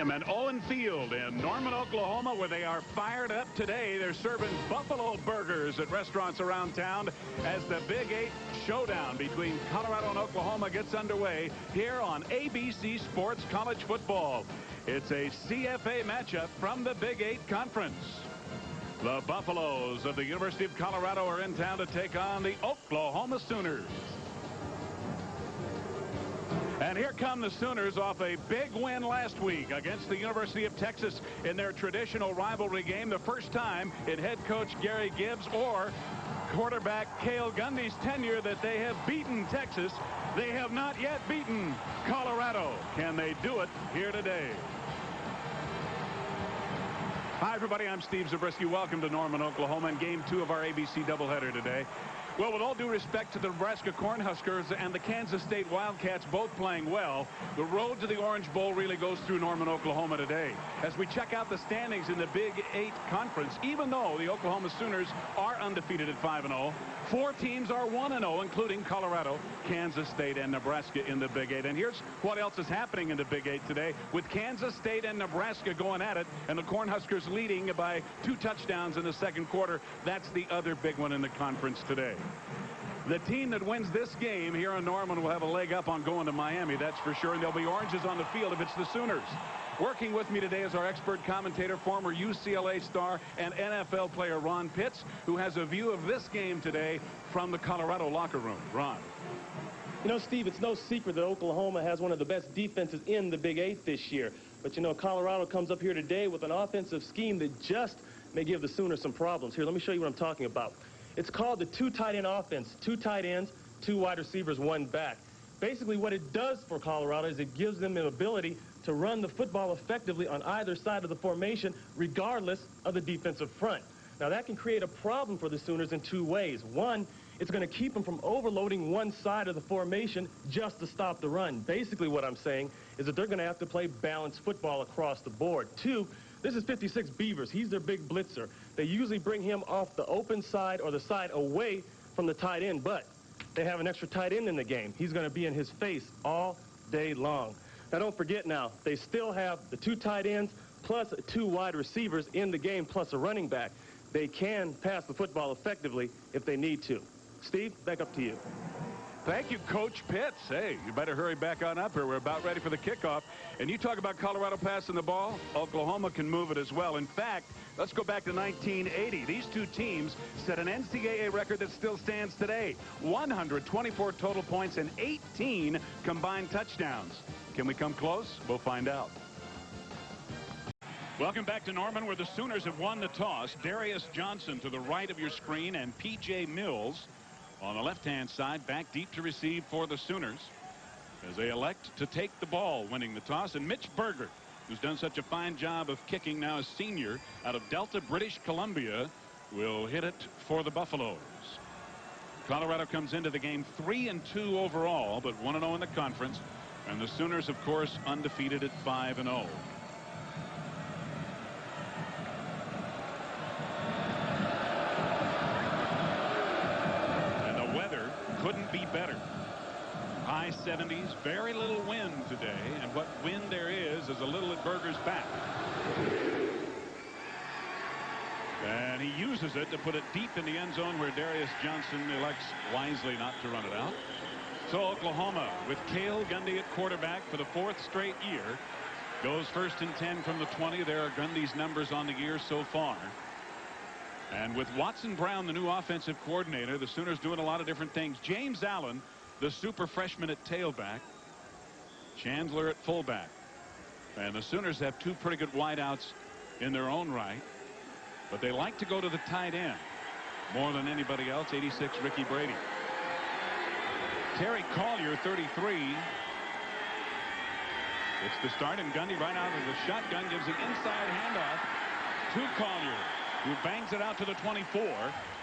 Stadium and Owen Field in Norman, Oklahoma, where they are fired up today. They're serving buffalo burgers at restaurants around town as the Big 8 showdown between Colorado and Oklahoma gets underway here on ABC Sports College Football. It's a CFA matchup from the Big 8 Conference. The Buffaloes of the University of Colorado are in town to take on the Oklahoma Sooners. And here come the Sooners off a big win last week against the University of Texas in their traditional rivalry game. The first time in head coach Gary Gibbs or quarterback Cale Gundy's tenure that they have beaten Texas. They have not yet beaten Colorado. Can they do it here today? Hi, everybody. I'm Steve Zabriskie. Welcome to Norman, Oklahoma, and Game 2 of our ABC doubleheader today. Well, with all due respect to the Nebraska Cornhuskers and the Kansas State Wildcats both playing well, the road to the Orange Bowl really goes through Norman, Oklahoma today. As we check out the standings in the Big 8 Conference, even though the Oklahoma Sooners are undefeated at 5-0, 4 teams are 1-0, including Colorado, Kansas State, and Nebraska in the Big 8. And here's what else is happening in the Big 8 today, with Kansas State and Nebraska going at it, and the Cornhuskers leading by 2 touchdowns in the second quarter. That's the other big one in the conference today. The team that wins this game here in Norman will have a leg up on going to Miami, that's for sure, and there'll be oranges on the field if it's the Sooners. Working with me today is our expert commentator, former UCLA star and NFL player Ron Pitts, who has a view of this game today from the Colorado locker room. Ron. You know, Steve, it's no secret that Oklahoma has one of the best defenses in the Big 8 this year. But, you know, Colorado comes up here today with an offensive scheme that just may give the Sooners some problems. Here, let me show you what I'm talking about. It's called the 2 tight end offense. 2 tight ends, 2 wide receivers, 1 back. Basically, what it does for Colorado is it gives them an ability to run the football effectively on either side of the formation, regardless of the defensive front. Now, that can create a problem for the Sooners in 2 ways. One, it's going to keep them from overloading one side of the formation just to stop the run. Basically, what I'm saying is that they're going to have to play balanced football across the board. 2, this is 56 Beavers. He's their big blitzer. They usually bring him off the open side or the side away from the tight end, but they have an extra tight end in the game. He's going to be in his face all day long. Now, don't forget now, they still have the 2 tight ends plus 2 wide receivers in the game plus a running back. They can pass the football effectively if they need to. Steve, back up to you. Thank you, Coach Pitts. Hey, you better hurry back on up here. We're about ready for the kickoff. And you talk about Colorado passing the ball. Oklahoma can move it as well. In fact, let's go back to 1980. These 2 teams set an NCAA record that still stands today. 124 total points and 18 combined touchdowns. Can we come close? We'll find out. Welcome back to Norman, where the Sooners have won the toss. Darius Johnson to the right of your screen and P.J. Mills on the left-hand side, back deep to receive for the Sooners as they elect to take the ball, winning the toss. And Mitch Berger, who's done such a fine job of kicking, now a senior out of Delta, British Columbia, will hit it for the Buffaloes. Colorado comes into the game 3-2 overall, but 1-0 in the conference. And the Sooners, of course, undefeated at 5-0. Couldn't be better. High 70s, very little wind today, and what wind there is a little at Berger's back. And he uses it to put it deep in the end zone where Darius Johnson elects wisely not to run it out. So Oklahoma, with Cale Gundy at quarterback for the 4th straight year, goes 1st and 10 from the 20. There are Gundy's numbers on the year so far. And with Watson Brown, the new offensive coordinator, the Sooners doing a lot of different things. James Allen, the super freshman at tailback. Chandler at fullback. And the Sooners have 2 pretty good wideouts in their own right. But they like to go to the tight end more than anybody else. 86, Ricky Brady. Terry Collier, 33. It's the start, and Gundy right out of the shotgun gives the inside handoff to Collier, who bangs it out to the 24.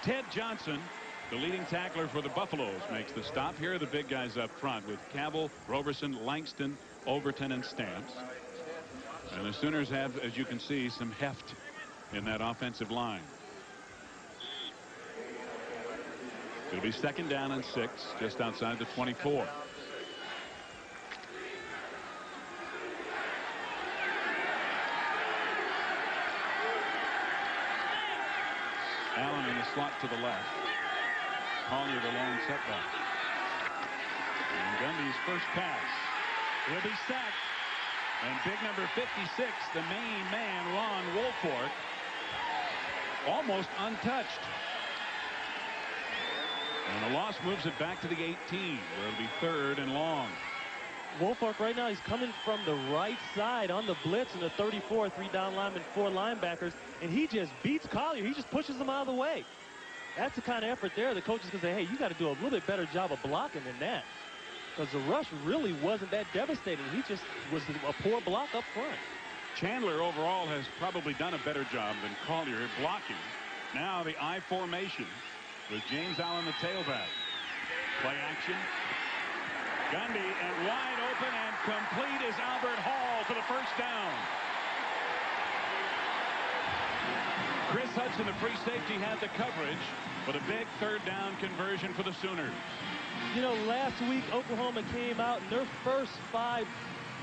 Ted Johnson, the leading tackler for the Buffaloes, makes the stop. Here are the big guys up front with Cabell, Roberson, Langston, Overton, and Stamps. And the Sooners have, as you can see, some heft in that offensive line. It'll be 2nd down and 6, just outside the 24. slot to the left. Collier the lone setback. And Gundy's first pass. He'll be sacked. And big number 56, the main man, Ron Woolfolk, almost untouched. And the loss moves it back to the 18, where it'll be 3rd and long. Woolfolk right now, he's coming from the right side on the blitz in the 34, 3 down linemen, 4 linebackers, and he just beats Collier. He just pushes him out of the way. That's the kind of effort there. The coach is going to say, hey, you got to do a little bit better job of blocking than that. Because the rush really wasn't that devastating. He just was a poor block up front. Chandler overall has probably done a better job than Collier blocking. Now the I formation with James Allen, the tailback. Play action. Gundy and wide open and complete is Albert Hall for the first down. Chris Hudson, the free safety, had the coverage, but a big 3rd down conversion for the Sooners. You know, last week Oklahoma came out and their first 5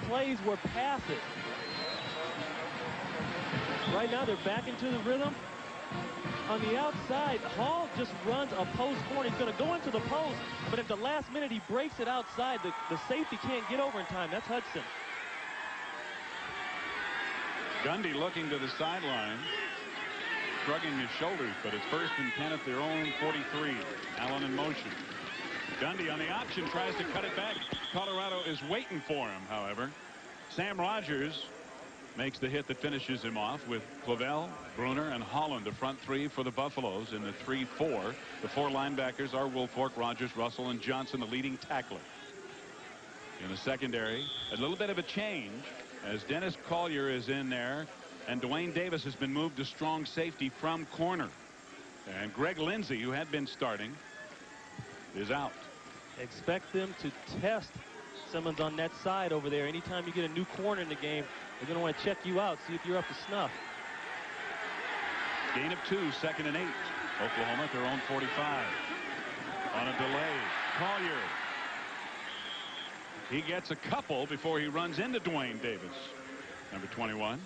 plays were passes. Right now they're back into the rhythm. On the outside, Hall just runs a post corner. He's going to go into the post, but at the last minute he breaks it outside. The safety can't get over in time. That's Hudson. Gundy looking to the sideline, shrugging his shoulders, but it's 1st and 10 at their own 43. Allen in motion. Gundy on the option tries to cut it back. Colorado is waiting for him, however. Sam Rogers makes the hit that finishes him off with Clavel, Bruner, and Holland, the front 3 for the Buffaloes in the 3-4. The 4 linebackers are Woolfolk, Rogers, Russell, and Johnson, the leading tackler. In the secondary, a little bit of a change as Dennis Collier is in there, and Dwayne Davis has been moved to strong safety from corner. And Greg Lindsey, who had been starting, is out. Expect them to test Simmons on that side over there. Anytime you get a new corner in the game, they're going to want to check you out, see if you're up to snuff. Gain of 2, 2nd and 8. Oklahoma at their own 45. On a delay, Collier. He gets a couple before he runs into Dwayne Davis, number 21.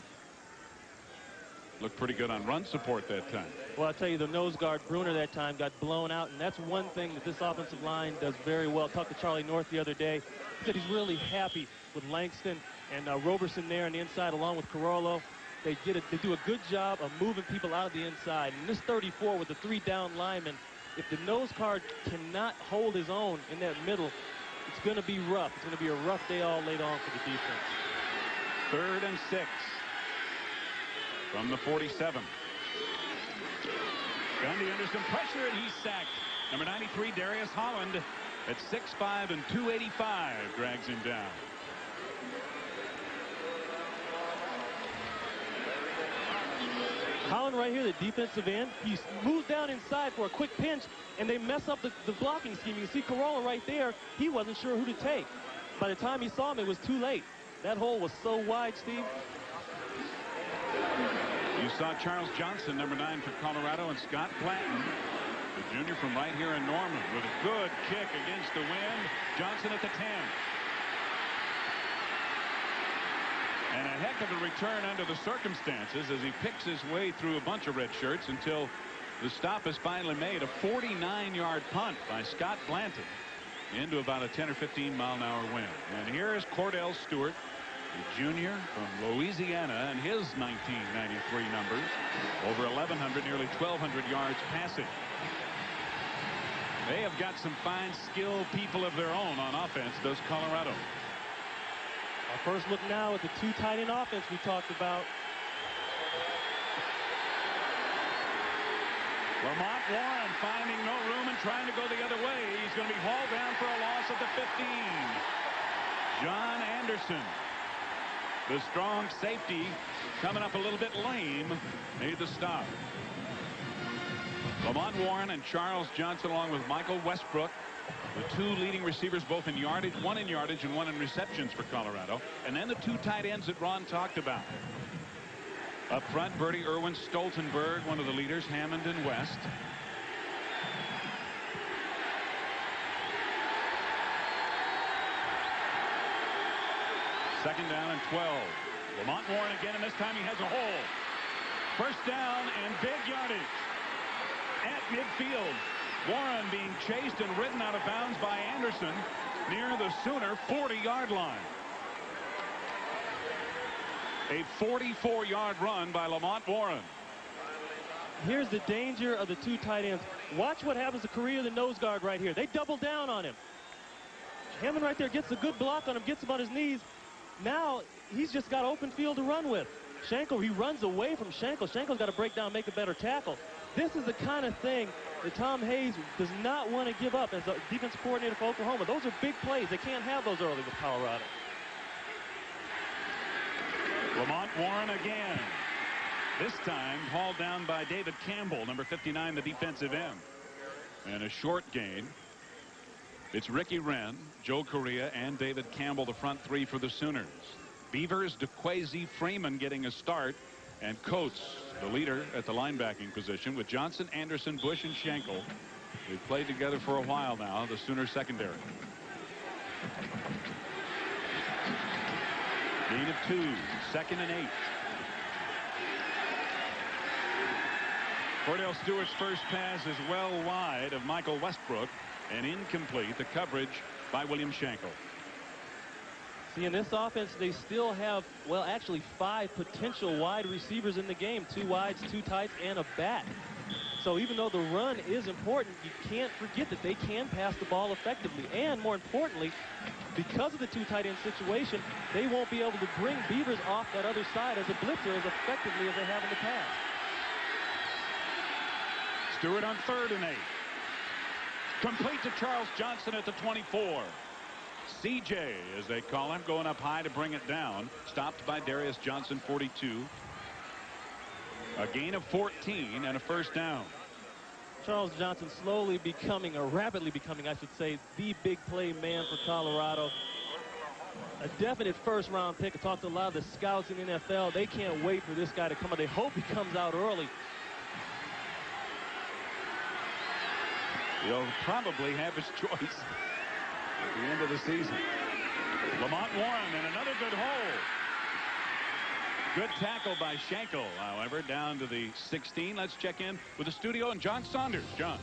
Looked pretty good on run support that time. Well, I'll tell you, the nose guard, Bruner, that time got blown out, and that's one thing that this offensive line does very well. Talked to Charlie North the other day. He said he's really happy with Langston and Roberson there on the inside, along with Carollo. They do a good job of moving people out of the inside. And this 34 with the 3 down linemen, if the nose guard cannot hold his own in that middle, it's going to be rough. It's going to be a rough day all laid on for the defense. 3rd and 6. From the 47. Gundy under some pressure, and he's sacked. Number 93, Darius Holland, at 6'5" and 285, drags him down. Holland right here, the defensive end, he moves down inside for a quick pinch, and they mess up the blocking scheme. You see Corolla right there. He wasn't sure who to take. By the time he saw him, it was too late. That hole was so wide, Steve. You saw Charles Johnson, number 9 for Colorado, and Scott Blanton, the junior from right here in Norman, with a good kick against the wind. Johnson at the 10. And a heck of a return under the circumstances as he picks his way through a bunch of red shirts until the stop is finally made. A 49-yard punt by Scott Blanton into about a 10 or 15 mile an hour wind. And here is Cordell Stewart, the junior from Louisiana, and his 1993 numbers. Over 1,100, nearly 1,200 yards passing. They have got some fine, skilled people of their own on offense, does Colorado. Our first look now at the 2 tight end offense we talked about. Lamont Warren finding no room and trying to go the other way. He's going to be hauled down for a loss at the 15. John Anderson, the strong safety, coming up a little bit lame, made the stop. Lamont Warren and Charles Johnson, along with Michael Westbrook, the 2 leading receivers, both in yardage, 1 in yardage and 1 in receptions for Colorado. And then the 2 tight ends that Ron talked about. Up front, Bertie Irwin, Stoltenberg, one of the leaders, Hammond and West. Second down and 12. Lamont Warren again, and this time he has a hole. First down and big yardage. at midfield. Warren being chased and ridden out of bounds by Anderson near the Sooner 40-yard line. A 44-yard run by Lamont Warren. Here's the danger of the two tight ends. Watch what happens to Correa, the nose guard right here. They double down on him. Hammond right there gets a good block on him, gets him on his knees. Now he's just got open field to run with. Schenkel, he runs away from Schenkel. Schenkel's got to break down, make a better tackle. This is the kind of thing that Tom Hayes does not want to give up as a defensive coordinator for Oklahoma. Those are big plays. They can't have those early with Colorado. Lamont Warren again. This time hauled down by David Campbell, number 59, the defensive end. And a short gain. It's Ricky Wren, Joe Correa, and David Campbell, the front three for the Sooners. Beavers, DeQuazy, Freeman getting a start, and Coates, the leader at the linebacking position, with Johnson, Anderson, Bush, and Schenkel. They've played together for a while now, the Sooner secondary. Gain of 2, 2nd and 8. Cordell Stewart's first pass is well wide of Michael Westbrook and incomplete. The coverage by William Schenkel. See, in this offense, they still have, well, actually 5 potential wide receivers in the game. 2 wides, 2 tights, and a back. So even though the run is important, you can't forget that they can pass the ball effectively. And more importantly, because of the 2 tight end situation, they won't be able to bring Beavers off that other side as a blitzer as effectively as they have in the past. Stewart on 3rd and 8. Complete to Charles Johnson at the 24. CJ, as they call him, going up high to bring it down. Stopped by Darius Johnson, 42. A gain of 14 and a first down. Charles Johnson slowly becoming, or rapidly becoming, I should say, the big play man for Colorado. A definite first-round pick. I talked to a lot of the scouts in the NFL. They can't wait for this guy to come out. They hope he comes out early. He'll probably have his choice at the end of the season. Lamont Warren and another good hole. Good tackle by Schenkel, however, down to the 16. Let's check in with the studio and John Saunders. John.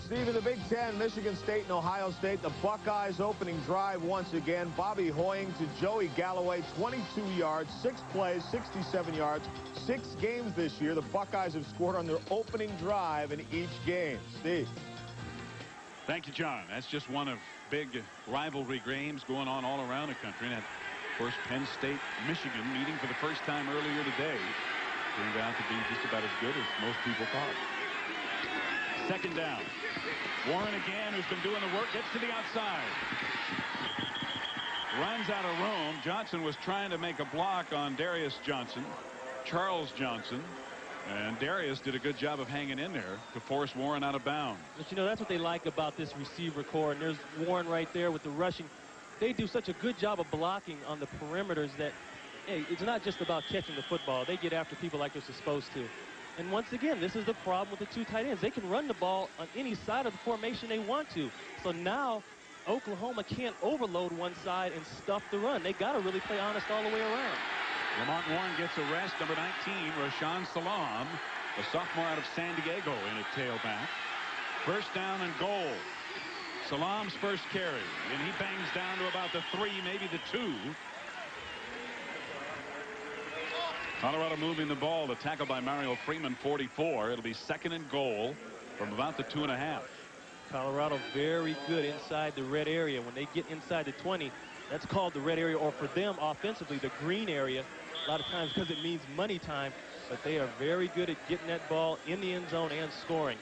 Steve, in the Big Ten, Michigan State and Ohio State, the Buckeyes opening drive once again. Bobby Hoying to Joey Galloway, 22 yards, 6 plays, 67 yards, 6 games this year. The Buckeyes have scored on their opening drive in each game. Steve. Thank you, John. That's just one of big rivalry games going on all around the country. And, of course, Penn State, Michigan meeting for the first time earlier today. Turned out to be just about as good as most people thought. 2nd down. Warren again, who's been doing the work, gets to the outside. Runs out of room. Johnson was trying to make a block on Darius Johnson. Charles Johnson. And Darius did a good job of hanging in there to force Warren out of bounds. But, you know, that's what they like about this receiver core. And there's Warren right there with the rushing. They do such a good job of blocking on the perimeters that, hey, it's not just about catching the football. They get after people like they're supposed to. And once again, this is the problem with the 2 tight ends. They can run the ball on any side of the formation they want to. So now Oklahoma can't overload one side and stuff the run. They got to really play honest all the way around. Lamont Warren gets a rest. Number 19, Rashaan Salam, a sophomore out of San Diego, in a tailback. First down and goal. Salam's first carry, and he bangs down to about the 3, maybe the 2. Colorado moving the ball. The tackle by Mario Freeman, 44. It'll be 2nd and goal from about the 2.5. Colorado very good inside the red area. When they get inside the 20, that's called the red area, or for them offensively, the green area. A lot of times because it means money time, but they are very good at getting that ball in the end zone and scoring.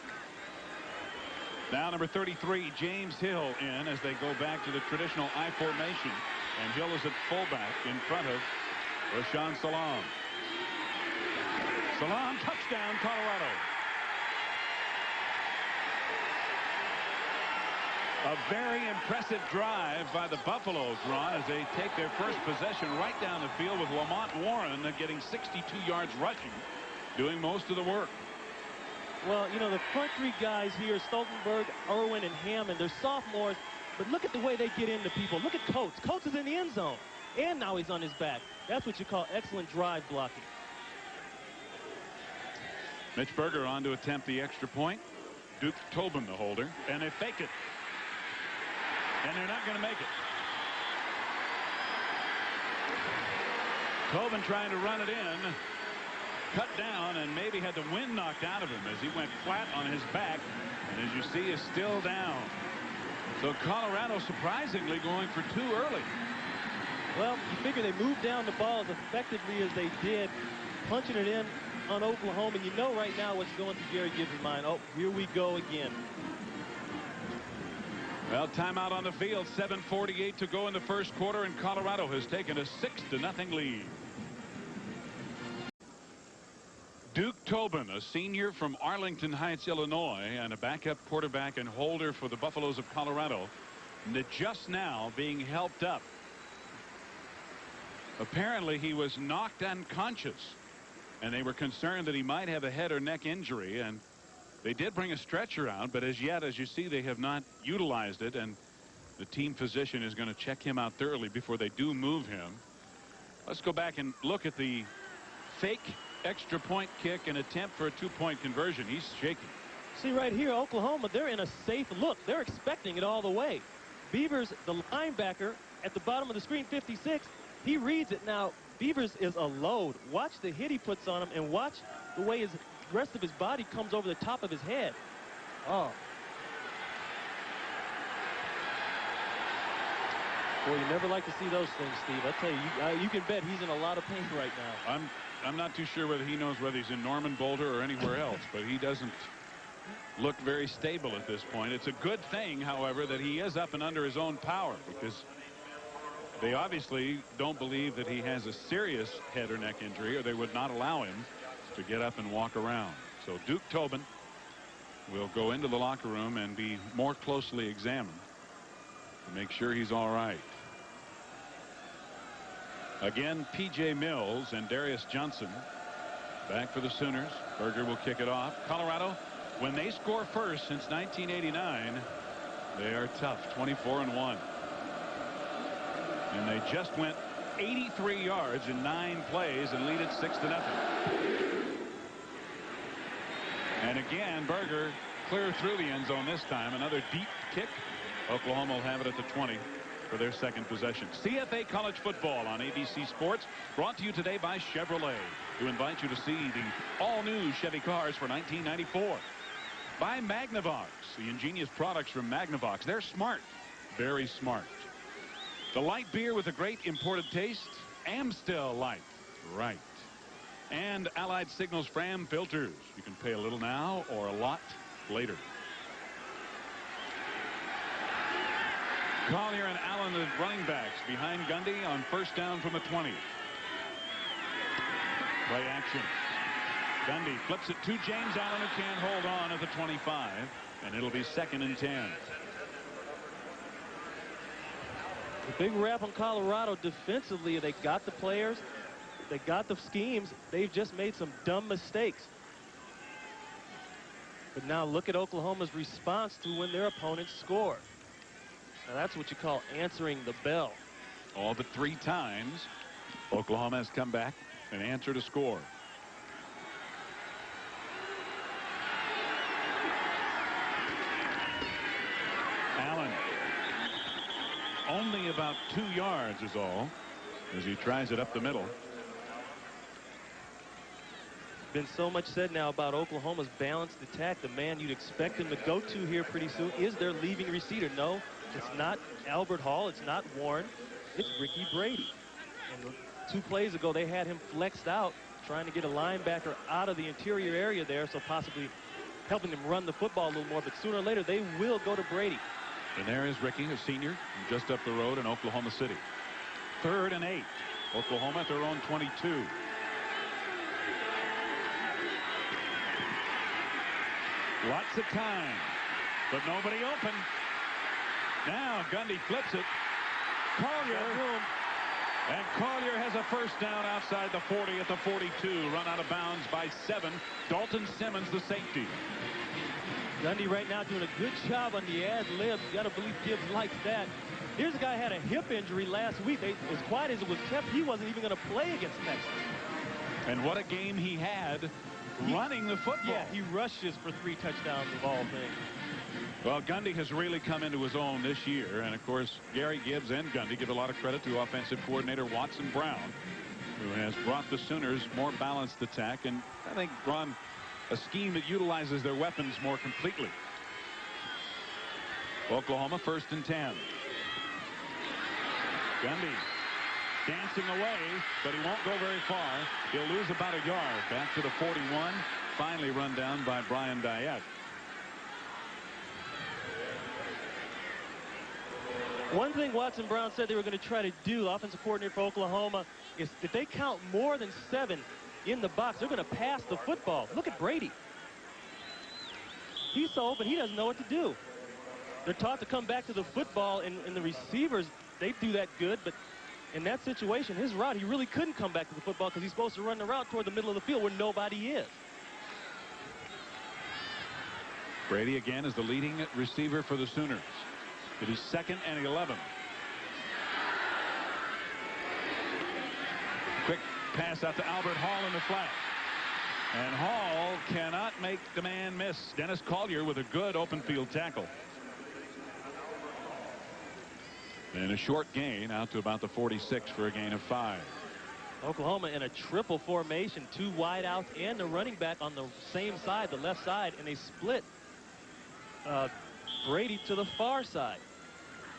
Now number 33, James Hill, in as they go back to the traditional I formation. And Hill is at fullback in front of Rashaan Salam. Salam, touchdown, Colorado. A very impressive drive by the Buffaloes, Ron, as they take their first possession right down the field with Lamont Warren getting 62 yards rushing, doing most of the work. Well, you know, the front 3 guys here, Stoltenberg, Irwin, and Hammond, they're sophomores, but look at the way they get into people. Look at Coates. Coates is in the end zone, and now he's on his back. That's what you call excellent drive blocking. Mitch Berger on to attempt the extra point. Duke Tobin, the holder, and they fake it. And they're not going to make it. Tobin trying to run it in. Cut down and maybe had the wind knocked out of him as he went flat on his back. And as you see, is still down. So Colorado surprisingly going for two early. Well, you figure they moved down the ball as effectively as they did, punching it in on Oklahoma. You know right now what's going through Gary Gibbs' mind. Oh, here we go again. Well, timeout on the field. 7:48 to go in the first quarter, and Colorado has taken a 6-0 lead. Duke Tobin, a senior from Arlington Heights, Illinois, and a backup quarterback and holder for the Buffaloes of Colorado, just now being helped up. Apparently, he was knocked unconscious, and they were concerned that he might have a head or neck injury, and they did bring a stretcher out, but as yet, as you see, they have not utilized it, and the team physician is going to check him out thoroughly before they do move him. Let's go back and look at the fake extra point kick and attempt for a two-point conversion. He's shaking. See right here, Oklahoma, they're in a safe look. They're expecting it all the way. Beavers, the linebacker at the bottom of the screen, 56, he reads it. Now, Beavers is a load. Watch the hit he puts on him, and watch the way his rest of his body comes over the top of his head. Oh. Boy, you never like to see those things, Steve. I tell you, you can bet he's in a lot of pain right now. I'm not too sure whether he knows whether he's in Norman Boulder or anywhere else, but he doesn't look very stable at this point. It's a good thing, however, that he is up and under his own power, because they obviously don't believe that he has a serious head or neck injury, or they would not allow him to get up and walk around. So Duke Tobin will go into the locker room and be more closely examined to make sure he's all right. Again, P.J. Mills and Darius Johnson back for the Sooners. Berger will kick it off. Colorado, when they score first since 1989, they are tough, 24-1. And they just went 83 yards in 9 plays and lead it 6-0. And again, Berger clear through the end zone this time. Another deep kick. Oklahoma will have it at the 20 for their second possession. CFA College Football on ABC Sports, brought to you today by Chevrolet, who invite you to see the all-new Chevy cars for 1994. By Magnavox, the ingenious products from Magnavox. They're smart, very smart. The light beer with a great imported taste, Amstel Light, right. And Allied Signals Fram filters. You can pay a little now or a lot later. Collier and Allen, the running backs, behind Gundy on first down from the 20. Play action. Gundy flips it to James Allen, who can't hold on at the 25, and it'll be 2nd and 10. The big rap on Colorado defensively. They got the players, they got the schemes. They've just made some dumb mistakes. But now look at Oklahoma's response to when their opponents score. Now that's what you call answering the bell. All but 3 times Oklahoma has come back and answered a score. Allen only about 2 yards is all as he tries it up the middle. Been so much said now about Oklahoma's balanced attack. The man you'd expect them to go to here pretty soon is their leading receiver. No, it's not Albert Hall. It's not Warren. It's Ricky Brady. And 2 plays ago, they had him flexed out, trying to get a linebacker out of the interior area there, so possibly helping them run the football a little more. But sooner or later, they will go to Brady. And there is Ricky, a senior, just up the road in Oklahoma City. 3rd and 8. Oklahoma at their own 22. Lots of time, but nobody open. Now Gundy flips it. Collier, and Collier has a first down outside the 40 at the 42. Run out of bounds by 7. Dalton Simmons, the safety. Gundy right now doing a good job on the ad lib. You got to believe Gibbs likes that. Here's a guy who had a hip injury last week. As quiet as it was kept, he wasn't even going to play against Texas. And what a game he had running the football. Yeah, he rushes for 3 touchdowns of all things. Well, Gundy has really come into his own this year. And, of course, Gary Gibbs and Gundy give a lot of credit to offensive coordinator Watson Brown, who has brought the Sooners more balanced attack and I think run a scheme that utilizes their weapons more completely. Oklahoma 1st and 10. Gundy dancing away, but he won't go very far. He'll lose about a yard. Back to the 41. Finally run down by Brian Diet. One thing Watson Brown said they were going to try to do, the offensive coordinator for Oklahoma, is if they count more than 7 in the box, they're going to pass the football. Look at Brady. He's so open, he doesn't know what to do. They're taught to come back to the football, and the receivers, they do that good, but in that situation, his route, he really couldn't come back to the football because he's supposed to run the route toward the middle of the field where nobody is. Brady again is the leading receiver for the Sooners. It is 2nd and 11. Quick pass out to Albert Hall in the flat. And Hall cannot make the man miss. Dennis Collier with a good open field tackle. And a short gain out to about the 46 for a gain of 5. Oklahoma in a triple formation, 2 wideouts and the running back on the same side, the left side, and they split Brady to the far side,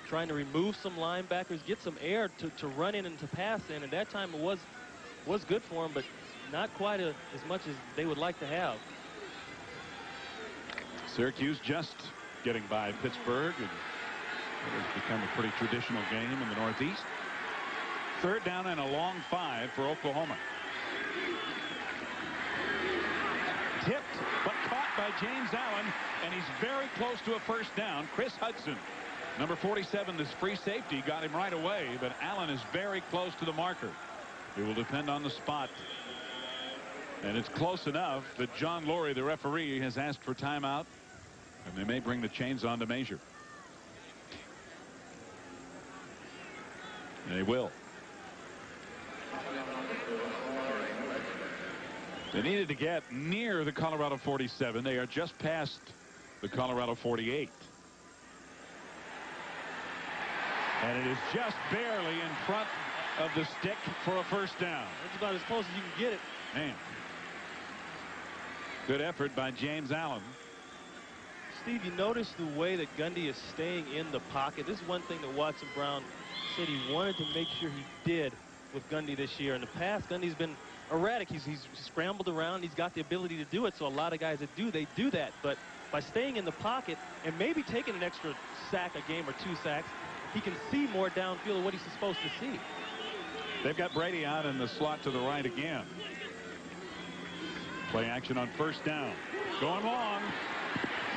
trying to remove some linebackers, get some air to run in and to pass in, and that time it was good for him, but not quite as much as they would like to have. Syracuse just getting by Pittsburgh, and it has become a pretty traditional game in the Northeast. 3rd down and a long 5 for Oklahoma. Tipped, but caught by James Allen, and he's very close to a 1st down. Chris Hudson, number 47, this free safety, got him right away, but Allen is very close to the marker. It will depend on the spot. And it's close enough that John Laurie, the referee, has asked for timeout, and they may bring the chains on to measure. They will. They needed to get near the Colorado 47. They are just past the Colorado 48. And it is just barely in front of the stick for a 1st down. That's about as close as you can get it. Man. Good effort by James Allen. Steve, you notice the way that Gundy is staying in the pocket. This is one thing that Watson Brown said he wanted to make sure he did with Gundy this year. In the past, Gundy's been erratic. He's scrambled around. He's got the ability to do it. So a lot of guys that do, they do that. But by staying in the pocket and maybe taking an extra sack a game or 2 sacks, he can see more downfield of what he's supposed to see. They've got Brady out in the slot to the right again. Play action on 1st down. Going long.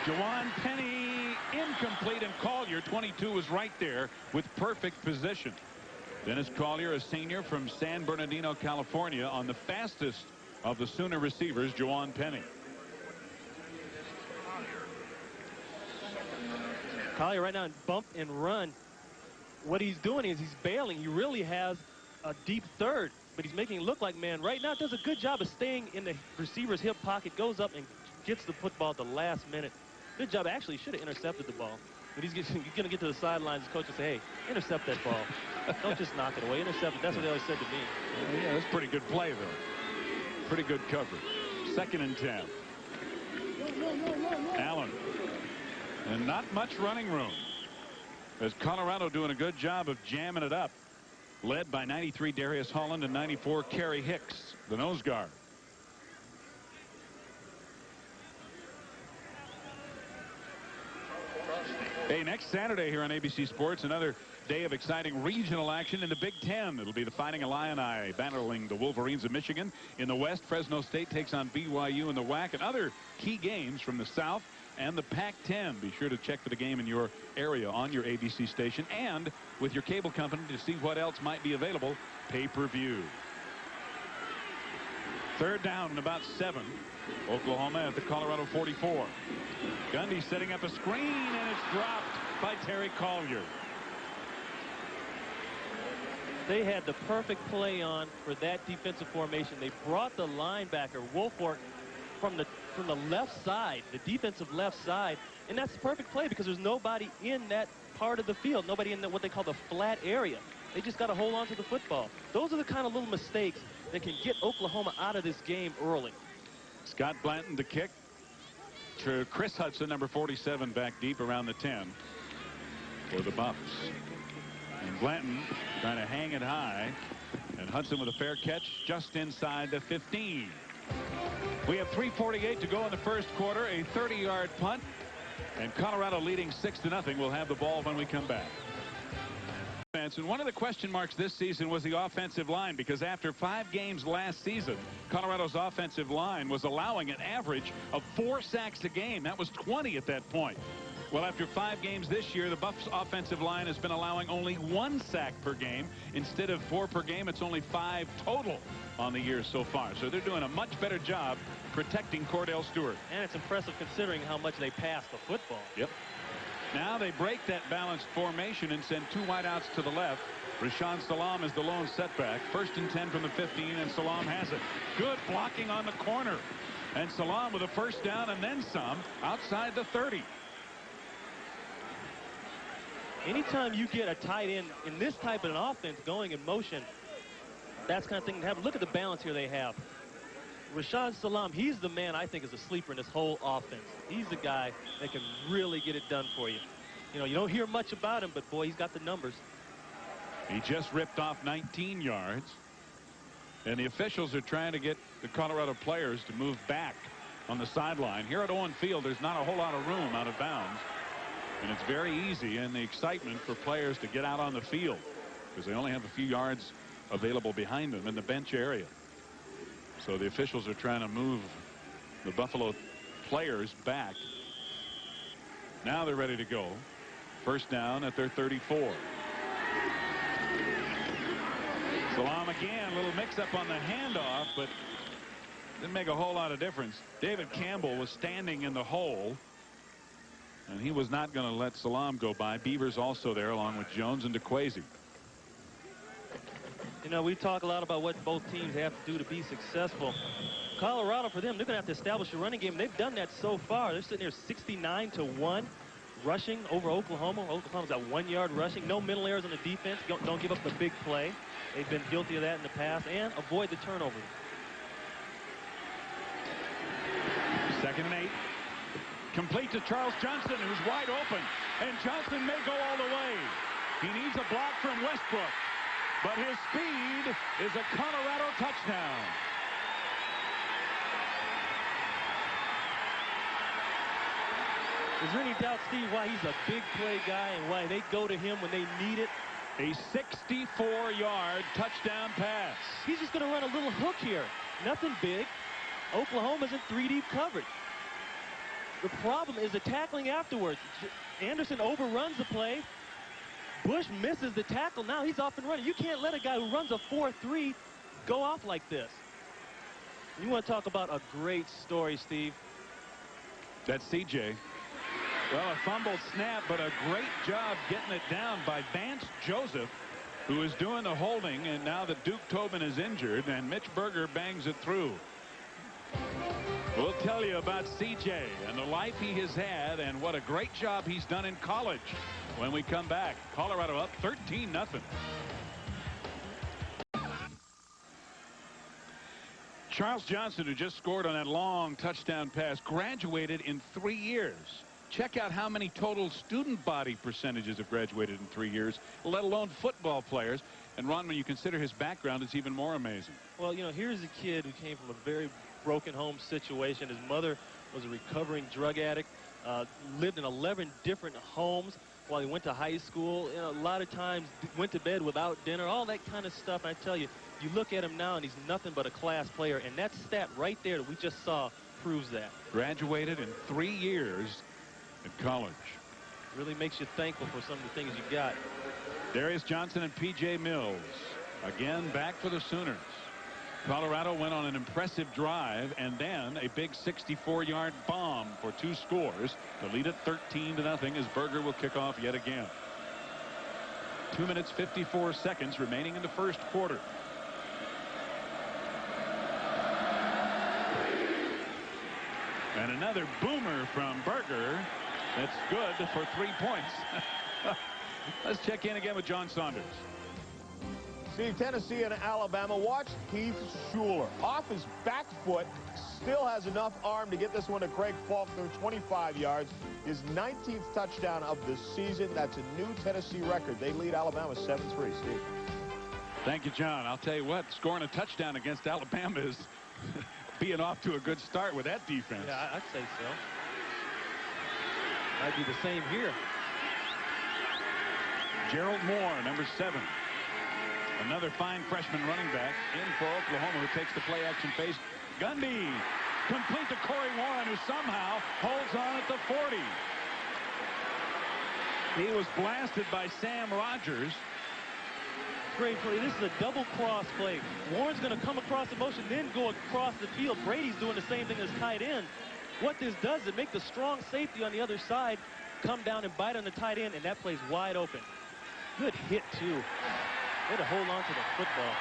Jawan Penny incomplete, and Collier, 22, was right there with perfect position. Dennis Collier, a senior from San Bernardino, California, on the fastest of the Sooner receivers, Jawan Penny. Collier right now in bump and run. What he's doing is he's bailing. He really has a deep 3rd, but he's making it look like man. Right now does a good job of staying in the receiver's hip pocket, goes up and gets the football at the last minute. Good job. Actually, he should have intercepted the ball. But he's going to get to the sidelines. His coach will say, hey, intercept that ball. Don't just knock it away. Intercept it. That's what they always said to me. Yeah, that's pretty good play, though. Pretty good coverage. 2nd and 10. Allen. And not much running room, as Colorado doing a good job of jamming it up. Led by 93 Darius Holland and 94 Kerry Hicks, the nose guard. Hey, next Saturday here on ABC Sports, another day of exciting regional action in the Big Ten. It'll be the Fighting Illini battling the Wolverines of Michigan. In the West, Fresno State takes on BYU in the WAC, and other key games from the South and the Pac-10. Be sure to check for the game in your area on your ABC station and with your cable company to see what else might be available pay-per-view. 3rd down and about 7. Oklahoma at the Colorado 44. Gundy setting up a screen, and it's dropped by Terry Collier. They had the perfect play on for that defensive formation. They brought the linebacker, Wolfort, from the left side, the defensive left side, and that's the perfect play because there's nobody in that part of the field, nobody in what they call the flat area. They just got to hold on to the football. Those are the kind of little mistakes that can get Oklahoma out of this game early. Scott Blanton to kick. To Chris Hudson, number 47, back deep around the 10 for the Buffs. And Blanton trying to hang it high. And Hudson with a fair catch just inside the 15. We have 3:48 to go in the first quarter. A 30-yard punt. And Colorado leading 6-0. We'll have the ball when we come back. And one of the question marks this season was the offensive line, because after 5 games last season, Colorado's offensive line was allowing an average of 4 sacks a game. That was 20 at that point. Well, after 5 games this year, the Buffs offensive line has been allowing only 1 sack per game. Instead of 4 per game, it's only 5 total on the year so far. So they're doing a much better job protecting Cordell Stewart. And it's impressive considering how much they pass the football. Yep. Now they break that balanced formation and send 2 wideouts to the left. Rashaan Salam is the lone setback. 1st and 10 from the 15, and Salam has it. Good blocking on the corner. And Salam with a first down and then some outside the 30. Anytime you get a tight end in this type of an offense going in motion, that's the kind of thing that happens. Look at the balance here they have. Rashaan Salam, he's the man I think is a sleeper in this whole offense. He's the guy that can really get it done for you. You know, you don't hear much about him, but boy, he's got the numbers. He just ripped off 19 yards. And the officials are trying to get the Colorado players to move back on the sideline. Here at Owen Field, there's not a whole lot of room out of bounds. And it's very easy in the excitement for players to get out on the field because they only have a few yards available behind them in the bench area. So the officials are trying to move the Buffalo players back. Now they're ready to go. First down at their 34. Salam again, a little mix-up on the handoff, but didn't make a whole lot of difference. David Campbell was standing in the hole, and he was not going to let Salam go by. Beavers also there along with Jones and DeQuazy. You know, we talk a lot about what both teams have to do to be successful. Colorado, for them, they're going to have to establish a running game. They've done that so far. They're sitting there 69-1 rushing over Oklahoma. Oklahoma's got 1 yard rushing. No middle errors on the defense. Don't give up the big play. They've been guilty of that in the past. And avoid the turnover. 2nd and 8. Complete to Charles Johnson, who's wide open. And Johnson may go all the way. He needs a block from Westbrook. But his speed is a Colorado touchdown. Is there any doubt, Steve, why he's a big play guy and why they go to him when they need it? A 64-yard touchdown pass. He's just going to run a little hook here. Nothing big. Oklahoma's in 3 deep coverage. The problem is the tackling afterwards. Anderson overruns the play. Bush misses the tackle. Now he's off and running. You can't let a guy who runs a 4.3 go off like this. You want to talk about a great story, Steve? That's CJ. Well, a fumbled snap, but a great job getting it down by Vance Joseph, who is doing the holding, and now that Duke Tobin is injured, and Mitch Berger bangs it through. We'll tell you about CJ and the life he has had and what a great job he's done in college when we come back. Colorado up 13-0. Charles Johnson, who just scored on that long touchdown pass, graduated in 3 years. Check out how many total student body percentages have graduated in 3 years, let alone football players. And Ron, when you consider his background, it's even more amazing. Well, you know, here's a kid who came from a very broken home situation. His mother was a recovering drug addict, lived in 11 different homes while he went to high school. You know, a lot of times went to bed without dinner, all that kind of stuff. And I tell you, you look at him now and he's nothing but a class player. And that stat right there that we just saw proves that. Graduated in 3 years at college. Really makes you thankful for some of the things you got. Darius Johnson and P.J. Mills again back for the Sooners. Colorado went on an impressive drive and then a big 64-yard bomb for 2 scores to lead it 13-0 as Berger will kick off yet again. 2 minutes 54 seconds remaining in the first quarter. And another boomer from Berger. That's good for 3 points. Let's check in again with John Saunders. Steve, Tennessee and Alabama. Watch Heath Schuler. Off his back foot. Still has enough arm to get this one to Craig Faulkner, 25 yards. His 19th touchdown of the season. That's a new Tennessee record. They lead Alabama 7-3. Steve. Thank you, John. I'll tell you what, scoring a touchdown against Alabama is being off to a good start with that defense. Yeah, I'd say so. Might be the same here. Gerald Moore, number 7. Another fine freshman running back in for Oklahoma, who takes the play action face. Gundy complete to Corey Warren, who somehow holds on at the 40. He was blasted by Sam Rogers. Great play. This is a double cross play. Warren's going to come across the motion, then go across the field. Brady's doing the same thing as tight end. What this does is make the strong safety on the other side come down and bite on the tight end, and that play's wide open. Good hit, too. Way to hold on to the football.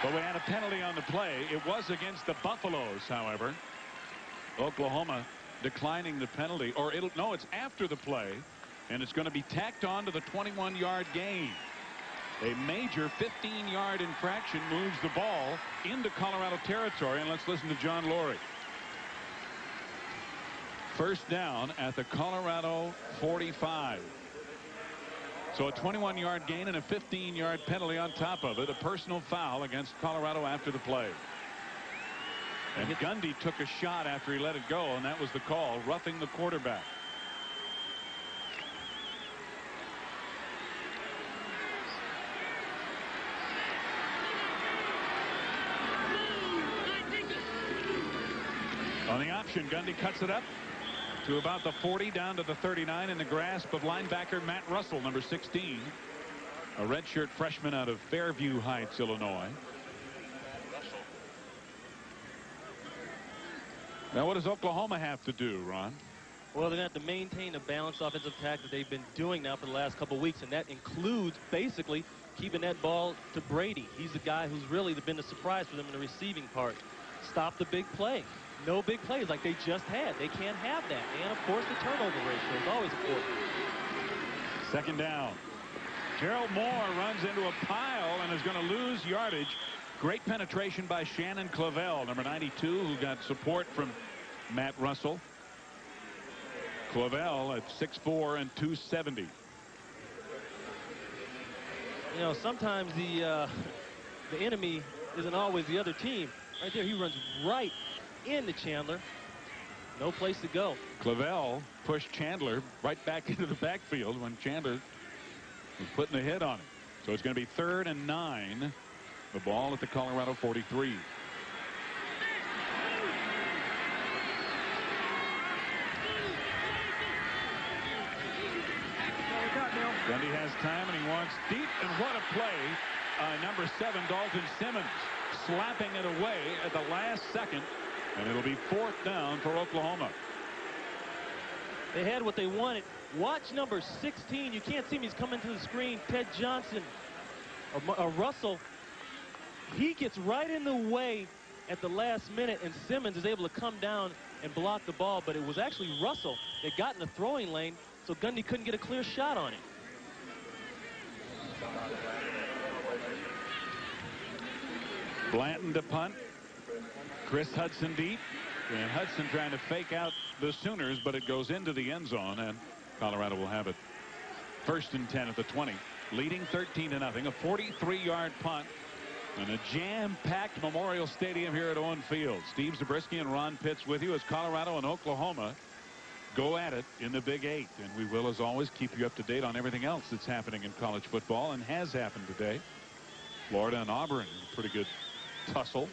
But we had a penalty on the play. It was against the Buffaloes, however. Oklahoma declining the penalty. Or no, it's after the play, and it's going to be tacked on to the 21-yard gain. A major 15-yard infraction moves the ball into Colorado territory. And let's listen to John Laurie. First down at the Colorado 45. So a 21-yard gain and a 15-yard penalty on top of it. A personal foul against Colorado after the play. And Gundy took a shot after he let it go, and that was the call, roughing the quarterback. On the option, Gundy cuts it up to about the 40, down to the 39, in the grasp of linebacker Matt Russell, number 16, a redshirt freshman out of Fairview Heights, Illinois. Now, what does Oklahoma have to do, Ron? Well, they're going to have to maintain a balanced offensive attack that they've been doing now for the last couple of weeks, and that includes basically keeping that ball to Brady. He's the guy who's really been the surprise for them in the receiving part. Stop the big play. No big plays like they just had. They can't have that. And, of course, the turnover ratio is always important. Second down. Gerald Moore runs into a pile and is going to lose yardage. Great penetration by Shannon Clavell, number 92, who got support from Matt Russell. Clavell at 6'4" and 270. You know, sometimes the enemy isn't always the other team. Right there, he runs right into Chandler. No place to go. Clavell pushed Chandler right back into the backfield when Chandler was putting the hit on him. So it's going to be 3rd and 9. The ball at the Colorado 43. Gundy has time, and he wants deep, and what a play. Number 7, Dalton Simmons, slapping it away at the last second, and it'll be 4th down for Oklahoma. They had what they wanted. Watch number 16. You can't see him. He's coming to the screen. Ted Johnson, Russell. He gets right in the way at the last minute, and Simmons is able to come down and block the ball, but it was actually Russell that got in the throwing lane, so Gundy couldn't get a clear shot on it. Blanton to punt. Chris Hudson deep. And Hudson trying to fake out the Sooners, but it goes into the end zone, and Colorado will have it. 1st and 10 at the 20. Leading 13-0. A 43-yard punt. And a jam-packed Memorial Stadium here at Owen Field. Steve Zabriskie and Ron Pitts with you as Colorado and Oklahoma go at it in the Big 8. And we will, as always, keep you up to date on everything else that's happening in college football and has happened today. Florida and Auburn, a pretty good tussle.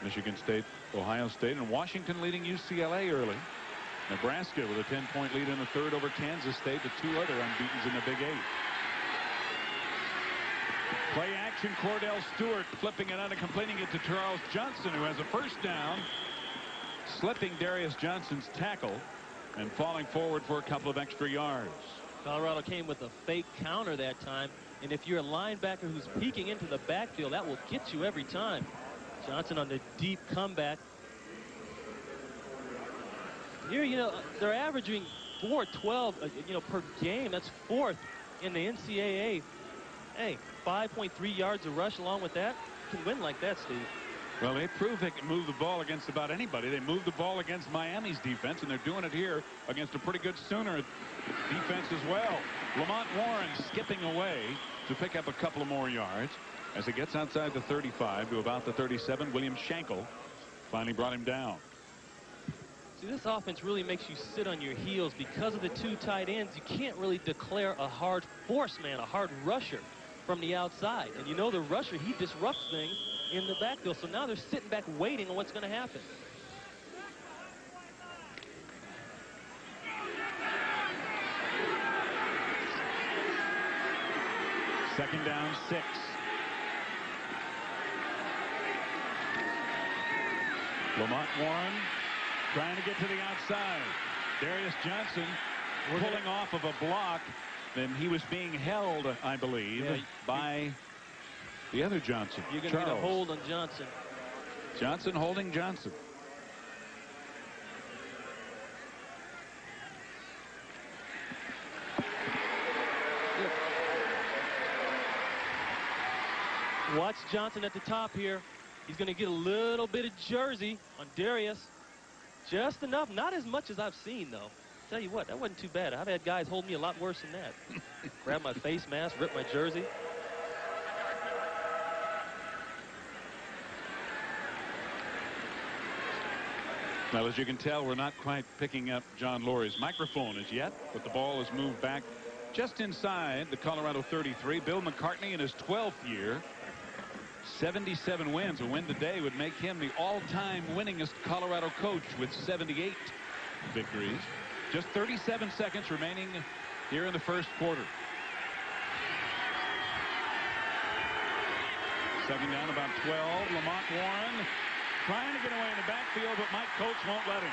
Michigan State, Ohio State, and Washington leading UCLA early. Nebraska with a 10-point lead in the 3rd over Kansas State, the 2 other unbeatens in the Big 8. Play action, Cordell Stewart flipping it on and completing it to Charles Johnson, who has a 1st down, slipping Darius Johnson's tackle and falling forward for a couple of extra yards. Colorado came with a fake counter that time, and if you're a linebacker who's peeking into the backfield, that will get you every time. Johnson on the deep comeback. Here, you know, they're averaging 412, you know, per game. That's 4th in the NCAA. Hey, 5.3 yards a rush along with that. You can win like that, Steve. Well, they prove they can move the ball against about anybody. They moved the ball against Miami's defense, and they're doing it here against a pretty good Sooner defense as well. Lamont Warren skipping away to pick up a couple of more yards as he gets outside the 35 to about the 37. William Schenkel finally brought him down. See, this offense really makes you sit on your heels because of the 2 tight ends. You can't really declare a hard force man, a hard rusher from the outside. And you know the rusher, he disrupts things in the backfield. So now they're sitting back waiting on what's going to happen. Second down, 6. Lamont Warren trying to get to the outside. Darius Johnson pulling off of a block. Then he was being held, I believe, by the other Johnson. You're going to get a hold on Johnson. Johnson holding Johnson. Watch Johnson at the top here. He's going to get a little bit of jersey on Darius. Just enough. Not as much as I've seen, though. Tell you what, that wasn't too bad. I've had guys hold me a lot worse than that. Grab my face mask, rip my jersey. Well, as you can tell, we're not quite picking up John Lurie's microphone as yet, but the ball is moved back just inside the Colorado 33. Bill McCartney in his 12th year. 77 wins. A win today would make him the all-time winningest Colorado coach with 78 victories. Just 37 seconds remaining here in the first quarter. Second down, about 12. Lamont Warren trying to get away in the backfield, but Mike Coates won't let him.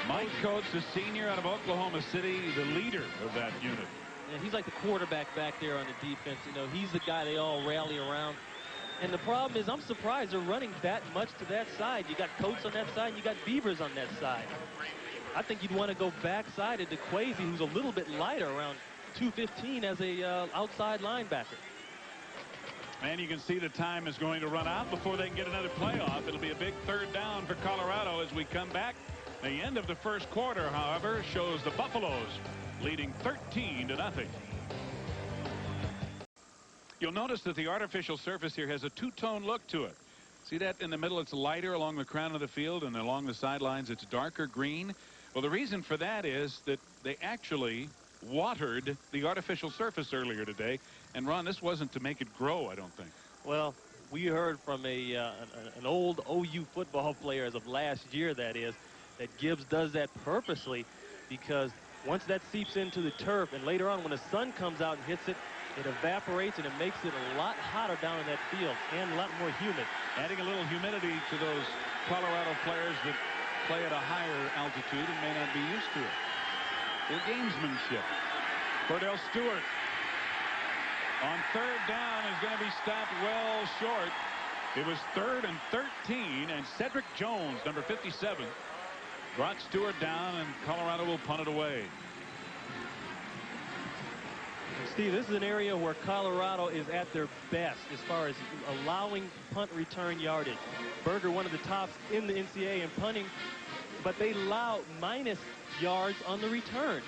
Mike Coates, the senior out of Oklahoma City, the leader of that unit. Yeah, he's like the quarterback back there on the defense. You know, he's the guy they all rally around. And the problem is, I'm surprised they're running that much to that side. You got Coates on that side, and you got Beavers on that side. I think you'd want to go backside to Kwesi, who's a little bit lighter, around 215 as a outside linebacker. And you can see the time is going to run out before they can get another playoff. It'll be a big third down for Colorado as we come back. The end of the first quarter, however, shows the Buffaloes leading 13-0. You'll notice that the artificial surface here has a two-tone look to it. See that in the middle? It's lighter along the crown of the field, and along the sidelines it's darker green. Well, the reason for that is that they actually watered the artificial surface earlier today. And Ron, this wasn't to make it grow, I don't think. Well, we heard from an old OU football player as of last year, that Gibbs does that purposely because once that seeps into the turf and later on when the sun comes out and hits it, it evaporates and it makes it a lot hotter down in that field and a lot more humid. Adding a little humidity to those Colorado players that play at a higher altitude and may not be used to it. Their gamesmanship. Cordell Stewart on third down is going to be stopped well short. It was 3rd and 13, and Cedric Jones, number 57, brought Stewart down, and Colorado will punt it away. Steve, this is an area where Colorado is at their best as far as allowing punt return yardage. Berger, one of the tops in the NCAA in punting, but they allow minus yards on the return.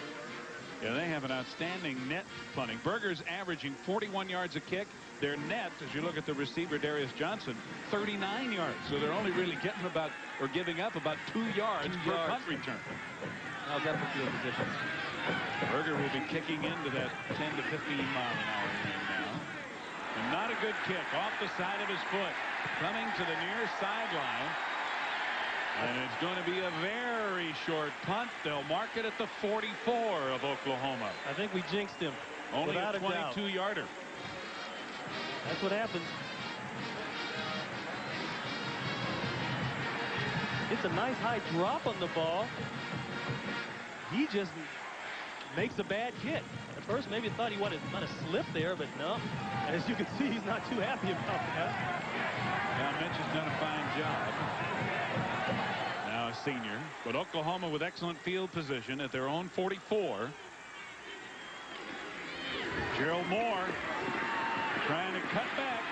Yeah, they have an outstanding net punting. Berger's averaging 41 yards a kick. Their net, as you look at the receiver, Darius Johnson, 39 yards. So they're only really getting about, or giving up about 2 yards per punt return. How's that for field position? Berger will be kicking into that 10 to 15 mile an hour range now. And not a good kick off the side of his foot. Coming to the near sideline. And it's going to be a very short punt. They'll mark it at the 44 of Oklahoma. I think we jinxed him. Only a 22-yarder. That's what happens. It's a nice high drop on the ball. He just makes a bad kick. At first, maybe thought he might have slipped there, but no. As you can see, he's not too happy about that. Now, Mitch has done a fine job. Now a senior, but Oklahoma with excellent field position at their own 44. Gerald Moore trying to cut back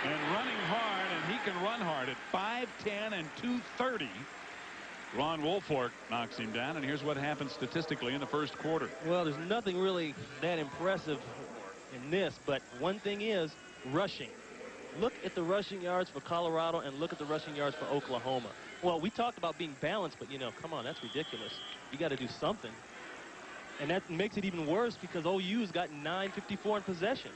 and running hard, and he can run hard at 5'10" and 230. Ron Woolfolk knocks him down, and here's what happened statistically in the first quarter. Well, there's nothing really that impressive in this, but one thing is rushing. Look at the rushing yards for Colorado and look at the rushing yards for Oklahoma. Well, we talked about being balanced, but, you know, come on, that's ridiculous. You got to do something. And that makes it even worse because OU's got 9:54 in possession.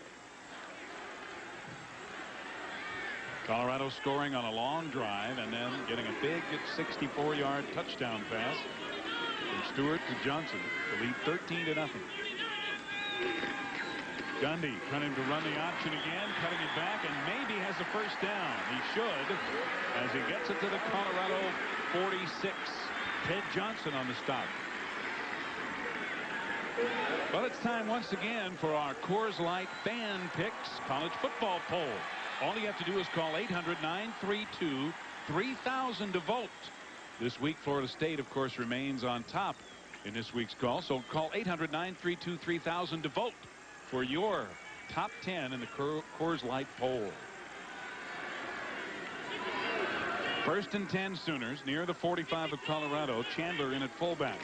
Colorado scoring on a long drive and then getting a big 64-yard touchdown pass from Stewart to Johnson to lead 13-0. Gundy trying to run the option again, cutting it back, and maybe has a first down. He should, as he gets it to the Colorado 46. Ted Johnson on the stop. Well, it's time once again for our Coors Light Fan Picks College Football Poll. All you have to do is call 800-932-3000 to vote. This week, Florida State, of course, remains on top in this week's call. So call 800-932-3000 to vote for your top 10 in the Coors Light poll. First and 10 Sooners near the 45 of Colorado. Chandler in at fullback.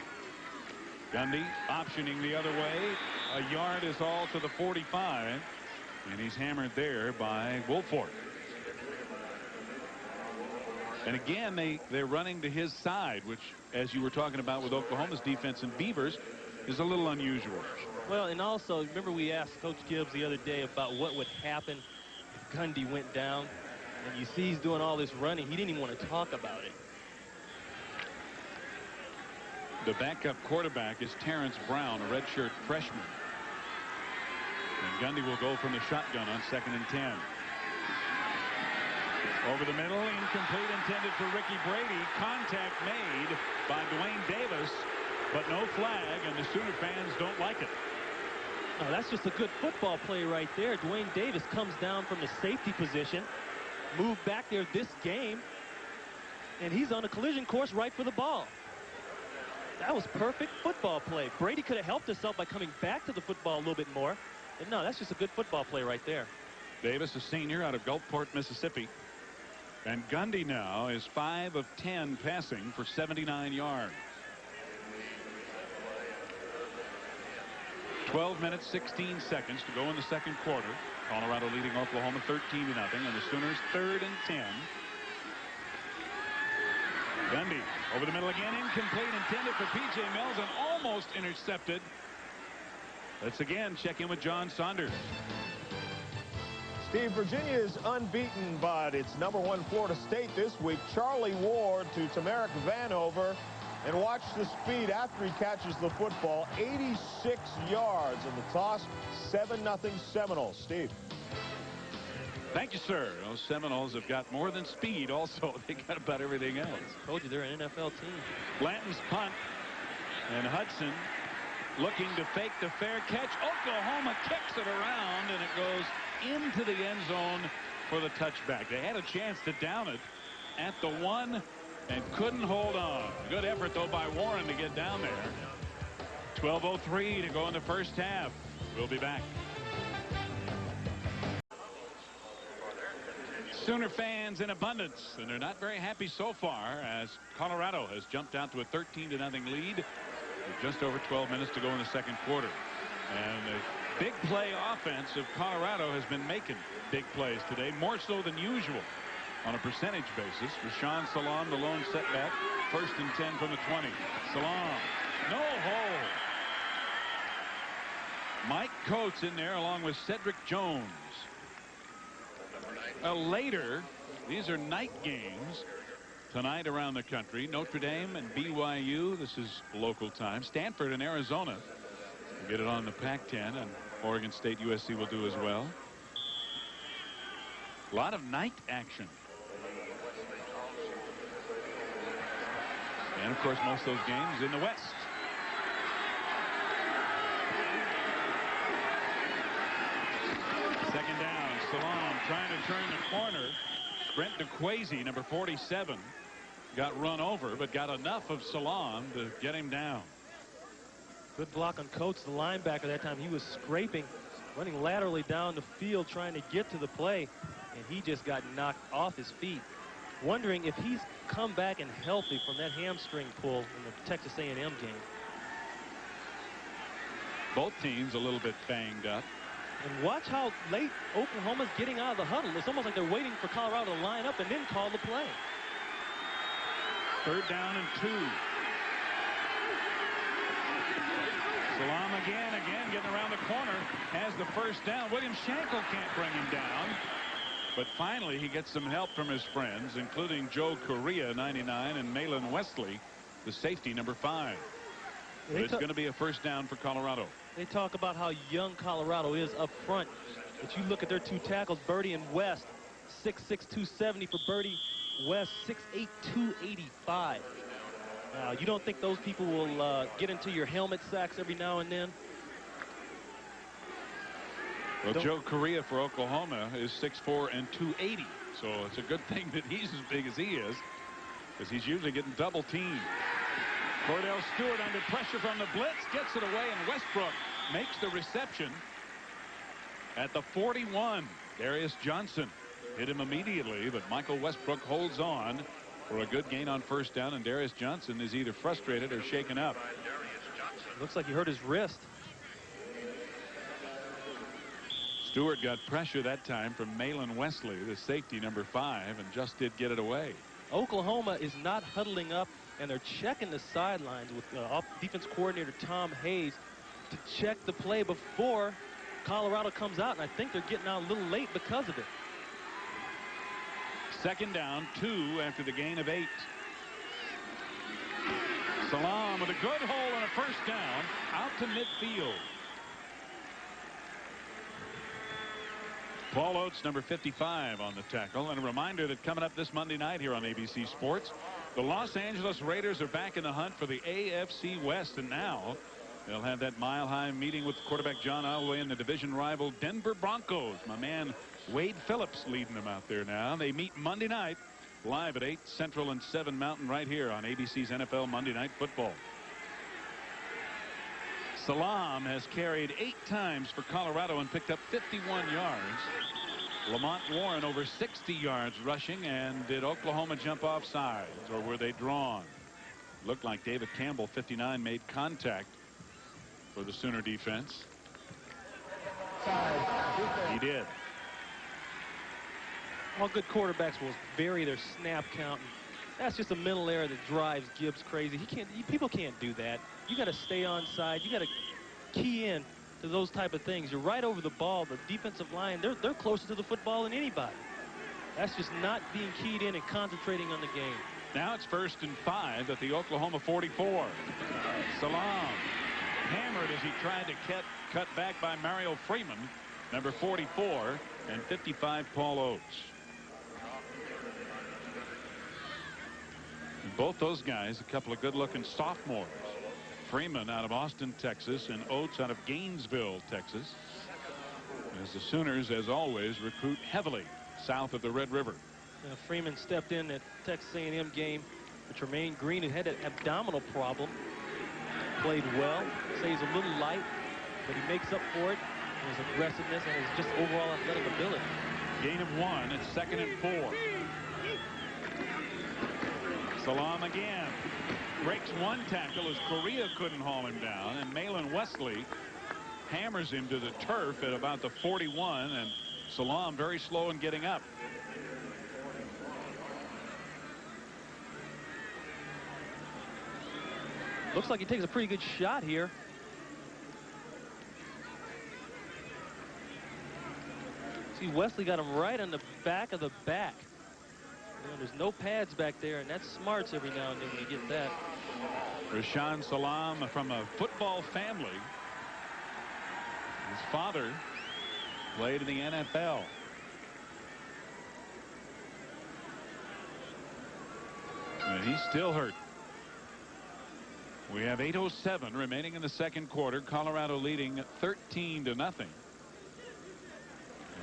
Gundy optioning the other way. A yard is all to the 45. And he's hammered there by Woolfolk. And again, they're running to his side, which, as you were talking about with Oklahoma's defense and Beavers, is a little unusual. Well, and also, remember we asked Coach Gibbs the other day about what would happen if Gundy went down. And you see he's doing all this running. He didn't even want to talk about it. The backup quarterback is Terrence Brown, a redshirt freshman. And Gundy will go from the shotgun on 2nd and 10. Over the middle, incomplete, intended for Ricky Brady. Contact made by Dwayne Davis, but no flag, and the Sooner fans don't like it. Oh, that's just a good football play right there. Dwayne Davis comes down from the safety position, moved back there this game, and he's on a collision course right for the ball. That was perfect football play. Brady could have helped himself by coming back to the football a little bit more. But no, that's just a good football play right there. Davis, a senior out of Gulfport, Mississippi. And Gundy now is 5 of 10 passing for 79 yards. 12 minutes, 16 seconds to go in the second quarter. Colorado leading Oklahoma 13-0, and the Sooners 3rd and 10. Gundy over the middle again, incomplete, intended for P.J. Mills and almost intercepted. Let's again check in with John Saunders. Steve, Virginia is unbeaten, but it's #1 Florida State this week. Charlie Ward to Tamarick Vanover. And watch the speed after he catches the football. 86 yards in the toss. 7-0 Seminoles. Steve. Thank you, sir. Those Seminoles have got more than speed also. They got about everything else. I told you they're an NFL team. Blanton's punt. And Hudson looking to fake the fair catch. Oklahoma kicks it around, and it goes into the end zone for the touchback. They had a chance to down it at the 1 and couldn't hold on. Good effort, though, by Warren to get down there. 12:03 to go in the first half. We'll be back. Sooner fans in abundance, and they're not very happy so far as Colorado has jumped out to a 13-0 lead with just over 12 minutes to go in the second quarter. And the big play offense of Colorado has been making big plays today, more so than usual on a percentage basis. Rashaan Salam, the lone setback, 1st and 10 from the 20. Salam, no hole. Mike Coates in there along with Cedric Jones. Later, these are night games tonight around the country. Notre Dame and BYU. This is local time. Stanford and Arizona will get it on the Pac-10, and Oregon State USC will do as well. A lot of night action. And of course, most of those games in the West. Kwesi, number 47, got run over, but got enough of Salam to get him down. Good block on Coates, the linebacker that time. He was scraping, running laterally down the field trying to get to the play, and he just got knocked off his feet. Wondering if he's come back and healthy from that hamstring pull in the Texas A&M game. Both teams a little bit banged up. And watch how late Oklahoma's getting out of the huddle. It's almost like they're waiting for Colorado to line up and then call the play. 3rd down and 2. Salam again, getting around the corner, has the first down. William Shankle can't bring him down. But finally, he gets some help from his friends, including Joe Correa, 99, and Malin Wesley, the safety, number 5. But it's going to be a first down for Colorado. They talk about how young Colorado is up front. But you look at their 2 tackles, Birdie and West, 6'6", 270 for Birdie. West, 6'8", 285. You don't think those people will get into your helmet sacks every now and then? Well, Joe Correa for Oklahoma is 6'4" and 280. So it's a good thing that he's as big as he is, because he's usually getting double teamed. Cordell Stewart under pressure from the blitz, gets it away, and Westbrook makes the reception at the 41. Darius Johnson hit him immediately, but Michael Westbrook holds on for a good gain on first down, and Darius Johnson is either frustrated or shaken up. Looks like he hurt his wrist. Stewart got pressure that time from Malin Wesley, the safety, number 5, and just did get it away. Oklahoma is not huddling up, and they're checking the sidelines with defense coordinator Tom Hayes to check the play before Colorado comes out, and I think they're getting out a little late because of it. 2nd down, 2 after the gain of 8. Salam with a good hole and a first down out to midfield. Paul Oates, number 55, on the tackle. And a reminder that coming up this Monday night here on ABC Sports, the Los Angeles Raiders are back in the hunt for the AFC West. And now they'll have that mile-high meeting with quarterback John Elway and the division rival Denver Broncos. My man Wade Phillips leading them out there now. They meet Monday night live at 8 Central and 7 Mountain right here on ABC's NFL Monday Night Football. Salam has carried 8 times for Colorado and picked up 51 yards. Lamont Warren over 60 yards rushing. And did Oklahoma jump off sides, or were they drawn? Looked like David Campbell, 59, made contact for the Sooner defense. He did. All good quarterbacks will vary their snap count. That's just a mental error that drives Gibbs crazy. People can't do that. You got to stay on side. You got to key in to those type of things. You're right over the ball. The defensive line, they're closer to the football than anybody. That's just not being keyed in and concentrating on the game. Now it's 1st and 5 at the Oklahoma 44. Salam hammered as he tried to cut back by Mario Freeman, number 44, and 55 Paul Oates. And both those guys, a couple of good-looking sophomores. Freeman out of Austin, Texas, and Oates out of Gainesville, Texas. As the Sooners, as always, recruit heavily south of the Red River. Freeman stepped in at Texas A&M game for Tremaine Green, who had an abdominal problem. Played well. Say he's a little light, but he makes up for it in his aggressiveness and his just overall athletic ability. Gain of 1. It's 2nd and 4. Salam again. Breaks one tackle as Correa couldn't haul him down, and Malin Wesley hammers him to the turf at about the 41, and Salam very slow in getting up. Looks like he takes a pretty good shot here. See, Wesley got him right on the back of the back. There's no pads back there, and that smarts every now and then when you get that. Rashaan Salam from a football family. His father played in the NFL. And he's still hurt. We have 8:07 remaining in the second quarter. Colorado leading 13-0.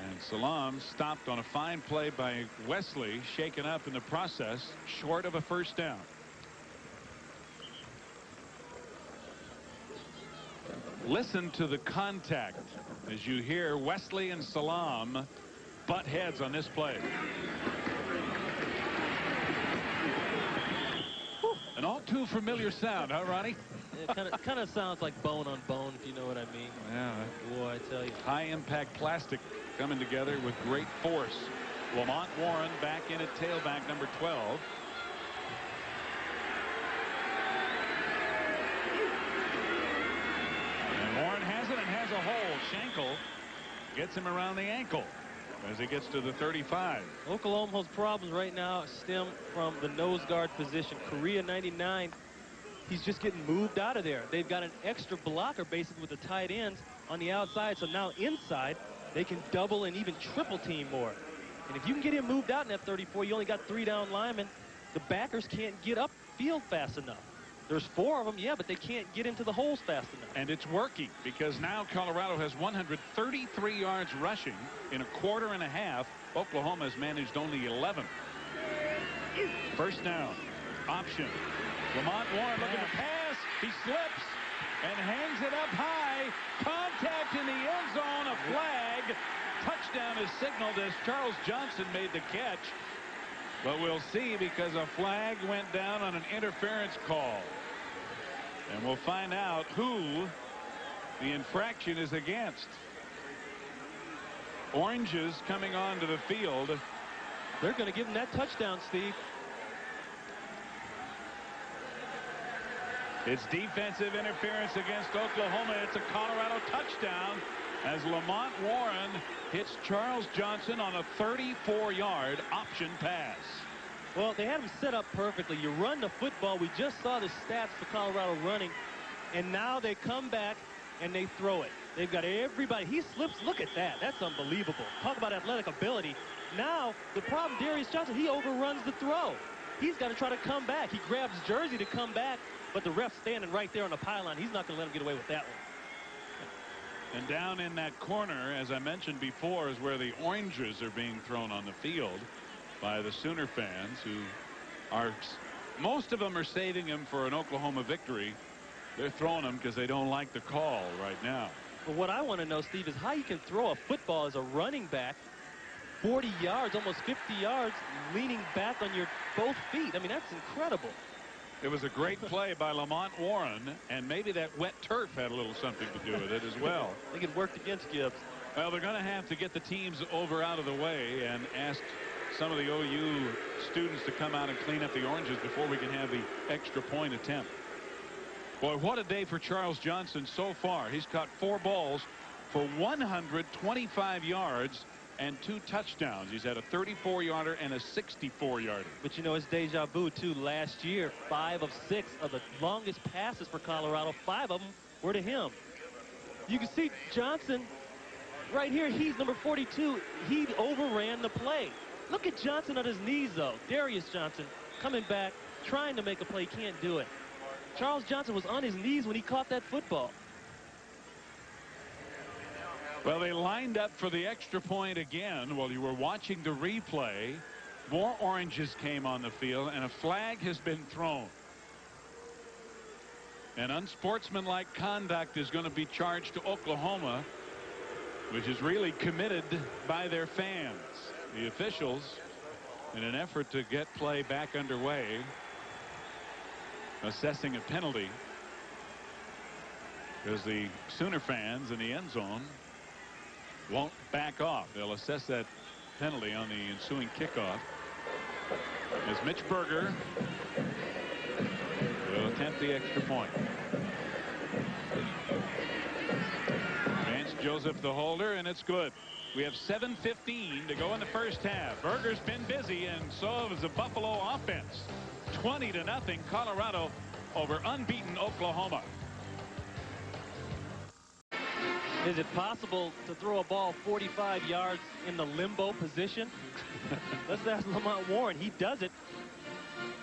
And Salam stopped on a fine play by Wesley, shaken up in the process, short of a first down. Listen to the contact as you hear Wesley and Salam butt heads on this play. An all too familiar sound, huh, Ronnie? It kind of sounds like bone on bone, if you know what I mean. Yeah. Boy, I tell you. High impact plastic coming together with great force. Lamont Warren back in at tailback, number 12. And Warren has it and has a hole. Schenkel gets him around the ankle as he gets to the 35. Oklahoma's problems right now stem from the nose guard position. Korea 99. He's just getting moved out of there. They've got an extra blocker basically with the tight ends on the outside. So now inside, they can double and even triple team more. And if you can get him moved out in that 34, you only got 3 down linemen. The backers can't get upfield fast enough. There's 4 of them, yeah, but they can't get into the holes fast enough. And it's working because now Colorado has 133 yards rushing in a quarter and a half. Oklahoma has managed only 11. First down. Option. Lamont Warren looking to pass. He slips and hangs it up high. Contact in the end zone. A flag. Touchdown is signaled as Charles Johnson made the catch. But we'll see because a flag went down on an interference call. And we'll find out who the infraction is against. Oranges coming onto the field. They're going to give him that touchdown, Steve. It's defensive interference against Oklahoma. It's a Colorado touchdown as Lamont Warren hits Charles Johnson on a 34-yard option pass. Well, they had him set up perfectly. You run the football. We just saw the stats for Colorado running, and now they come back and they throw it. They've got everybody. He slips. Look at that. That's unbelievable. Talk about athletic ability. Now, the problem, Darius Johnson, he overruns the throw. He's got to try to come back. He grabs jersey to come back, but the ref's standing right there on the pylon. He's not going to let him get away with that one. And down in that corner, as I mentioned before, is where the oranges are being thrown on the field by the Sooner fans, who are, most of them are saving him for an Oklahoma victory. They're throwing him because they don't like the call right now. But what I want to know, Steve, is how you can throw a football as a running back 40 yards, almost 50 yards, leaning back on your both feet. I mean, that's incredible. It was a great play by Lamont Warren, and maybe that wet turf had a little something to do with it as well. I think it worked against Gibbs. Well, they're going to have to get the teams over out of the way and ask some of the OU students to come out and clean up the oranges before we can have the extra point attempt. Boy, what a day for Charles Johnson so far. He's caught 4 balls for 125 yards and 2 touchdowns. He's had a 34-yarder and a 64-yarder. But you know, it's deja vu too. Last year, 5 of 6 of the longest passes for Colorado, 5 of them were to him. You can see Johnson right here. He's number 42. He overran the play. Look at Johnson on his knees, though. Darius Johnson coming back, trying to make a play, can't do it. Charles Johnson was on his knees when he caught that football. Well, they lined up for the extra point again while you were watching the replay. More oranges came on the field, and a flag has been thrown. And unsportsmanlike conduct is going to be charged to Oklahoma, which is really committed by their fans. The officials, in an effort to get play back underway, assessing a penalty because the Sooner fans in the end zone won't back off. They'll assess that penalty on the ensuing kickoff as Mitch Berger will attempt the extra point. Vance Joseph the holder, and it's good. We have 7:15 to go in the first half. Berger's been busy, and so has the Buffalo offense. 20-0 Colorado over unbeaten Oklahoma. Is it possible to throw a ball 45 yards in the limbo position? Let's ask Lamont Warren. He does it.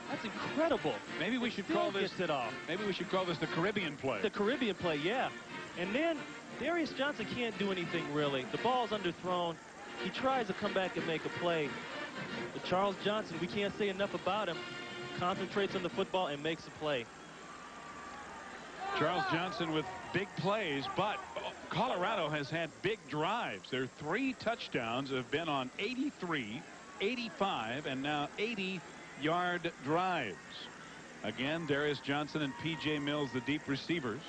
That's incredible. Maybe we should call this it off. Maybe we should call this the Caribbean play. The Caribbean play, yeah. And then Darius Johnson can't do anything really. The ball's underthrown. He tries to come back and make a play. But Charles Johnson, we can't say enough about him. Concentrates on the football and makes a play. Charles Johnson with big plays, but Colorado has had big drives. Their 3 touchdowns have been on 83, 85, and now 80-yard drives. Again, Darius Johnson and P.J. Mills, the deep receivers.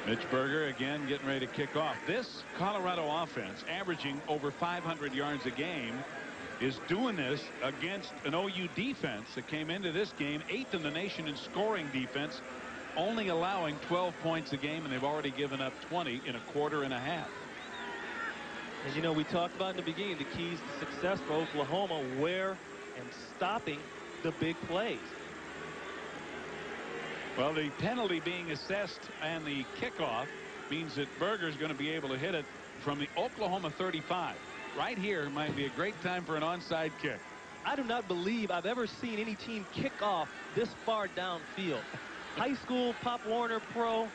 Mitch Berger again getting ready to kick off. This Colorado offense, averaging over 500 yards a game, is doing this against an OU defense that came into this game 8th in the nation in scoring defense, only allowing 12 points a game, and they've already given up 20 in a quarter and a half. And you know, we talked about in the beginning the keys to success for Oklahoma, where and stopping the big plays. Well, the penalty being assessed and the kickoff means that Berger's going to be able to hit it from the Oklahoma 35. Right here might be a great time for an onside kick. I do not believe I've ever seen any team kick off this far downfield. High school, Pop Warner Pro,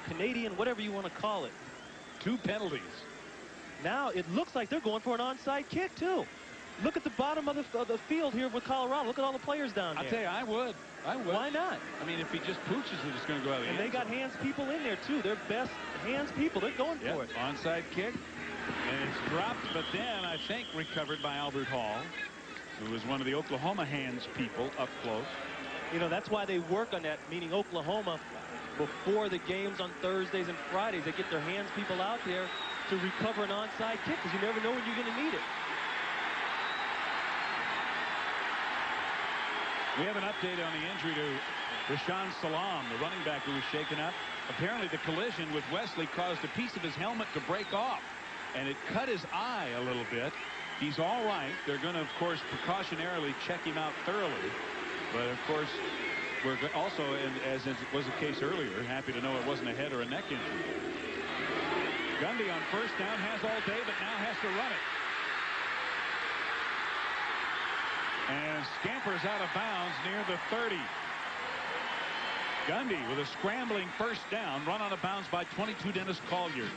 Canadian, whatever you want to call it. 2 penalties. Now it looks like they're going for an onside kick, too. Look at the bottom of the field here with Colorado. Look at all the players down there. I'll tell you, I would. Why not? I mean, if he just pooches it, it's going to go out of the end zone. And they got hands people in there, too. They're best hands people. They're going for it. Onside kick. And it's dropped, but then I think recovered by Albert Hall, who was one of the Oklahoma hands people up close. You know, that's why they work on that, meaning Oklahoma, before the games on Thursdays and Fridays, they get their hands people out there to recover an onside kick, because you never know when you're going to need it. We have an update on the injury to Rashaan Salam, the running back who was shaken up. Apparently the collision with Wesley caused a piece of his helmet to break off, and it cut his eye a little bit. He's all right. They're going to, of course, precautionarily check him out thoroughly. But, of course, we're also, as was the case earlier, happy to know it wasn't a head or a neck injury. Gundy on first down has all day, but now has to run it. And scampers out of bounds near the 30. Gundy with a scrambling first down, run out of bounds by 22 Dennis Collier.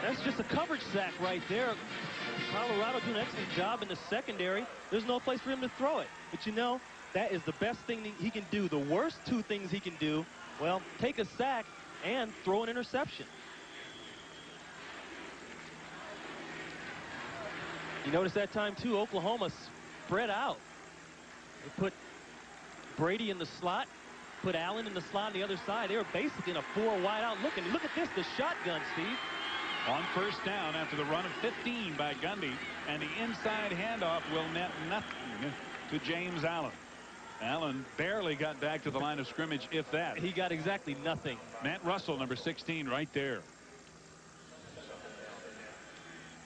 That's just a coverage sack right there. Colorado doing an excellent job in the secondary. There's no place for him to throw it. But you know, that is the best thing that he can do. The worst 2 things he can do, well, take a sack and throw an interception. You notice that time, too, Oklahoma spread out. They put Brady in the slot, put Allen in the slot on the other side. They were basically in a 4 wide out look. And look at this, the shotgun, Steve. On first down after the run of 15 by Gundy, and the inside handoff will net nothing to James Allen. Allen barely got back to the line of scrimmage, if that. He got exactly nothing. Matt Russell, number 16, right there.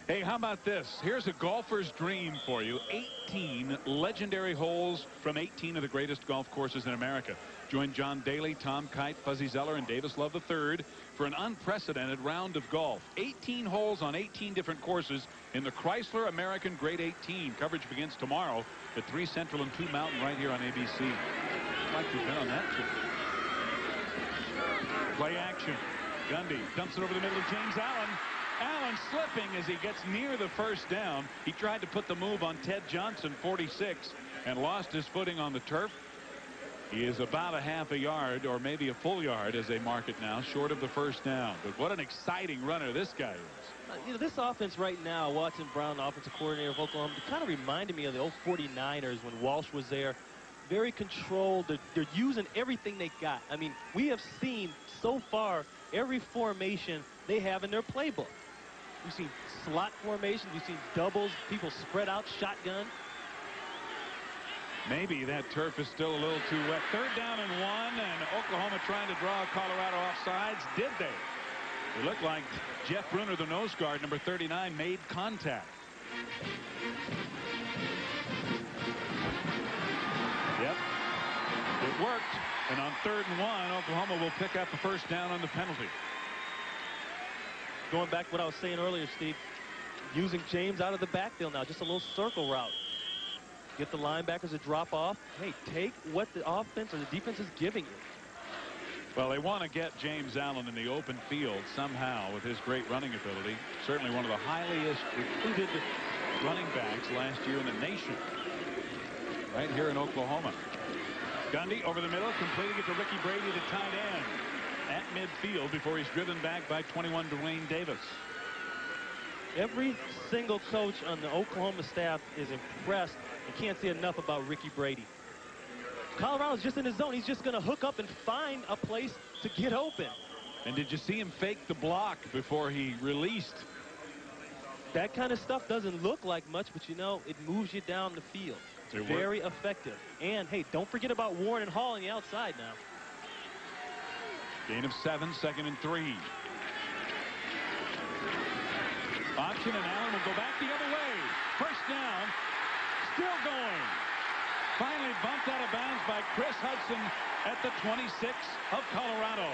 Hey, how about this? Here's a golfer's dream for you. 18 legendary holes from 18 of the greatest golf courses in America. Join John Daly, Tom Kite, Fuzzy Zeller, and Davis Love III for an unprecedented round of golf. 18 holes on 18 different courses in the Chrysler American Grade 18. Coverage begins tomorrow at 3 Central and 2 Mountain right here on ABC. I'd like to have been on that trip. Play action. Gundy dumps it over the middle of James Allen. Allen slipping as he gets near the first down. He tried to put the move on Ted Johnson, 46, and lost his footing on the turf. He is about a half a yard, or maybe a full yard as they mark it now, short of the first down. But what an exciting runner this guy is. You know, this offense right now, Watson Brown, the offensive coordinator of Oklahoma, kind of reminded me of the old 49ers when Walsh was there. Very controlled. They're using everything they got. I mean, we have seen so far every formation they have in their playbook. We've seen slot formations. We've seen doubles, people spread out, shotgun. Maybe that turf is still a little too wet. 3rd down and 1, and Oklahoma trying to draw Colorado off sides. Did they? It looked like Jeff Bruner, the nose guard, number 39, made contact. Yep. It worked. And on 3rd and 1, Oklahoma will pick up the first down on the penalty. Going back to what I was saying earlier, Steve, using James out of the backfield now, just a little circle route. Get the linebackers to drop off. Hey, take what the offense or the defense is giving you. Well, they want to get James Allen in the open field somehow with his great running ability. Certainly one of the highest recruited running backs last year in the nation. Right here in Oklahoma. Gundy over the middle, completing it to Ricky Brady, the tight end, at midfield before he's driven back by 21 Dwayne Davis. Every single coach on the Oklahoma staff is impressed and can't say enough about Ricky Brady. Colorado's just in his zone. He's just going to hook up and find a place to get open. And did you see him fake the block before he released? That kind of stuff doesn't look like much, but you know, it moves you down the field. It's very effective. And hey, don't forget about Warren and Hall on the outside now. Gain of 7, 2nd and 3. Option, and Allen will go back the other way. First down, still going. Finally bumped out of bounds by Chris Hudson at the 26 of Colorado.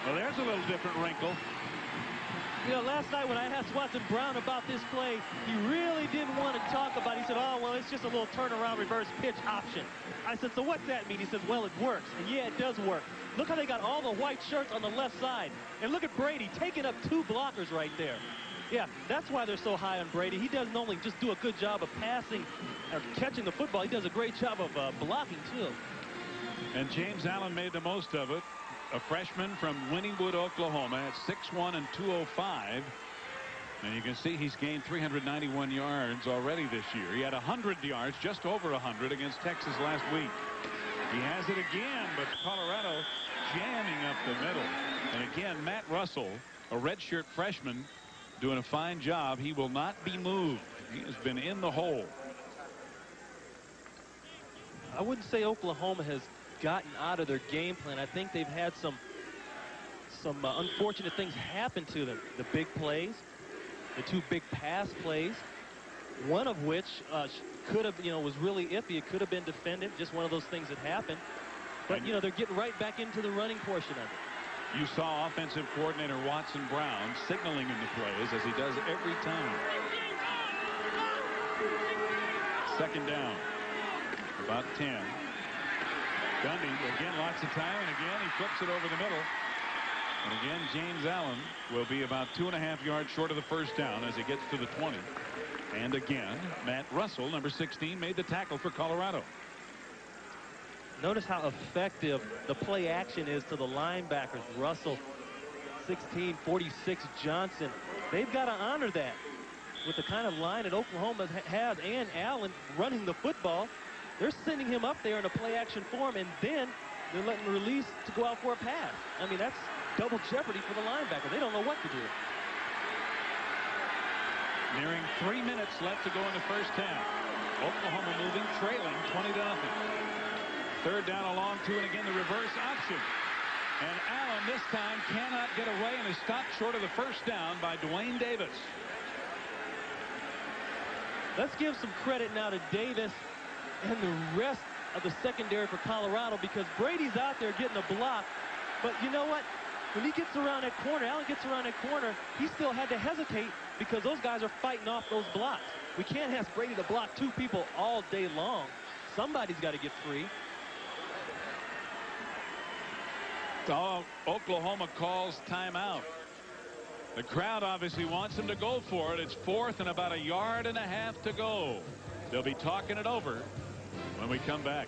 Well, there's a little different wrinkle. You know, last night when I asked Watson Brown about this play, he really didn't want to talk about it. He said, oh, well, it's just a little turnaround reverse pitch option. I said, so what's that mean? He says, well, it works. And yeah, it does work. Look how they got all the white shirts on the left side. And look at Brady taking up 2 blockers right there. Yeah, that's why they're so high on Brady. He doesn't only just do a good job of passing or catching the football, he does a great job of blocking, too. And James Allen made the most of it. A freshman from Winningwood, Oklahoma at 6'1" and 205. And you can see he's gained 391 yards already this year. He had 100 yards, just over 100 against Texas last week. He has it again, but Colorado jamming up the middle. And again, Matt Russell, a redshirt freshman, doing a fine job. He will not be moved. He has been in the hole. I wouldn't say Oklahoma has gotten out of their game plan. I think they've had some unfortunate things happen to them. The big plays, the 2 big pass plays, one of which could have, was really iffy. It could have been defended. Just one of those things that happened. But, they're getting right back into the running portion of it. You saw offensive coordinator Watson Brown signaling in the plays as he does every time. 2nd down. About 10. Gundy again, lots of time, and again he flips it over the middle. And again, James Allen will be about 2.5 yards short of the first down as he gets to the 20. And again, Matt Russell, number 16, made the tackle for Colorado. Notice how effective the play action is to the linebackers. Russell, 16, 46, Johnson. They've got to honor that with the kind of line that Oklahoma has, and Allen running the football. They're sending him up there in a play action form, and then they're letting him release to go out for a pass. I mean, that's double jeopardy for the linebacker. They don't know what to do. Nearing 3 minutes left to go in the first half. Oklahoma moving, trailing 20-0. 3rd down along 2, and again the reverse option. And Allen this time cannot get away and is stopped short of the first down by Dwayne Davis. Let's give some credit now to Davis and the rest of the secondary for Colorado, because Brady's out there getting a block. But you know what? When he gets around that corner, Allen gets around that corner, he still had to hesitate because those guys are fighting off those blocks. We can't ask Brady to block 2 people all day long. Somebody's got to get free. Oklahoma calls timeout. The crowd obviously wants him to go for it. It's 4th and about 1.5 yards to go. They'll be talking it over when we come back.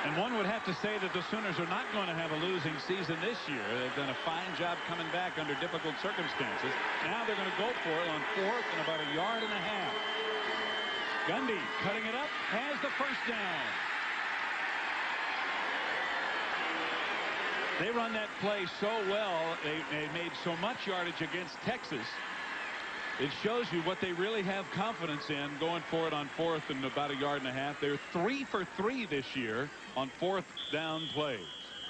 And one would have to say that the Sooners are not going to have a losing season this year. They've done a fine job coming back under difficult circumstances. Now they're going to go for it on 4th and about 1.5 yards. Gundy cutting it up, has the first down. They run that play so well. They made so much yardage against Texas. It shows you what they really have confidence in going for it on 4th and about 1.5 yards. They're 3 for 3 this year on 4th down plays.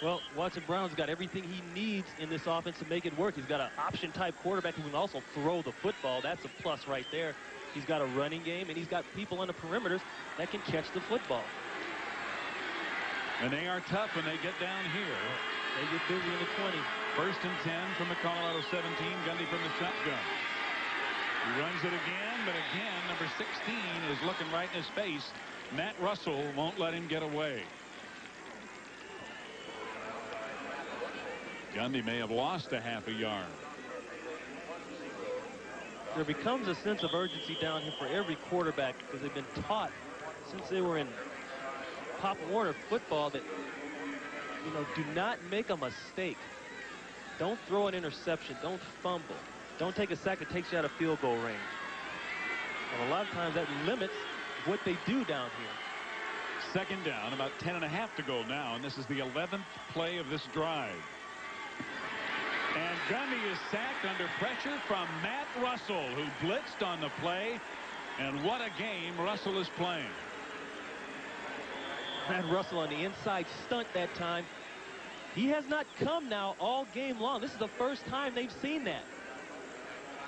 Well, Watson Brown's got everything he needs in this offense to make it work. He's got an option-type quarterback who can also throw the football. That's a plus right there. He's got a running game, and he's got people on the perimeters that can catch the football. And they are tough when they get down here. They get busy in the 20. 1st and 10 from the Colorado 17. Gundy from the shotgun. He runs it again, but again, number 16 is looking right in his face. Matt Russell won't let him get away. Gundy may have lost a half a yard. There becomes a sense of urgency down here for every quarterback because they've been taught since they were in Pop Warner football that, you know, do not make a mistake. Don't throw an interception. Don't fumble. Don't take a sack that takes you out of field goal range. And a lot of times that limits what they do down here. 2nd down, about 10.5 to go now, and this is the 11th play of this drive. And Gundy is sacked under pressure from Matt Russell, who blitzed on the play. And what a game Russell is playing. Matt Russell on the inside stunt that time. He has not come now all game long. This is the first time they've seen that.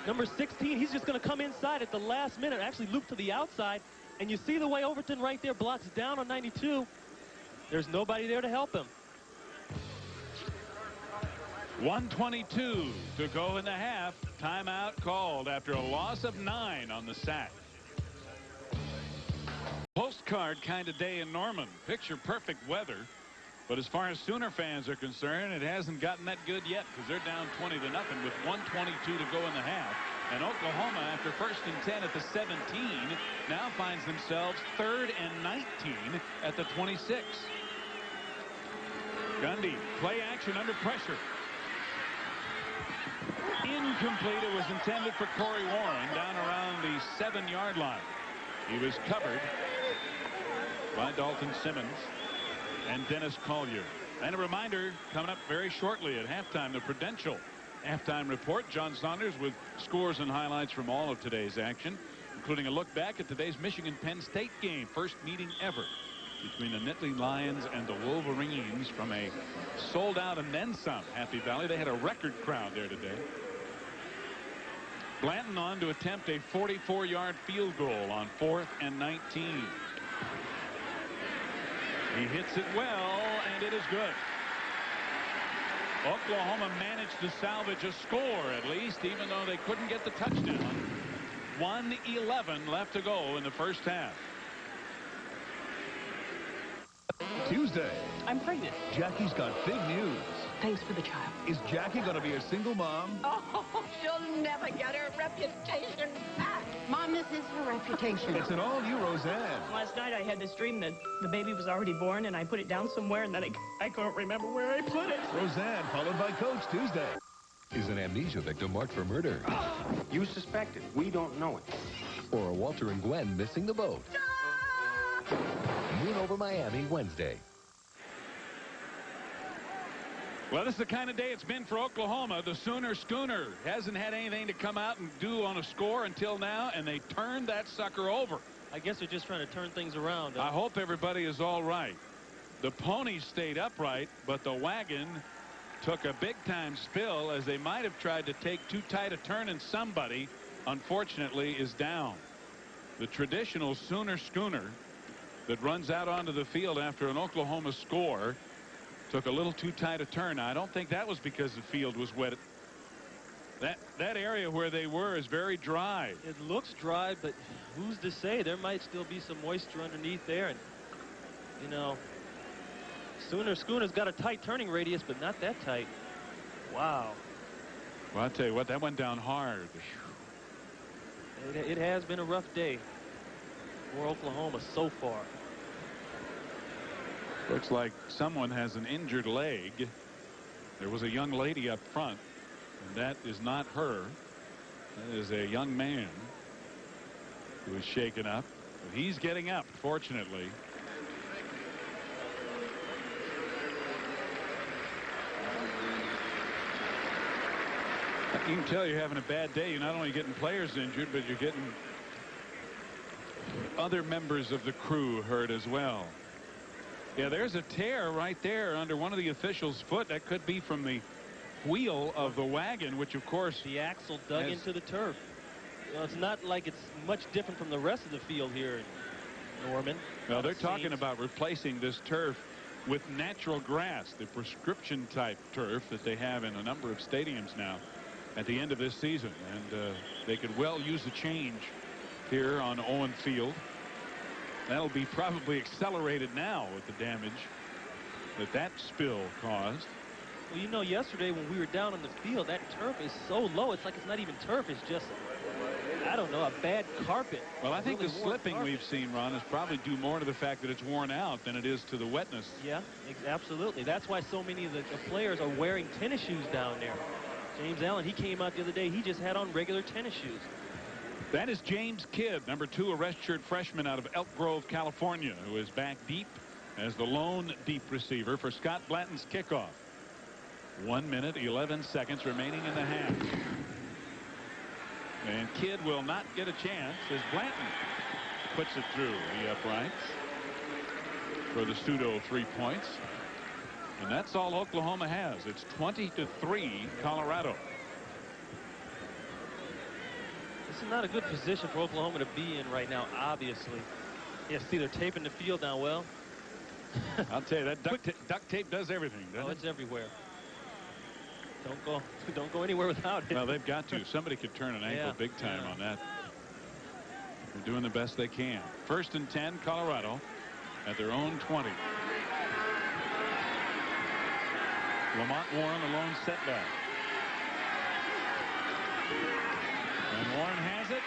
Number 16, he's just going to come inside at the last minute, actually loop to the outside. And you see the way Overton right there blocks down on 92. There's nobody there to help him. 1:22 to go in the half. Timeout called after a loss of 9 on the sack. Postcard kind of day in Norman. Picture perfect weather. But as far as Sooner fans are concerned, it hasn't gotten that good yet because they're down 20-0 with 1:22 to go in the half. And Oklahoma, after 1st and 10 at the 17, now finds themselves 3rd and 19 at the 26. Gundy, play action under pressure. Incomplete. It was intended for Corey Warren down around the 7-yard line. He was covered by Dalton Simmons and Dennis Collier. And a reminder, coming up very shortly at halftime, the Prudential halftime report. John Saunders with scores and highlights from all of today's action, including a look back at today's Michigan-Penn State game. First meeting ever between the Nittany Lions and the Wolverines from a sold-out and then some Happy Valley. They had a record crowd there today. Blanton on to attempt a 44-yard field goal on 4th and 19. He hits it well, and it is good. Oklahoma managed to salvage a score at least, even though they couldn't get the touchdown. 1:11 left to go in the first half. Tuesday. I'm pregnant. Jackie's got big news. Thanks for the child. Is Jackie going to be a single mom? Oh, she'll never get her reputation back. Mom, this is her reputation. It's an all-new Roseanne. Last night I had this dream that the baby was already born and I put it down somewhere and then I couldn't remember where I put it. Roseanne, followed by Coach Tuesday. Is an amnesia victim marked for murder? You suspect it. We don't know it. Or are Walter and Gwen missing the boat? Moon over Miami Wednesday. Well, this is the kind of day it's been for Oklahoma. The Sooner Schooner hasn't had anything to come out and do on a score until now, and they turned that sucker over. I guess they're just trying to turn things around. I hope everybody is all right. The ponies stayed upright, but the wagon took a big-time spill as they might have tried to take too tight a turn, and somebody, unfortunately, is down. The traditional Sooner Schooner that runs out onto the field after an Oklahoma score took a little too tight a turn. I don't think that was because the field was wet. That area where they were is very dry. It looks dry, but who's to say? There might still be some moisture underneath there. And, you know, Sooner Schooner's got a tight turning radius, but not that tight. Wow. Well, I'll tell you what, that went down hard. It has been a rough day for Oklahoma so far. Looks like someone has an injured leg. There was a young lady up front, and that is not her. That is a young man who is shaken up. But he's getting up, fortunately. You can tell you're having a bad day. You're not only getting players injured, but you're getting other members of the crew hurt as well. Yeah, there's a tear right there under one of the officials' foot. That could be from the wheel of the wagon, which, of course, the axle dug into the turf. You know, it's not like it's much different from the rest of the field here in Norman. Well, they're talking about replacing this turf with natural grass, the prescription type turf that they have in a number of stadiums now at the end of this season. And they could well use a change here on Owen Field. That'll be probably accelerated now with the damage that spill caused. Well, you know, yesterday when we were down on the field, that turf is so low. It's like it's not even turf. It's just, I don't know, a bad carpet. Well, I think really the slipping carpet we've seen, Ron, is probably due more to the fact that it's worn out than it is to the wetness. Yeah, absolutely. That's why so many of the players are wearing tennis shoes down there. James Allen, he came out the other day. He just had on regular tennis shoes. That is James Kidd, number 2, a redshirt freshman out of Elk Grove, California, who is back deep as the lone deep receiver for Scott Blanton's kickoff. 1 minute, 11 seconds remaining in the half. And Kidd will not get a chance as Blanton puts it through the uprights for the pseudo 3 points. And that's all Oklahoma has. It's 20-3 Colorado. This is not a good position for Oklahoma to be in right now, obviously. Yeah, see, they're taping the field now. Well, I'll tell you, that duct tape does everything, doesn't it? It's everywhere. Don't go anywhere without it. Well, they've got to. Somebody could turn an ankle big time on that. They're doing the best they can. 1st and 10, Colorado at their own 20. Lamont Warren, a lone setback. And Warren has it.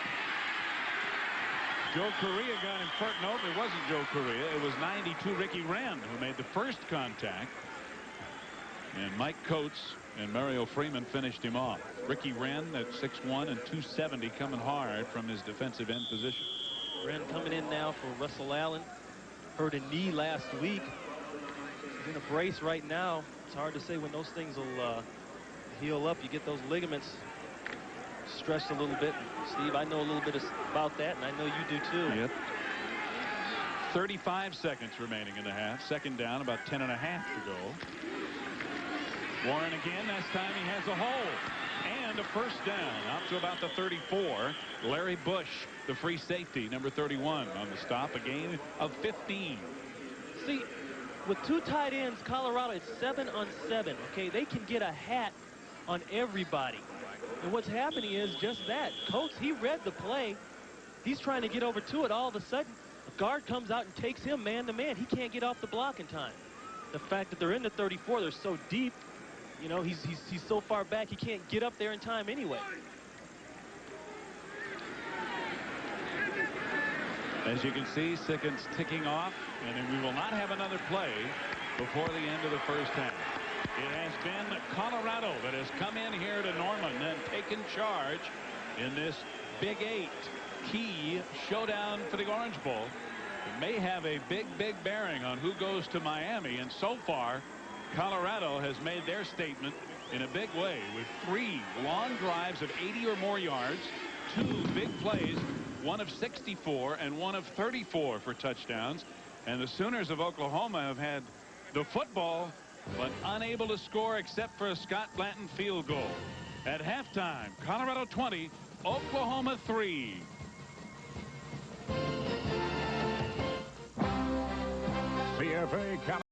Joe Correa got him first. Nope, it wasn't Joe Correa. It was 92 Ricky Wren who made the first contact. And Mike Coates and Mario Freeman finished him off. Ricky Wren at 6'1" and 270 coming hard from his defensive end position. Wren coming in now for Russell Allen. Hurt a knee last week. He's in a brace right now. It's hard to say when those things will heal up. You get those ligaments stretched a little bit. Steve, I know a little bit about that, and I know you do too. Yep. 35 seconds remaining in the half. 2nd down, about 10 and a half to go. Warren again. This time he has a hole and a 1st down out to about the 34. Larry Bush, the free safety, number 31 on the stop. A gain of 15. See, with 2 tight ends, Colorado is 7 on 7. Okay, they can get a hat on everybody. And what's happening is just that. Coates, he read the play. He's trying to get over to it. All of a sudden, a guard comes out and takes him man to man. He can't get off the block in time. The fact that they're in the 34, they're so deep. You know, he's so far back, he can't get up there in time anyway. As you can see, seconds ticking off, and then we will not have another play before the end of the 1st half. It has been Colorado that has come in here to Norman and taken charge in this Big 8 key showdown for the Orange Bowl. It may have a big bearing on who goes to Miami, and so far Colorado has made their statement in a big way with 3 long drives of 80 or more yards, 2 big plays, one of 64 and one of 34 for touchdowns. And the Sooners of Oklahoma have had the football but unable to score except for a Scott Blanton field goal. At halftime, Colorado 20, Oklahoma 3. CFA.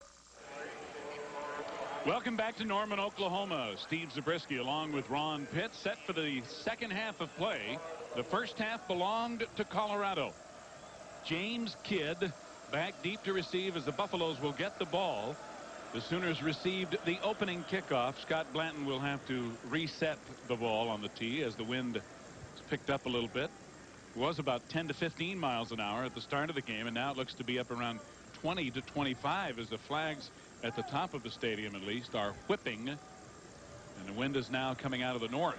Welcome back to Norman, Oklahoma. Steve Zabriskie along with Ron Pitt set for the 2nd half of play. The 1st half belonged to Colorado. James Kidd back deep to receive as the Buffaloes will get the ball. The Sooners received the opening kickoff. Scott Blanton will have to reset the ball on the tee as the wind has picked up a little bit. It was about 10 to 15 miles an hour at the start of the game, and now it looks to be up around 20 to 25 as the flags at the top of the stadium at least are whipping, and the wind is now coming out of the north.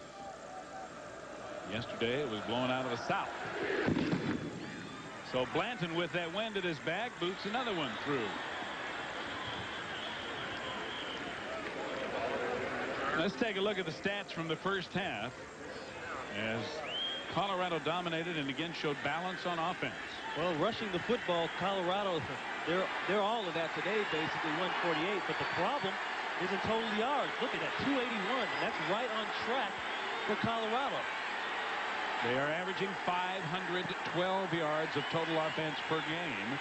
Yesterday it was blowing out of the south. So Blanton, with that wind at his back, boots another one through. Let's take a look at the stats from the 1st half as Colorado dominated and again showed balance on offense. Well, rushing the football, Colorado, they're all of that today, basically 148. But the problem is in total yards. Look at that, 281. And that's right on track for Colorado. They are averaging 512 yards of total offense per game.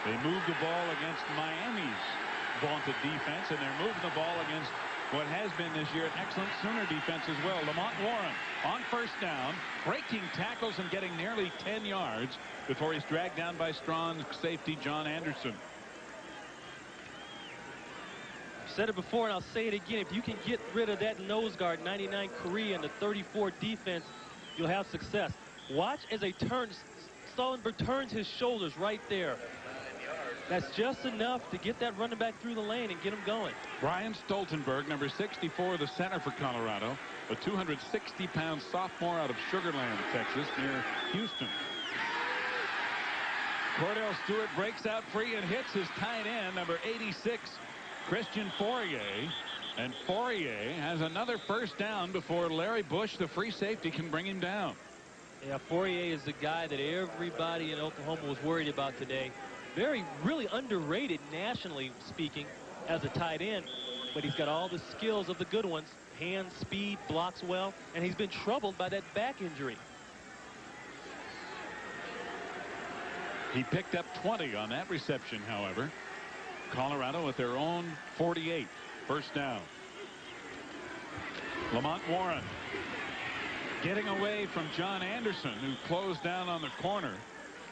They moved the ball against Miami's vaunted defense, and they're moving the ball against what has been this year an excellent Sooner defense as well. Lamont Warren on first down, breaking tackles and getting nearly 10 yards before he's dragged down by strong safety John Anderson. I've said it before and I'll say it again. If you can get rid of that nose guard 99 Korea and the 34 defense, you'll have success. Watch as Stollenberg turns his shoulders right there. That's just enough to get that running back through the lane and get him going. Brian Stoltenberg, number 64, the center for Colorado, a 260-pound sophomore out of Sugar Land, Texas, near Houston. Cordell Stewart breaks out free and hits his tight end, number 86, Christian Fourier. And Fourier has another first down before Larry Bush, the free safety, can bring him down. Yeah, Fourier is the guy that everybody in Oklahoma was worried about today. Really underrated nationally speaking as a tight end, but he's got all the skills of the good ones. Hand, speed, blocks well, and he's been troubled by that back injury. He picked up 20 on that reception, however. Colorado at their own 48. First down. Lamont Warren getting away from John Anderson, who closed down on the corner.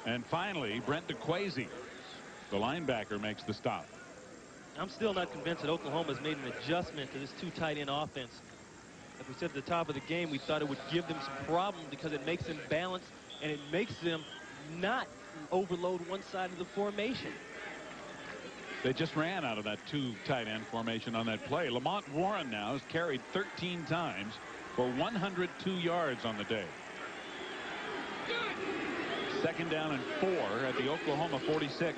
And finally, Brent DeQuazy, the linebacker, makes the stop. I'm still not convinced that Oklahoma's made an adjustment to this two tight end offense. Like we said at the top of the game, we thought it would give them some problems because it makes them balance and it makes them not overload one side of the formation. They just ran out of that two tight end formation on that play. Lamont Warren now has carried 13 times for 102 yards on the day. Second down and 4 at the Oklahoma 46.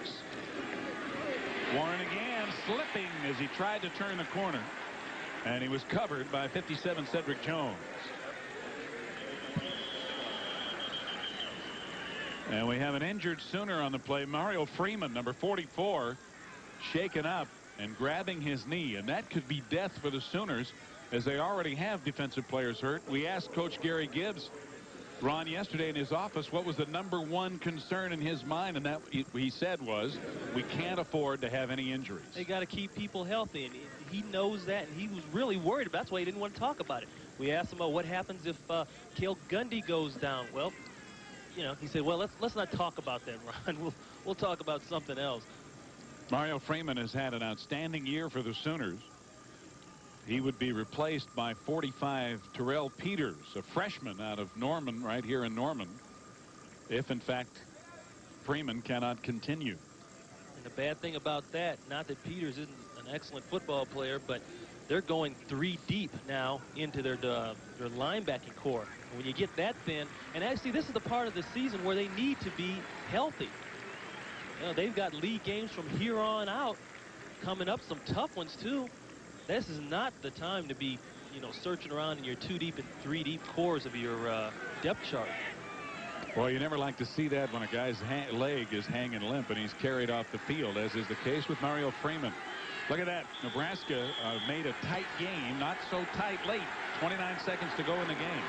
Warren again slipping as he tried to turn the corner, and he was covered by 57 Cedric Jones. And we have an injured Sooner on the play. Mario Freeman, number 44, shaken up and grabbing his knee, and that could be death for the Sooners as they already have defensive players hurt. We asked Coach Gary Gibbs, Ron, yesterday in his office, what was the #1 concern in his mind, and that he said was, we can't afford to have any injuries. They got to keep people healthy, and he knows that, and he was really worried about it. That's why he didn't want to talk about it. We asked him about what happens if Cale Gundy goes down. Well, you know, he said, well, let's not talk about that, Ron. We'll talk about something else. Mario Freeman has had an outstanding year for the Sooners. He would be replaced by 45 Terrell Peters, a freshman out of Norman, right here in Norman, if in fact Freeman cannot continue. And the bad thing about that, not that Peters isn't an excellent football player, but they're going 3 deep now into their linebacking core. And when you get that thin, and actually this is the part of the season where they need to be healthy. You know, they've got league games from here on out coming up, some tough ones too. This is not the time to be, you know, searching around in your 2 deep and 3 deep cores of your depth chart. Well, you never like to see that when a guy's leg is hanging limp and he's carried off the field, as is the case with Mario Freeman. Look at that. Nebraska made a tight game, not so tight late. 29 seconds to go in the game.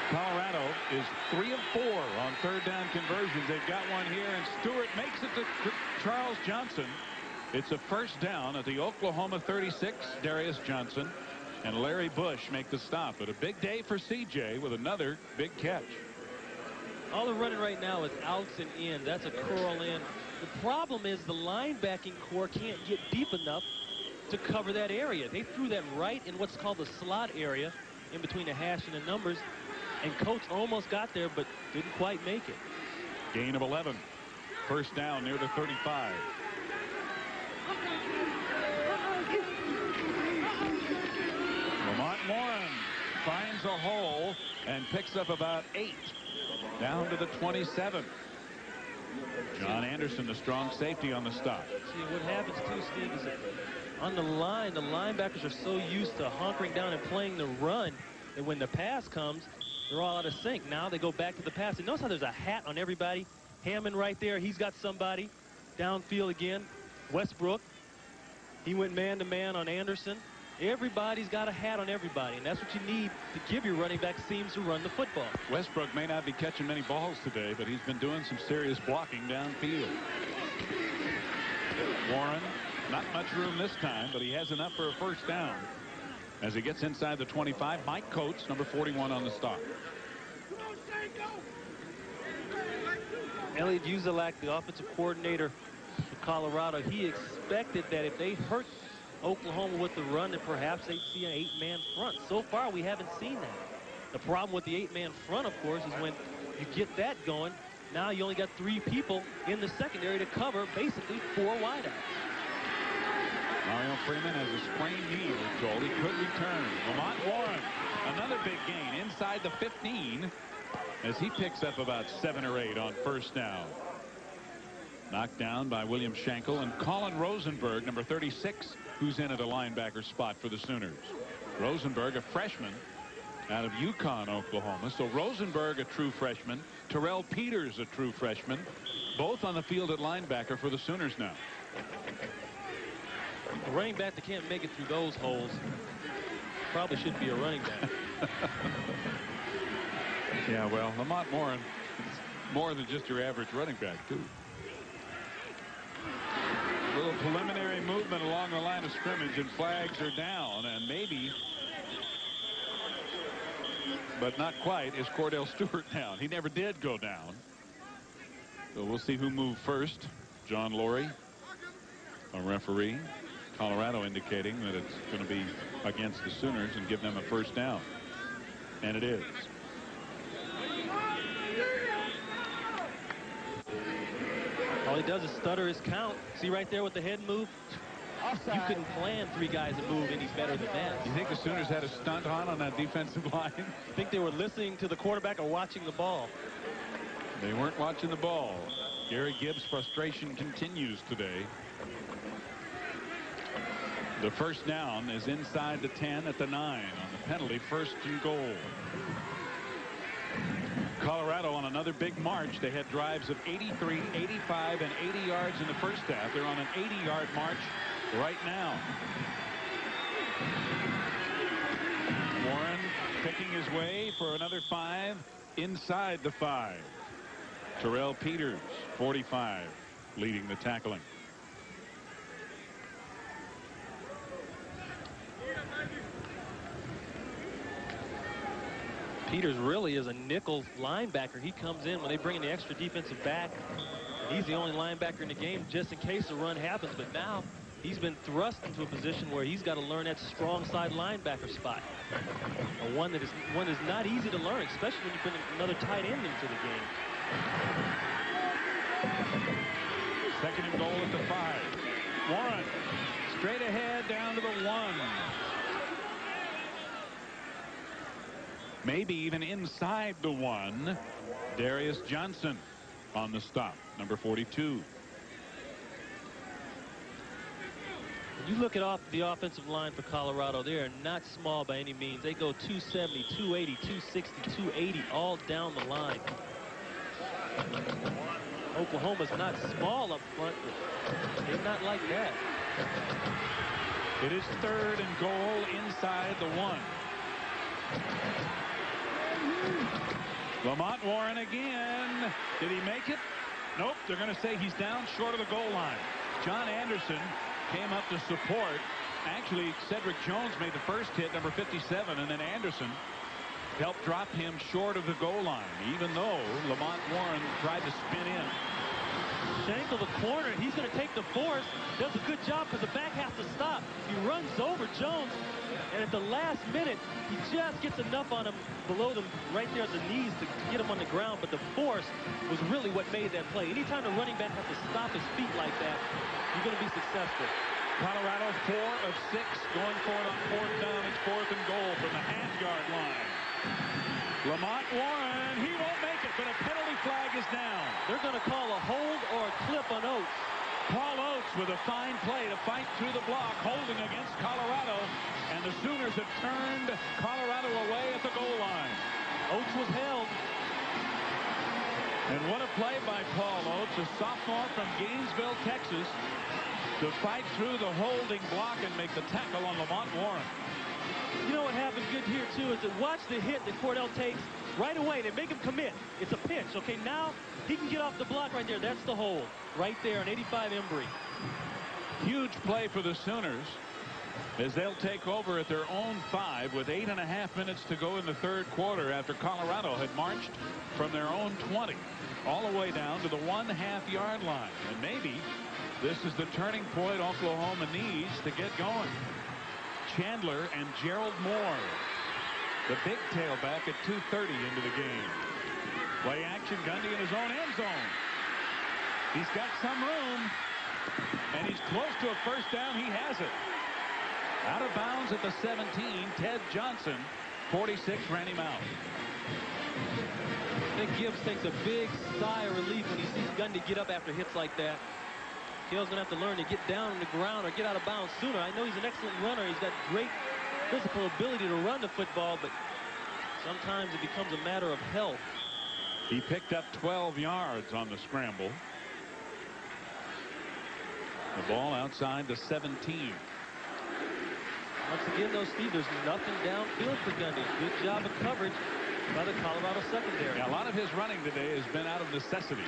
Colorado is 3 of 4 on third down conversions. They've got one here, and Stewart makes it to Charles Johnson. It's a first down at the Oklahoma 36. Darius Johnson and Larry Bush make the stop. But a big day for CJ with another big catch. All they're running right now is outs and in. That's a curl in. The problem is the linebacking core can't get deep enough to cover that area. They threw that right in what's called the slot area in between the hash and the numbers. And Coates almost got there, but didn't quite make it. Gain of 11. First down near the 35. Lamont Warren finds a hole and picks up about 8 down to the 27. John Anderson, the strong safety, on the stop. See, what happens too, Steve, is that on the line, the linebackers are so used to hunkering down and playing the run that when the pass comes, they're all out of sync. Now they go back to the pass. And notice how there's a hat on everybody. Hammond right there, he's got somebody. Downfield again. Westbrook, he went man-to-man on Anderson. Everybody's got a hat on everybody, and that's what you need to give your running back seams to run the football. Westbrook may not be catching many balls today, but he's been doing some serious blocking downfield. Warren Not much room this time, but he has enough for a first down. As he gets inside the 25, Mike Coates, number 41 on the stop. Elliot Uzelak, the offensive coordinator for Colorado, he expected that if they hurt Oklahoma with the run, that perhaps they'd see an 8-man front. So far, we haven't seen that. The problem with the 8-man front, of course, is when you get that going, now you only got 3 people in the secondary to cover basically 4 wideouts. Mario Freeman has a sprained knee, we're told. He could return. Lamont Warren, another big gain inside the 15 as he picks up about 7 or 8 on first down. Knocked down by William Schenkel and Colin Rosenberg, number 36, who's in at a linebacker spot for the Sooners. Rosenberg, a freshman out of Yukon, Oklahoma. So Rosenberg, a true freshman. Terrell Peters, a true freshman. Both on the field at linebacker for the Sooners now. A running back that can't make it through those holes probably shouldn't be a running back. Yeah, well, Lamont Warren is more than just your average running back, too. A little preliminary movement along the line of scrimmage, and flags are down, and maybe, but not quite, is Cordell Stewart down. He never did go down. So we'll see who moved first. John Laurie, a referee. Colorado indicating that it's going to be against the Sooners and give them a first down. And it is. All he does is stutter his count. See right there with the head move? You couldn't plan 3 guys to move any better than that. You think the Sooners had a stunt on that defensive line? I think they were listening to the quarterback or watching the ball. They weren't watching the ball. Gary Gibbs' frustration continues today. The first down is inside the 10 at the 9 on the penalty, first and goal. Colorado on another big march. They had drives of 83, 85, and 80 yards in the first half. They're on an 80-yard march right now. Warren picking his way for another 5 inside the 5. Terrell Peters, 45, leading the tackling. Peters really is a nickel linebacker. He comes in when they bring in the extra defensive back. He's the only linebacker in the game just in case a run happens. But now he's been thrust into a position where he's got to learn that strong side linebacker spot. One that is not easy to learn, especially when you bring another tight end into the game. Second and goal at the 5. Warren straight ahead down to the 1. Maybe even inside the 1. Darius Johnson on the stop, number 42. When you look at the offensive line for Colorado, they are not small by any means. They go 270, 280, 260, 280 all down the line. Oklahoma's not small up front, but they're not like that. It is third and goal inside the 1. Lamont Warren again. Did he make it? Nope. They're going to say he's down short of the goal line. John Anderson came up to support. Actually, Cedric Jones made the first hit, number 57, and then Anderson helped drop him short of the goal line, even though Lamont Warren tried to spin in. Schenkel, the corner, he's going to take the force. Does a good job because the back has to stop. He runs over Jones, and at the last minute, he just gets enough on him below them, right there at the knees to get him on the ground. But the force was really what made that play. Anytime the running back has to stop his feet like that, you're going to be successful. Colorado 4 of 6 going for it on 4th down. It's 4th and goal from the half-yard line. Lamont Warren, he won't make it, but a penalty flag is down. They're going to call a hold or a clip on Oates. Paul Oates with a fine play to fight through the block, holding against Colorado, and the Sooners have turned Colorado away at the goal line. Oates was held. And what a play by Paul Oates, a sophomore from Gainesville, Texas, to fight through the holding block and make the tackle on Lamont Warren. You know what happened good here, too, is that watch the hit that Cordell takes right away. They make him commit. It's a pinch. Okay, now he can get off the block right there. That's the hold right there on 85 Embry. Huge play for the Sooners as they'll take over at their own 5 with 8.5 minutes to go in the third quarter after Colorado had marched from their own 20 all the way down to the 1.5-yard line. And maybe this is the turning point Oklahoma needs to get going. Chandler and Gerald Moore, the big tailback, at 2:30 into the game. Play action, Gundy in his own end zone. He's got some room, and he's close to a first down. He has it. Out of bounds at the 17. Ted Johnson, 46, ran him out. I think Gibbs takes a big sigh of relief when he sees Gundy get up after hits like that. Cale's going to have to learn to get down on the ground or get out of bounds sooner. I know he's an excellent runner. He's got great physical ability to run the football, but sometimes it becomes a matter of health. He picked up 12 yards on the scramble. The ball outside the 17. Once again, though, Steve, there's nothing downfield for Gundy. Good job of coverage by the Colorado secondary. Yeah, a lot of his running today has been out of necessity.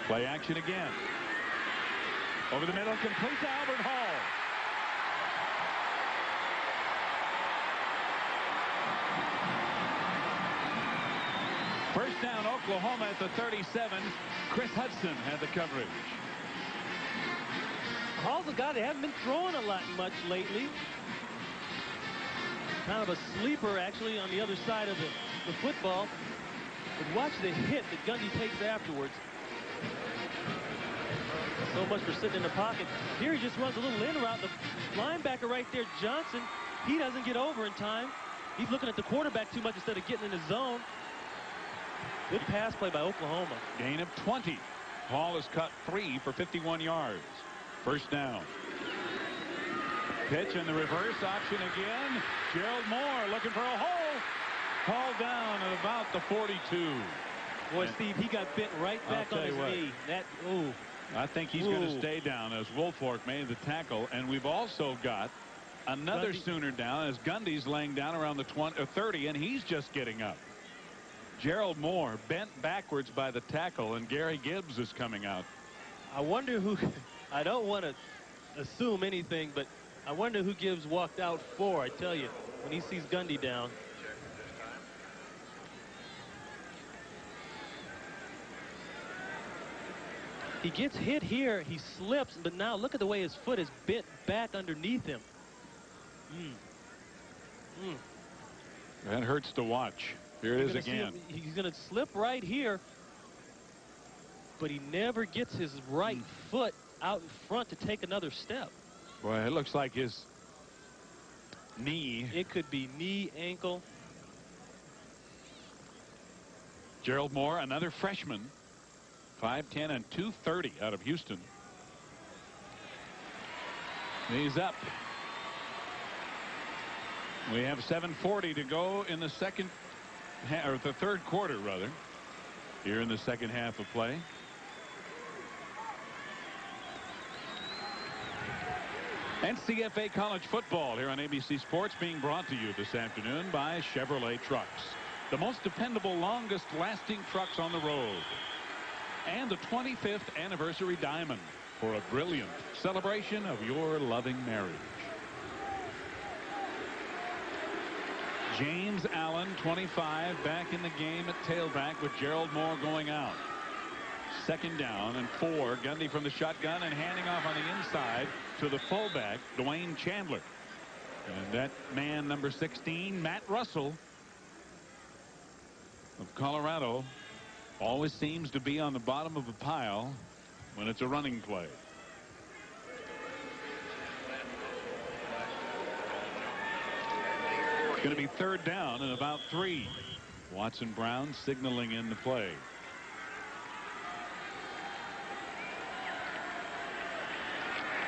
Play action again. Over the middle, complete to Albert Hall. First down, Oklahoma at the 37. Chris Hudson had the coverage. Hall's a guy that hasn't been throwing a lot much lately. Kind of a sleeper, actually, on the other side of the football. But watch the hit that Gundy takes afterwards. So much for sitting in the pocket. Here he just runs a little in route. The linebacker right there, Johnson, he doesn't get over in time. He's looking at the quarterback too much instead of getting in the zone. Good pass play by Oklahoma. Gain of 20. Hall has cut 3 for 51 yards. First down. Pitch in the reverse option again. Gerald Moore looking for a hole. Hall down at about the 42. Boy, Steve, he got bit right back on his knee. I think he's going to stay down as Woolfolk made the tackle. And we've also got another Sooner down as Gundy's laying down around the 30, and he's just getting up. Gerald Moore bent backwards by the tackle, and Gary Gibbs is coming out. I wonder who. I don't want to assume anything, but I wonder who Gibbs walked out for. I tell you, when he sees Gundy down. He gets hit here. He slips, but now look at the way his foot is bent back underneath him. That hurts to watch. Here it is again. He's going to slip right here, but he never gets his right foot out in front to take another step. Boy, it looks like his knee. It could be knee, ankle. Gerald Moore, another freshman, 5'10" and 230 out of Houston. He's up. We have 7:40 to go in the the third quarter, rather, here in the second half of play. NCFA college football here on ABC Sports, being brought to you this afternoon by Chevrolet Trucks. The most dependable, longest lasting trucks on the road. And the 25th anniversary diamond for a brilliant celebration of your loving marriage. James Allen, 25, back in the game at tailback with Gerald Moore going out. Second down and 4. Gundy from the shotgun and handing off on the inside to the fullback, Dwayne Chandler. And that man, number 16, Matt Russell of Colorado, always seems to be on the bottom of a pile when it's a running play. It's going to be third down and about 3. Watson Brown signaling in the play.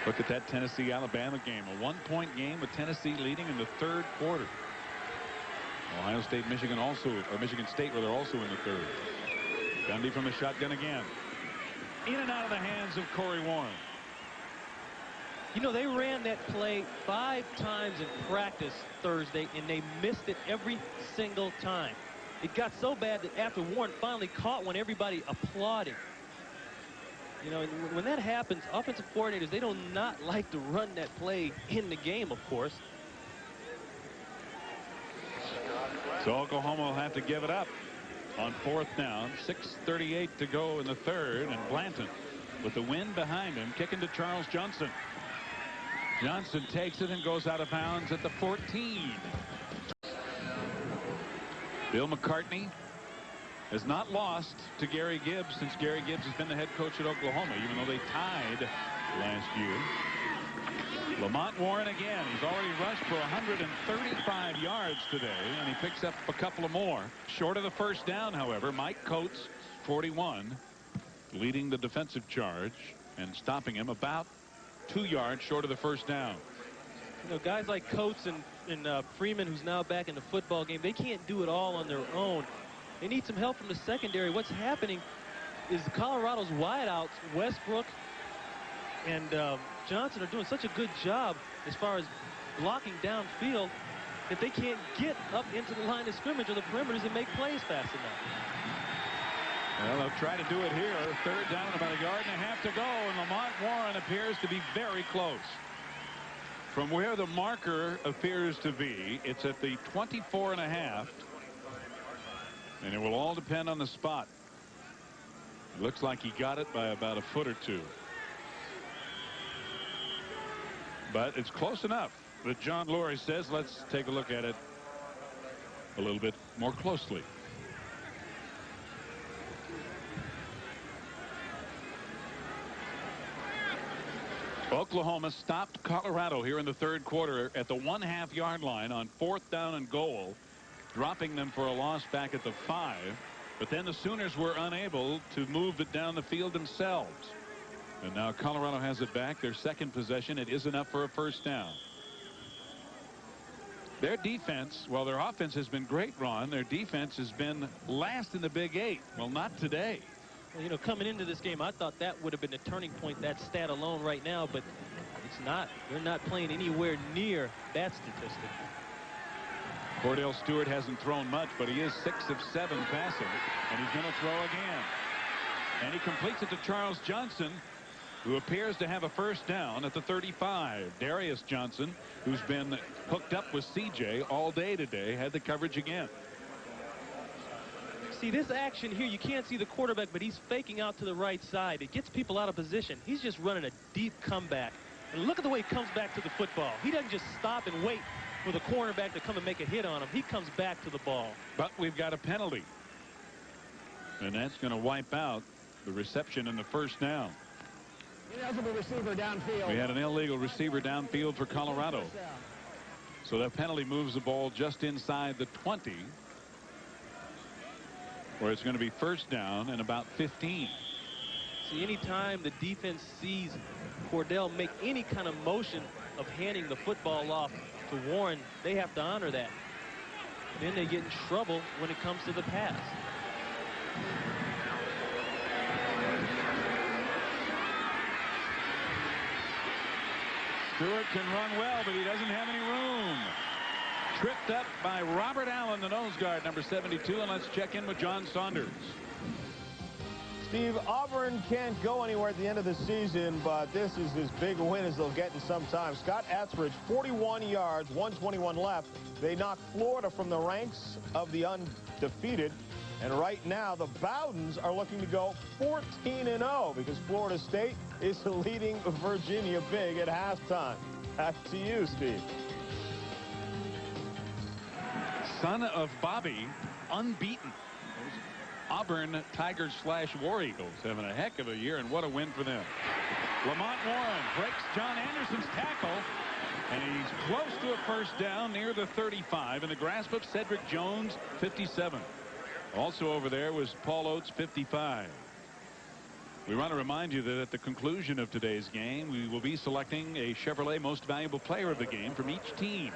Look at that Tennessee-Alabama game. A 1-point game with Tennessee leading in the third quarter. Ohio State, Michigan State rather also in the third. Gundy from the shotgun again. In and out of the hands of Corey Warren. You know, they ran that play 5 times in practice Thursday, and they missed it every single time. it got so bad that after Warren finally caught one, everybody applauded. You know, and when that happens, offensive coordinators, they do not like to run that play in the game, of course. So Oklahoma will have to give it up on 4th down. 6:38 to go in the 3rd, and Blanton with the wind behind him kicking to Charles Johnson. Johnson takes it and goes out of bounds at the 14. Bill McCartney has not lost to Gary Gibbs since Gary Gibbs has been the head coach at Oklahoma, even though they tied last year. Lamont Warren again. He's already rushed for 135 yards today, and he picks up a couple of more. Short of the first down, however. Mike Coates, 41, leading the defensive charge and stopping him about 2 yards short of the first down. You know, guys like Coates and Freeman, who's now back in the football game, they can't do it all on their own. They need some help from the secondary. What's happening is Colorado's wideouts, Westbrook and Johnson, are doing such a good job as far as blocking downfield that they can't get up into the line of scrimmage or the perimeters and make plays fast enough. Well, they'll try to do it here. 3rd down, about 1.5 yards to go, and Lamont Warren appears to be very close. From where the marker appears to be, it's at the 24.5. And it will all depend on the spot. It looks like he got it by about a foot or two. But it's close enough that John Lurie says, let's take a look at it a little bit more closely. Oklahoma stopped Colorado here in the 3rd quarter at the 1.5 yard line on 4th down and goal, dropping them for a loss back at the 5. But then the Sooners were unable to move it down the field themselves. And now Colorado has it back. Their second possession. It is enough for a first down. Their defense, well, their offense has been great, Ron. Their defense has been last in the Big 8. Well, not today. Well, you know, coming into this game, I thought that would have been a turning point, that stat alone right now, but it's not. They're not playing anywhere near that statistic. Cordell Stewart hasn't thrown much, but he is 6 of 7 passing, and he's going to throw again. And he completes it to Charles Johnson, who appears to have a first down at the 35. Darius Johnson, who's been hooked up with CJ all day today, had the coverage again. See this action here, you can't see the quarterback, but he's faking out to the right side. It gets people out of position. He's just running a deep comeback. And look at the way he comes back to the football. He doesn't just stop and wait for the cornerback to come and make a hit on him. He comes back to the ball. But we've got a penalty. And that's going to wipe out the reception in the first down. Ineligible receiver downfield. We had an illegal receiver downfield for Colorado. So that penalty moves the ball just inside the 20, where it's going to be first down and about 15. See, anytime the defense sees Cordell make any kind of motion of handing the football off to Warren, they have to honor that. Then they get in trouble when it comes to the pass. Stewart can run well, but he doesn't have any room. Tripped up by Robert Allen, the nose guard, number 72. And let's check in with John Saunders. Steve, Auburn can't go anywhere at the end of the season, but this is as big a win as they'll get in some time. Scott Etheridge, 41 yards, 121 left. They knocked Florida from the ranks of the undefeated. And right now, the Bowdens are looking to go 14-0 because Florida State is leading Virginia big at halftime. Back to you, Steve. Son of Bobby, unbeaten. Auburn Tigers / War Eagles having a heck of a year, and what a win for them. Lamont Warren breaks John Anderson's tackle, and he's close to a first down near the 35 in the grasp of Cedric Jones, 57. Also over there was Paul Oates, 55. We want to remind you that at the conclusion of today's game, we will be selecting a Chevrolet Most Valuable Player of the Game from each team.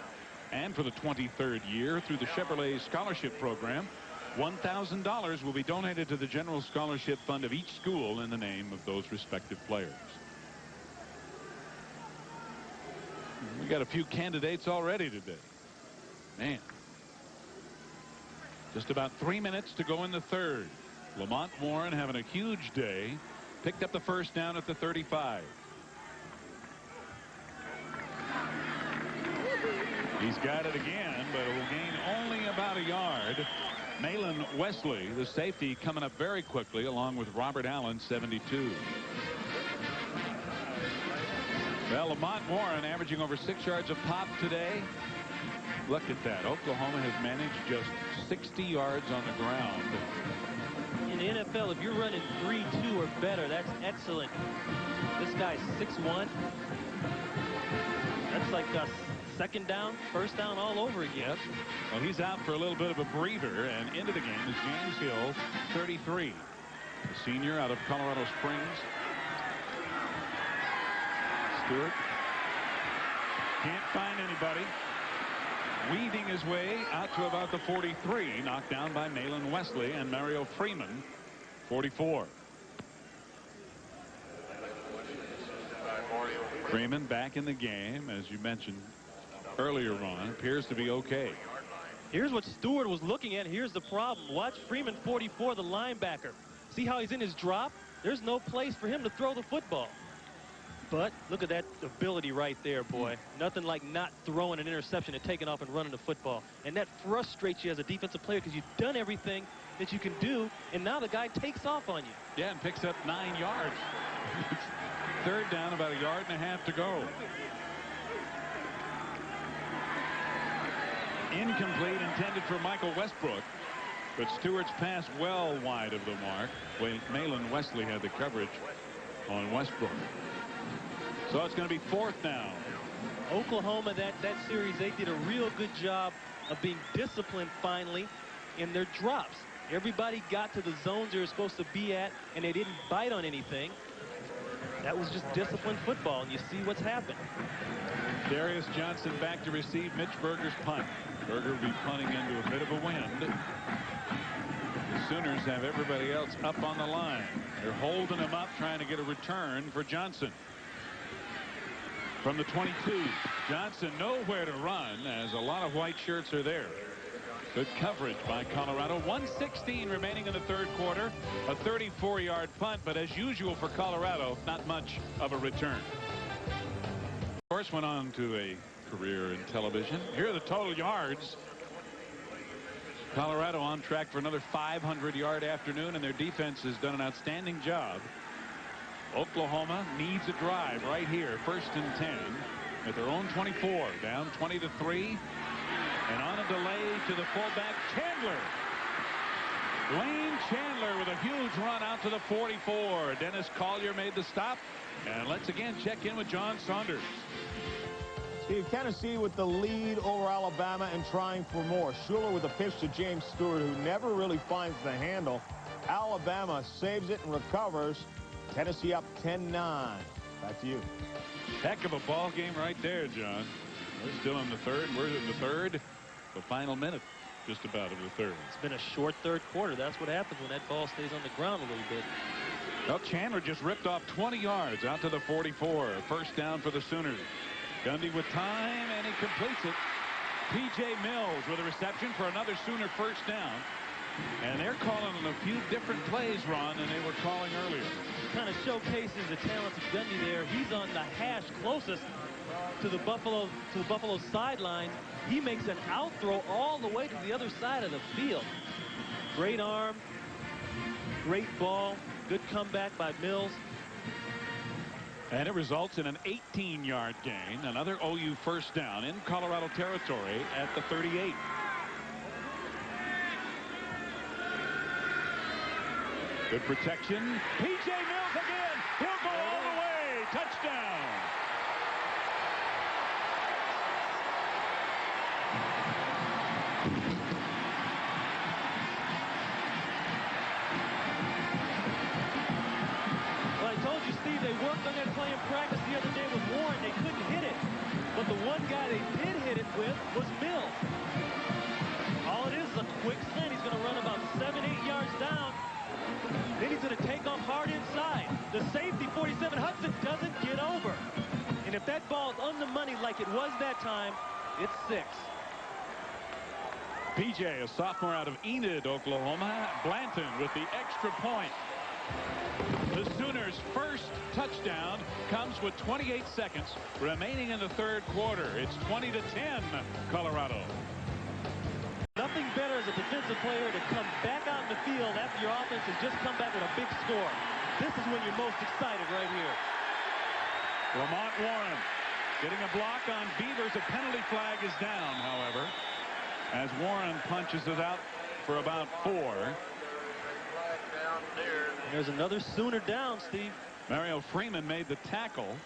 And for the 23rd year through the Chevrolet Scholarship Program, $1,000 will be donated to the General Scholarship Fund of each school in the name of those respective players. We got a few candidates already today. Man. Just about 3 minutes to go in the third. Lamont Warren having a huge day. Picked up the first down at the 35. He's got it again, but it will gain only about a yard. Malin Wesley, the safety, coming up very quickly, along with Robert Allen, 72. Well, Lamont Warren averaging over 6 yards a pop today. Look at that. Oklahoma has managed just 60 yards on the ground. In the NFL, if you're running 3-2 or better, that's excellent. This guy's 6'1". That's like a second down, first down all over again. Yep. Well, he's out for a little bit of a breather, and into the game is James Hill, 33. The senior out of Colorado Springs. Stewart can't find anybody. Weaving his way out to about the 43, knocked down by Malin Wesley and Mario Freeman, 44. Freeman back in the game, as you mentioned earlier on, appears to be okay. Here's what Stewart was looking at. Here's the problem. Watch Freeman, 44, the linebacker. See how he's in his drop? There's no place for him to throw the football. But look at that ability right there, boy. Nothing like not throwing an interception and taking off and running the football. And that frustrates you as a defensive player because you've done everything that you can do, and now the guy takes off on you. Yeah, and picks up 9 yards. Third down, about a yard and a half to go. Incomplete, intended for Michael Westbrook. But Stewart's pass well wide of the mark. Malin Wesley had the coverage on Westbrook. So it's going to be fourth down. Oklahoma, that series, they did a real good job of being disciplined finally in their drops. Everybody got to the zones they were supposed to be at, and they didn't bite on anything. That was just disciplined football, and you see what's happened. Darius Johnson back to receive Mitch Berger's punt. Berger will be punting into a bit of a wind. The Sooners have everybody else up on the line. They're holding him up, trying to get a return for Johnson. From the 22, Johnson nowhere to run as a lot of white shirts are there. Good coverage by Colorado. 1:16 remaining in the third quarter. A 34-yard punt, but as usual for Colorado, not much of a return. Of course, went on to a career in television. Here are the total yards. Colorado on track for another 500-yard afternoon, and their defense has done an outstanding job. Oklahoma needs a drive right here, 1st and 10 at their own 24, down 20-3, and on a delay to the fullback, Chandler. Lane Chandler with a huge run out to the 44. Dennis Collier made the stop, and let's again check in with John Saunders. Steve, Tennessee with the lead over Alabama and trying for more. Schuler with a pitch to James Stewart, who never really finds the handle. Alabama saves it and recovers. Tennessee up 10-9. Back to you. Heck of a ball game right there, John. We're still in the third. We're in the third. The final minute just about of the third. It's been a short third quarter. That's what happens when that ball stays on the ground a little bit. Well, Chandler just ripped off 20 yards out to the 44. First down for the Sooners. Gundy with time, and he completes it. P.J. Mills with a reception for another Sooner first down. And they're calling a few different plays, Ron, than they were calling earlier. Kind of showcases the talent of Gundy there. He's on the hash closest to the Buffalo sideline. He makes an out throw all the way to the other side of the field. Great arm, great ball, good comeback by Mills. And it results in an 18-yard gain. Another OU first down in Colorado territory at the 38. Good protection. P.J. Mills again. He'll go all the way. Touchdown. Well, I told you, Steve, they worked on that play in practice the other day with Warren. They couldn't hit it. But the one guy they did hit it with was Mills. All it is a quick slant. He's going to run about 7-8 yards down. Then he's going to take off hard inside. The safety, 47, Hudson, doesn't get over. And if that ball is on the money like it was that time, it's 6. PJ, a sophomore out of Enid, Oklahoma. Blanton with the extra point. The Sooners' first touchdown comes with 28 seconds remaining in the third quarter. It's 20-10, Colorado. Nothing better as a defensive player to come back out in the field after your offense has just come back with a big score. This is when you're most excited right here. Lamont Warren getting a block on Beavers. A penalty flag is down, however, as Warren punches it out for about 4. There's another Sooner down, Steve. Mario Freeman made the tackle.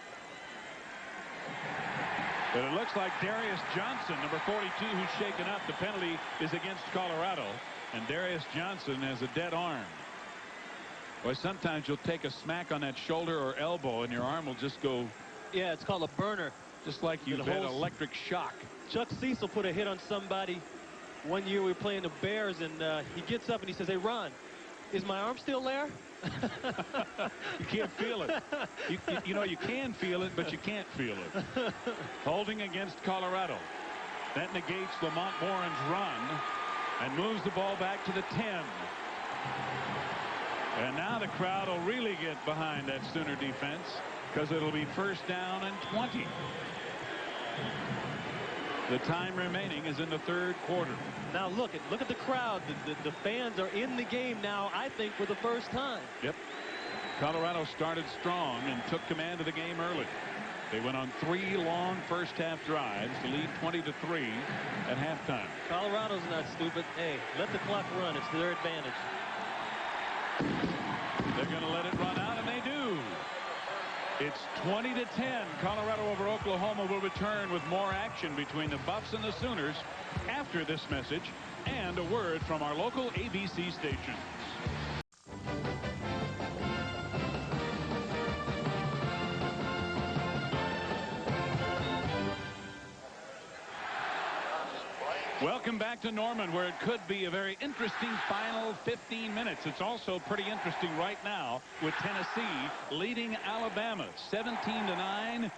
But it looks like Darius Johnson, number 42, who's shaken up. The penalty is against Colorado, and Darius Johnson has a dead arm. Boy, sometimes you'll take a smack on that shoulder or elbow, and your arm will just go. Yeah, it's called a burner. Just like you've had electric shock. Chuck Cecil put a hit on somebody one year. We were playing the Bears, and he gets up and he says, "Hey, Ron, is my arm still there?" You can't feel it. You know, you can feel it, but you can't feel it. Holding against Colorado. That negates Lamont Warren's run and moves the ball back to the 10. And now the crowd will really get behind that Sooner defense, because it'll be first down and 20. The time remaining is in the third quarter. Now look at the crowd. The fans are in the game now, I think, for the first time. Yep. Colorado started strong and took command of the game early. They went on 3 long first half drives to lead 20-3 at halftime. Colorado's not stupid. Hey, let the clock run. It's to their advantage. They're going to let it run out, and they do. It's 20-10. Colorado over Oklahoma will return with more action between the Buffs and the Sooners after this message and a word from our local ABC stations. Welcome back to Norman, where it could be a very interesting final 15 minutes. It's also pretty interesting right now with Tennessee leading Alabama 17-9.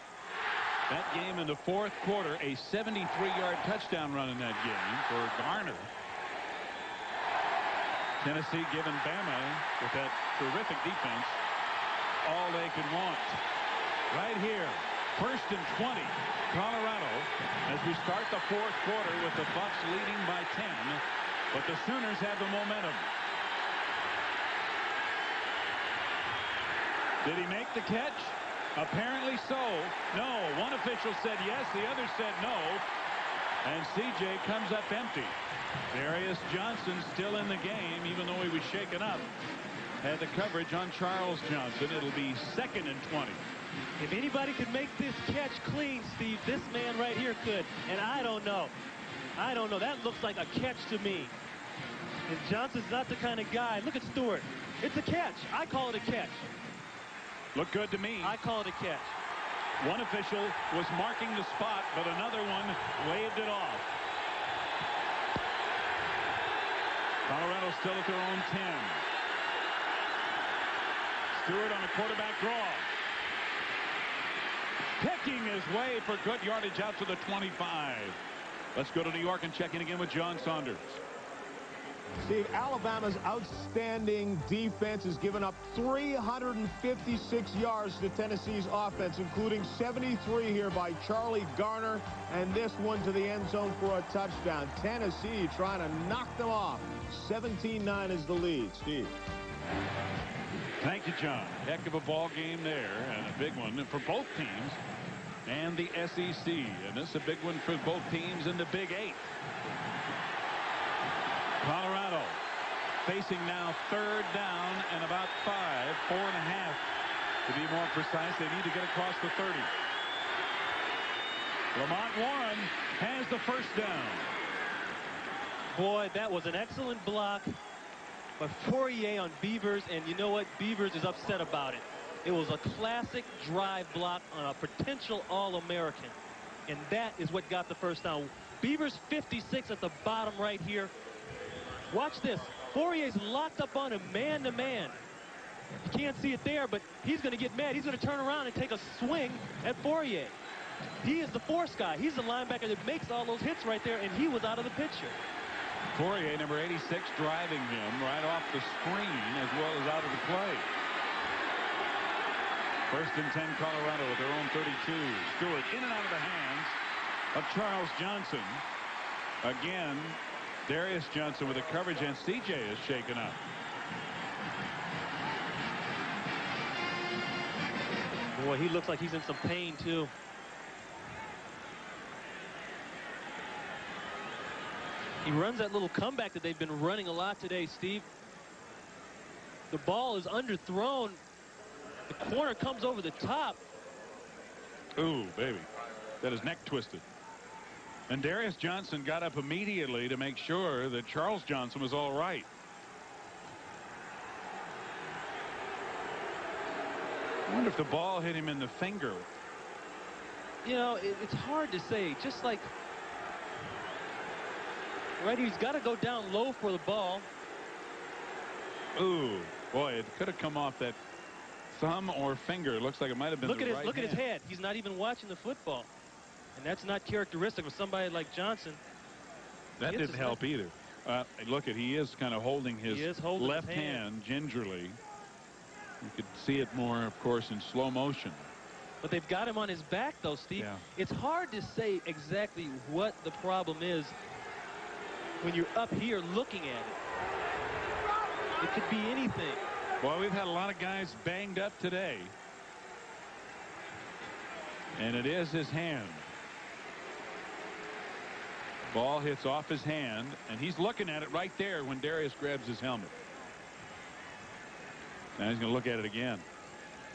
That game in the fourth quarter, a 73-yard touchdown run in that game for Garner. Tennessee giving Bama, with that terrific defense, all they could want. Right here, first and 20. Colorado, as we start the fourth quarter with the Buffs leading by 10, but the Sooners have the momentum. Did he make the catch? Apparently so. No. One official said yes, the other said no, and CJ comes up empty. Darius Johnson still in the game, even though he was shaken up. Had the coverage on Charles Johnson. It'll be second and 20. If anybody could make this catch clean, Steve, this man right here could. And I don't know. That looks like a catch to me. And Johnson's not the kind of guy. Look at Stewart. It's a catch. I call it a catch. Looked good to me. I call it a catch. One official was marking the spot, but another one waved it off. Colorado still at their own 10. Stewart on a quarterback draw. Picking his way for good yardage out to the 25. Let's go to New York and check in again with John Saunders. Steve, Alabama's outstanding defense has given up 356 yards to Tennessee's offense, including 73 here by Charlie Garner, and this one to the end zone for a touchdown. Tennessee trying to knock them off. 17-9 is the lead. Steve. Thank you, John. Heck of a ball game there, and a big one for both teams and the SEC. And this is a big one for both teams in the Big 8. Colorado facing now third down and about 4.5 to be more precise. They need to get across the 30. Lamont Warren has the first down. Boy, that was an excellent block by Fourier on Beavers, and you know what? Beavers is upset about it. It was a classic drive block on a potential All-American, and that is what got the first down. Beavers 56 at the bottom right here. Watch this. Fourier's locked up on him man-to-man. You can't see it there, but he's going to get mad. He's going to turn around and take a swing at Fourier. He is the force guy. He's the linebacker that makes all those hits right there, and he was out of the picture. Fourier, number 86, driving him right off the screen as well as out of the play. 1st and 10 Colorado at their own 32. Stewart in and out of the hands of Charles Johnson. Again, Darius Johnson with the coverage, and CJ is shaken up. Boy, he looks like he's in some pain too. He runs that little comeback that they've been running a lot today, Steve. The ball is underthrown. The corner comes over the top. Ooh, baby. Got his neck twisted. And Darius Johnson got up immediately to make sure that Charles Johnson was all right. I wonder if the ball hit him in the finger. You know, it's hard to say. Just like right here, he's got to go down low for the ball. Ooh, boy, it could have come off that thumb or finger. It looks like it might have been look the at his right look hand. at his head. He's not even watching the football, and that's not characteristic of somebody like Johnson. That didn't help either. Look at, he is kind of holding his left hand gingerly. You could see it more, of course, in slow motion. But they've got him on his back, though, Steve. Yeah. It's hard to say exactly what the problem is when you're up here looking at it. It could be anything. Well, we've had a lot of guys banged up today. And it is his hand. Ball hits off his hand, and he's looking at it right there when Darius grabs his helmet. Now he's going to look at it again.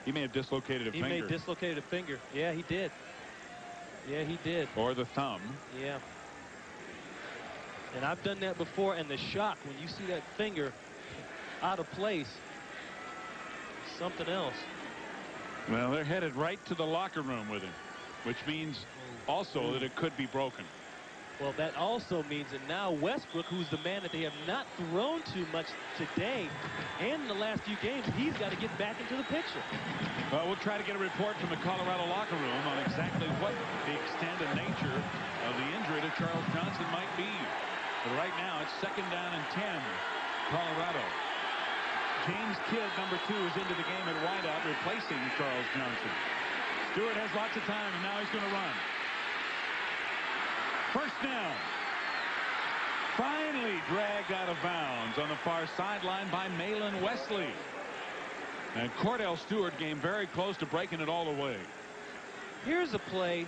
He may have dislocated a finger. He may have dislocated a finger. Yeah, he did. Yeah, he did. Or the thumb. Yeah. And I've done that before, and the shock when you see that finger out of place, something else. Well, they're headed right to the locker room with him, which means also that it could be broken. Well, that also means that now Westbrook, who's the man that they have not thrown to much today and in the last few games, he's got to get back into the picture. Well, we'll try to get a report from the Colorado locker room on exactly what the extent and nature of the injury to Charles Johnson might be. But right now, it's 2nd down and 10, Colorado. James Kidd, number 2, is into the game at wideout, replacing Charles Johnson. Stewart has lots of time, and now he's going to run. 1st down. Finally dragged out of bounds on the far sideline by Malin Wesley. And Cordell Stewart came very close to breaking it all the way. Here's a play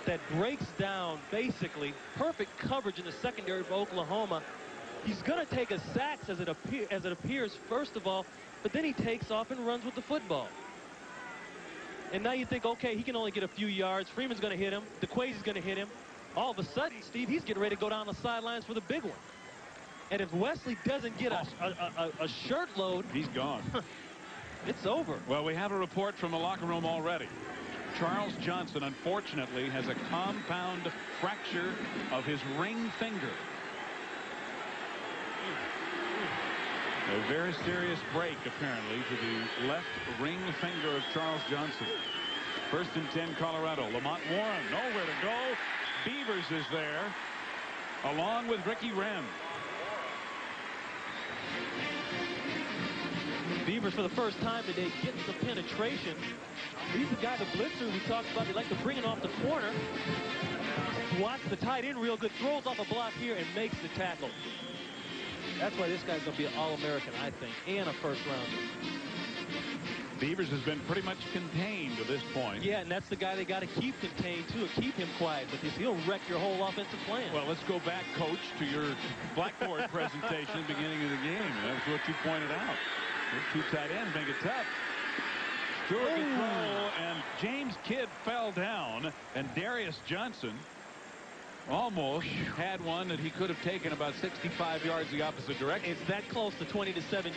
that breaks down basically perfect coverage in the secondary for Oklahoma. He's going to take a sack as it appears first of all, but then he takes off and runs with the football. And now you think, okay, he can only get a few yards. Freeman's going to hit him. DeQuasy's going to hit him. All of a sudden, Steve, he's getting ready to go down the sidelines for the big one. And if Wesley doesn't get a shirt load, he's gone. It's over. Well, we have a report from the locker room already. Charles Johnson, unfortunately, has a compound fracture of his ring finger. A very serious break, apparently, to the left ring finger of Charles Johnson. 1st and 10, Colorado. Lamont Warren, nowhere to go. Beavers is there, along with Ricky Wren. Beavers, for the first time today, getting some penetration. He's the guy, the blitzer we talked about. They like to bring it off the corner. Watch the tight end real good. Throws off a block here and makes the tackle. That's why this guy's going to be an All-American, I think, and a first-rounder. Beavers has been pretty much contained to this point. Yeah, and that's the guy they got to keep contained, too. Keep him quiet, because he'll wreck your whole offensive plan. Well, let's go back, Coach, to your blackboard presentation at the beginning of the game. That's what you pointed out. Those 2 tight ends make it tough. Stewart could throw, and James Kidd fell down, and Darius Johnson almost had one that he could have taken about 65 yards the opposite direction. It's that close to 20-17.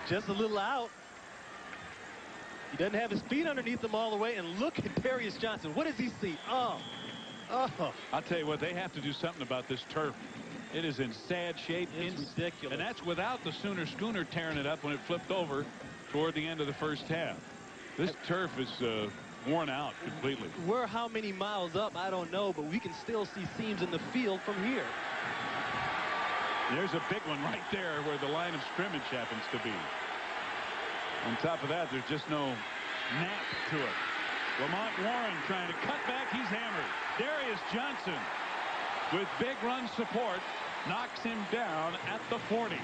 Just a little out. He doesn't have his feet underneath him all the way, and look at Darius Johnson. What does he see? Oh. I'll tell you what, they have to do something about this turf. It is in sad shape. It's ridiculous. And that's without the Sooner schooner tearing it up when it flipped over toward the end of the first half. This turf is worn out completely. We're how many miles up, I don't know, but we can still see seams in the field from here. There's a big one right there where the line of scrimmage happens to be. On top of that, there's just no nap to it. Lamont Warren trying to cut back. He's hammered. Darius Johnson with big run support knocks him down at the 40.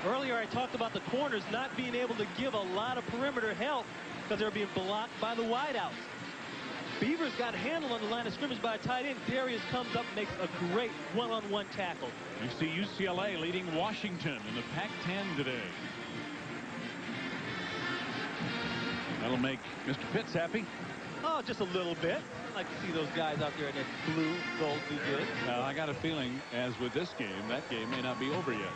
Earlier I talked about the corners not being able to give a lot of perimeter help because they're being blocked by the wideouts. Beavers got handled on the line of scrimmage by a tight end. Darius comes up and makes a great one-on-one tackle. You see UCLA leading Washington in the Pac-10 today. That'll make Mr. Pitts happy. Oh, just a little bit. I like to see those guys out there in that blue, gold, blue good. I got a feeling, as with this game, that game may not be over yet.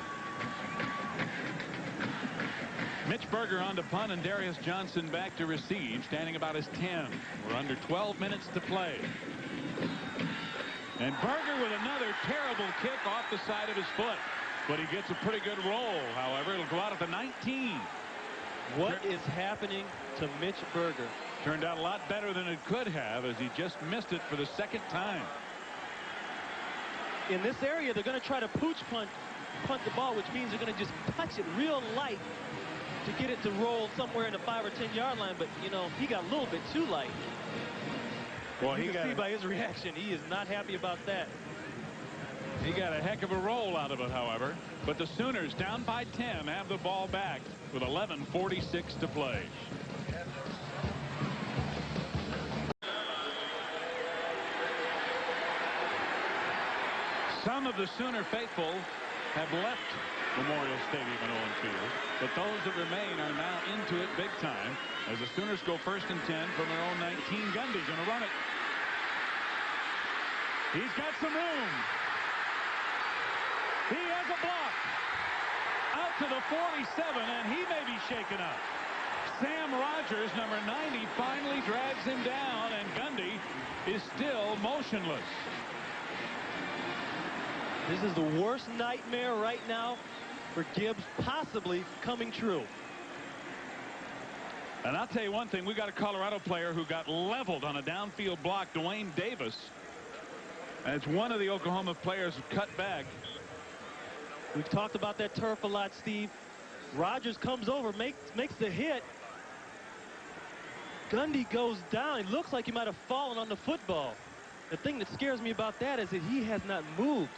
Mitch Berger on to punt, and Darius Johnson back to receive, standing about his 10. We're under 12 minutes to play. And Berger with another terrible kick off the side of his foot. But he gets a pretty good roll, however. It'll go out at the 19. What is happening to Mitch Berger? Turned out a lot better than it could have, as he just missed it for the second time. In this area, they're going to try to punt the ball, which means they're going to just touch it real light to get it to roll somewhere in the 5 or 10 yard line. But, you know, he got a little bit too light. Well, you can see by his reaction, he is not happy about that. He got a heck of a roll out of it, however. But the Sooners, down by 10, have the ball back with 11:46 to play. Some of the Sooner faithful have left Memorial Stadium and Owen Field, but those that remain are now into it big time as the Sooners go 1st and 10 from their own 19. Gundy going to run it. He's got some room. He has a block out to the 47, and he may be shaken up. Sam Rogers, number 90, finally drags him down, and Gundy is still motionless. This is the worst nightmare right now for Gibbs possibly coming true. And I'll tell you one thing, we got a Colorado player who got leveled on a downfield block, Dwayne Davis. And it's one of the Oklahoma players who cut back. We've talked about that turf a lot, Steve. Rogers comes over, makes the hit. Gundy goes down. It looks like he might have fallen on the football. The thing that scares me about that is that he has not moved.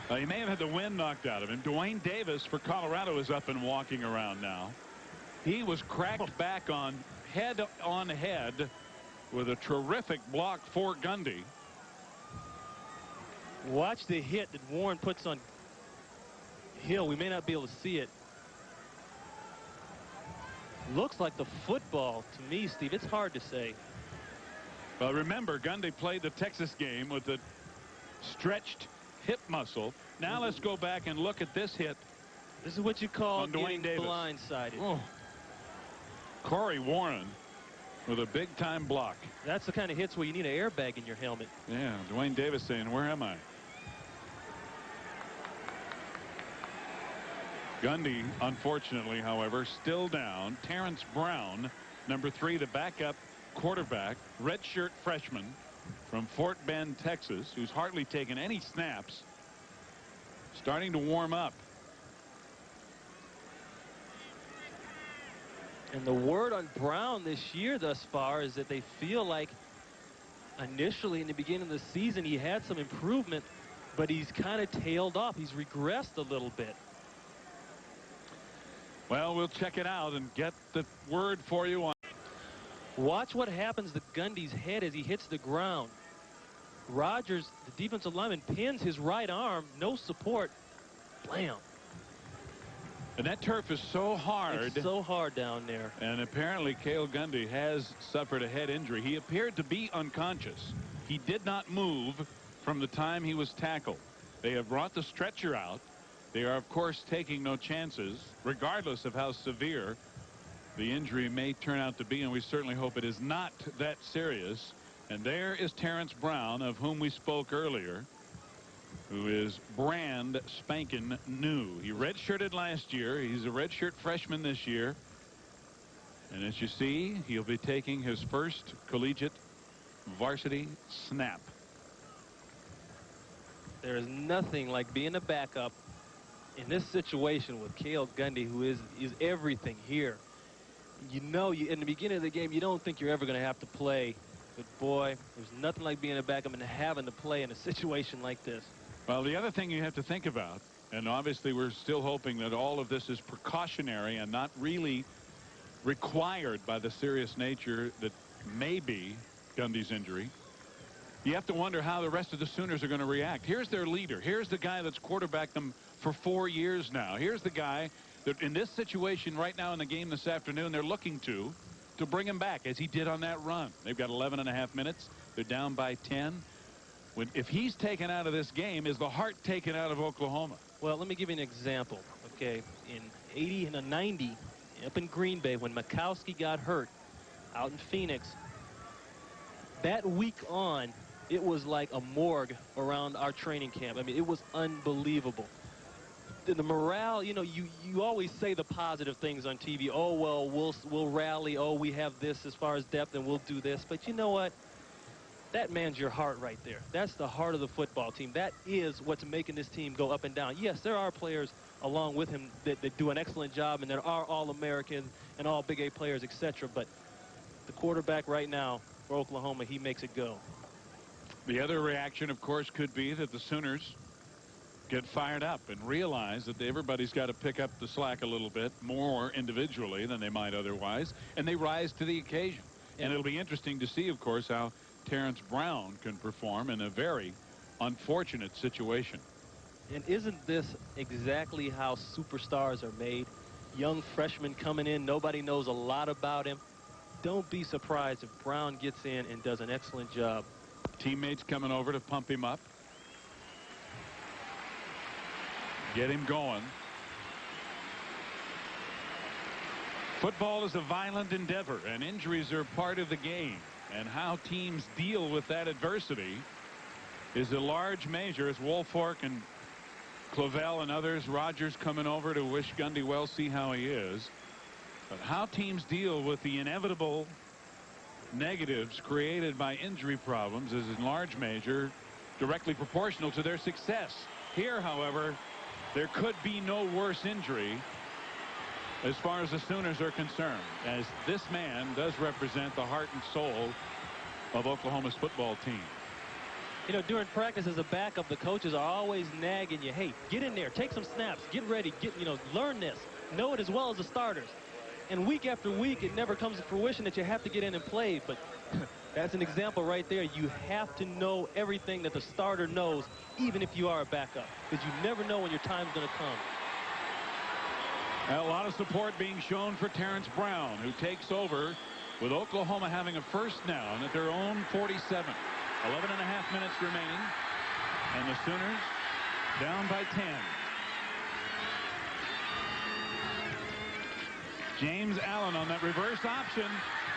He may have had the wind knocked out of him. Dwayne Davis for Colorado is up and walking around now. He was cracked back on head with a terrific block for Gundy. Watch the hit that Warren puts on Hill. We may not be able to see it. Looks like the football to me, Steve. It's hard to say. Well, remember, Gundy played the Texas game with the stretched hip muscle. Now let's go back and look at this hit. This is what you call Dwayne Davis. Blindsided. Oh. Corey Warren with a big-time block. That's the kind of hits where you need an airbag in your helmet. Yeah, Dwayne Davis saying, where am I? Gundy, unfortunately, however, still down. Terrence Brown, number 3, the backup quarterback, redshirt freshman from Fort Bend, Texas, who's hardly taken any snaps, starting to warm up. And the word on Brown this year thus far is that they feel like initially in the beginning of the season he had some improvement, but he's kind of tailed off. He's regressed a little bit. Well, we'll check it out and get the word for you on. Watch what happens to Gundy's head as he hits the ground. Rogers, the defensive lineman, pins his right arm, no support. Blam. And that turf is so hard. It's so hard down there. And apparently Cale Gundy has suffered a head injury. He appeared to be unconscious. He did not move from the time he was tackled. They have brought the stretcher out. They are, of course, taking no chances, regardless of how severe the injury may turn out to be, and we certainly hope it is not that serious. And there is Terrence Brown, of whom we spoke earlier, who is brand spanking new. He redshirted last year. He's a redshirt freshman this year. And as you see, he'll be taking his first collegiate varsity snap. There is nothing like being a backup in this situation with Cale Gundy, who is everything here. You know, in the beginning of the game, you don't think you're ever going to have to play. But, boy, there's nothing like being a backup and having to play in a situation like this. Well, the other thing you have to think about, and obviously we're still hoping that all of this is precautionary and not really required by the serious nature that may be Gundy's injury. You have to wonder how the rest of the Sooners are going to react. Here's their leader. Here's the guy that's quarterbacked them for 4 years now. Here's the guy that in this situation right now in the game this afternoon, they're looking to bring him back as he did on that run. They've got 11.5 minutes. They're down by 10. If he's taken out of this game, is the heart taken out of Oklahoma? Well, let me give you an example. Okay, in 80 and 90, up in Green Bay, when Mikowski got hurt out in Phoenix, that week on, it was like a morgue around our training camp. I mean, it was unbelievable. The morale, you know, you always say the positive things on TV. Oh, well, we'll rally. Oh, we have this as far as depth, and we'll do this. But you know what? That man's your heart right there. That's the heart of the football team. That is what's making this team go up and down. Yes, there are players along with him that do an excellent job, and there are All-American and all Big A players, etc. But the quarterback right now for Oklahoma, he makes it go. The other reaction, of course, could be that the Sooners get fired up and realize that everybody's got to pick up the slack a little bit more individually than they might otherwise, and they rise to the occasion. And it'll be interesting to see, of course, how Terrence Brown can perform in a very unfortunate situation. And isn't this exactly how superstars are made? Young freshmen coming in, nobody knows a lot about him. Don't be surprised if Brown gets in and does an excellent job. Teammates coming over to pump him up, get him going. Football is a violent endeavor, and injuries are part of the game. And how teams deal with that adversity is a large measure, as Woolfolk and Clavell and others, Rogers coming over to wish Gundy well, see how he is. But how teams deal with the inevitable negatives created by injury problems is in large measure directly proportional to their success. Here, however, there could be no worse injury as far as the Sooners are concerned, as this man does represent the heart and soul of Oklahoma's football team. You know, during practice as a backup, the coaches are always nagging you. Hey, get in there, take some snaps, get ready, learn this, know it as well as the starters. And week after week, it never comes to fruition that you have to get in and play. But that's an example right there. You have to know everything that the starter knows, even if you are a backup, because you never know when your time's going to come. A lot of support being shown for Terrence Brown, who takes over with Oklahoma having a first down at their own 47. 11.5 minutes remaining, and the Sooners down by 10. James Allen on that reverse option,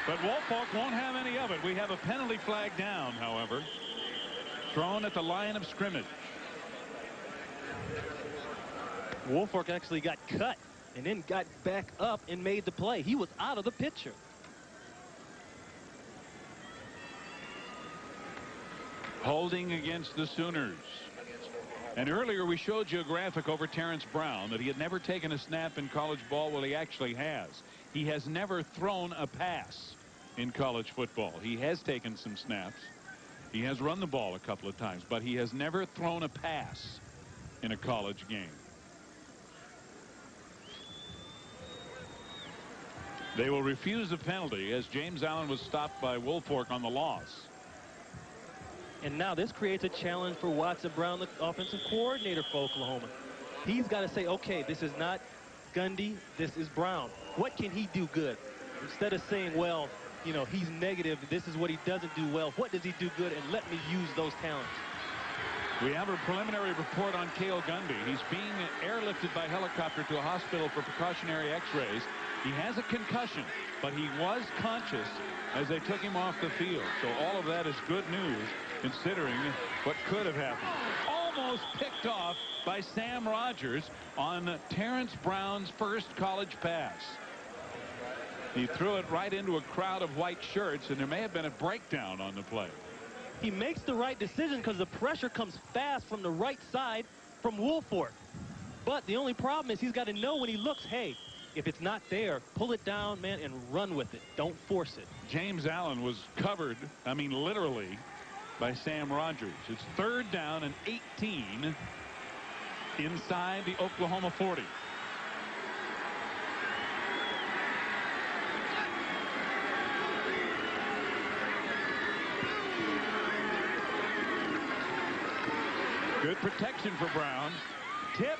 but Woolfolk won't have any of it. We have a penalty flag down, however, thrown at the line of scrimmage. Woolfolk actually got cut and then got back up and made the play. He was out of the picture. Holding against the Sooners. And earlier we showed you a graphic over Terrence Brown that he had never taken a snap in college ball. Well, he actually has. He has never thrown a pass in college football. He has taken some snaps. He has run the ball a couple of times, but he has never thrown a pass in a college game. They will refuse a penalty as James Allen was stopped by Woolfolk on the loss. And now this creates a challenge for Watson Brown, the offensive coordinator for Oklahoma. He's got to say, okay, this is not Gundy, this is Brown. What can he do good? Instead of saying, well, you know, he's negative, this is what he doesn't do well. What does he do good? And let me use those talents. We have a preliminary report on Cale Gundy. He's being airlifted by helicopter to a hospital for precautionary x-rays. He has a concussion, but he was conscious as they took him off the field. So all of that is good news considering what could have happened. Almost picked off by Sam Rogers on Terrence Brown's first college pass. He threw it right into a crowd of white shirts, and there may have been a breakdown on the play. He makes the right decision because the pressure comes fast from the right side from Woolford. But the only problem is he's got to know when he looks, hey, if it's not there, pull it down, man, and run with it. Don't force it. James Allen was covered, I mean literally, by Sam Rogers. It's 3rd down and 18 inside the Oklahoma 40. Good protection for Brown. Tipped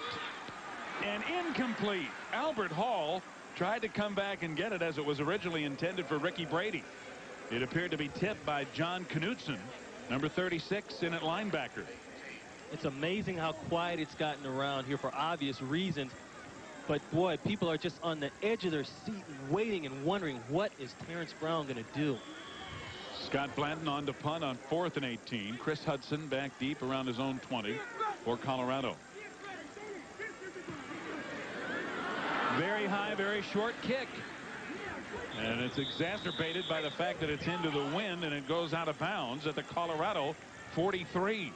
and incomplete. Albert Hall tried to come back and get it as it was originally intended for Ricky Brady. It appeared to be tipped by John Knutson, number 36 in at linebacker. It's amazing how quiet it's gotten around here for obvious reasons. But, boy, people are just on the edge of their seat waiting and wondering, what is Terrence Brown going to do? Scott Blanton on to punt on 4th and 18. Chris Hudson back deep around his own 20 for Colorado. Very high, very short kick. And it's exacerbated by the fact that it's into the wind and it goes out of bounds at the Colorado 43.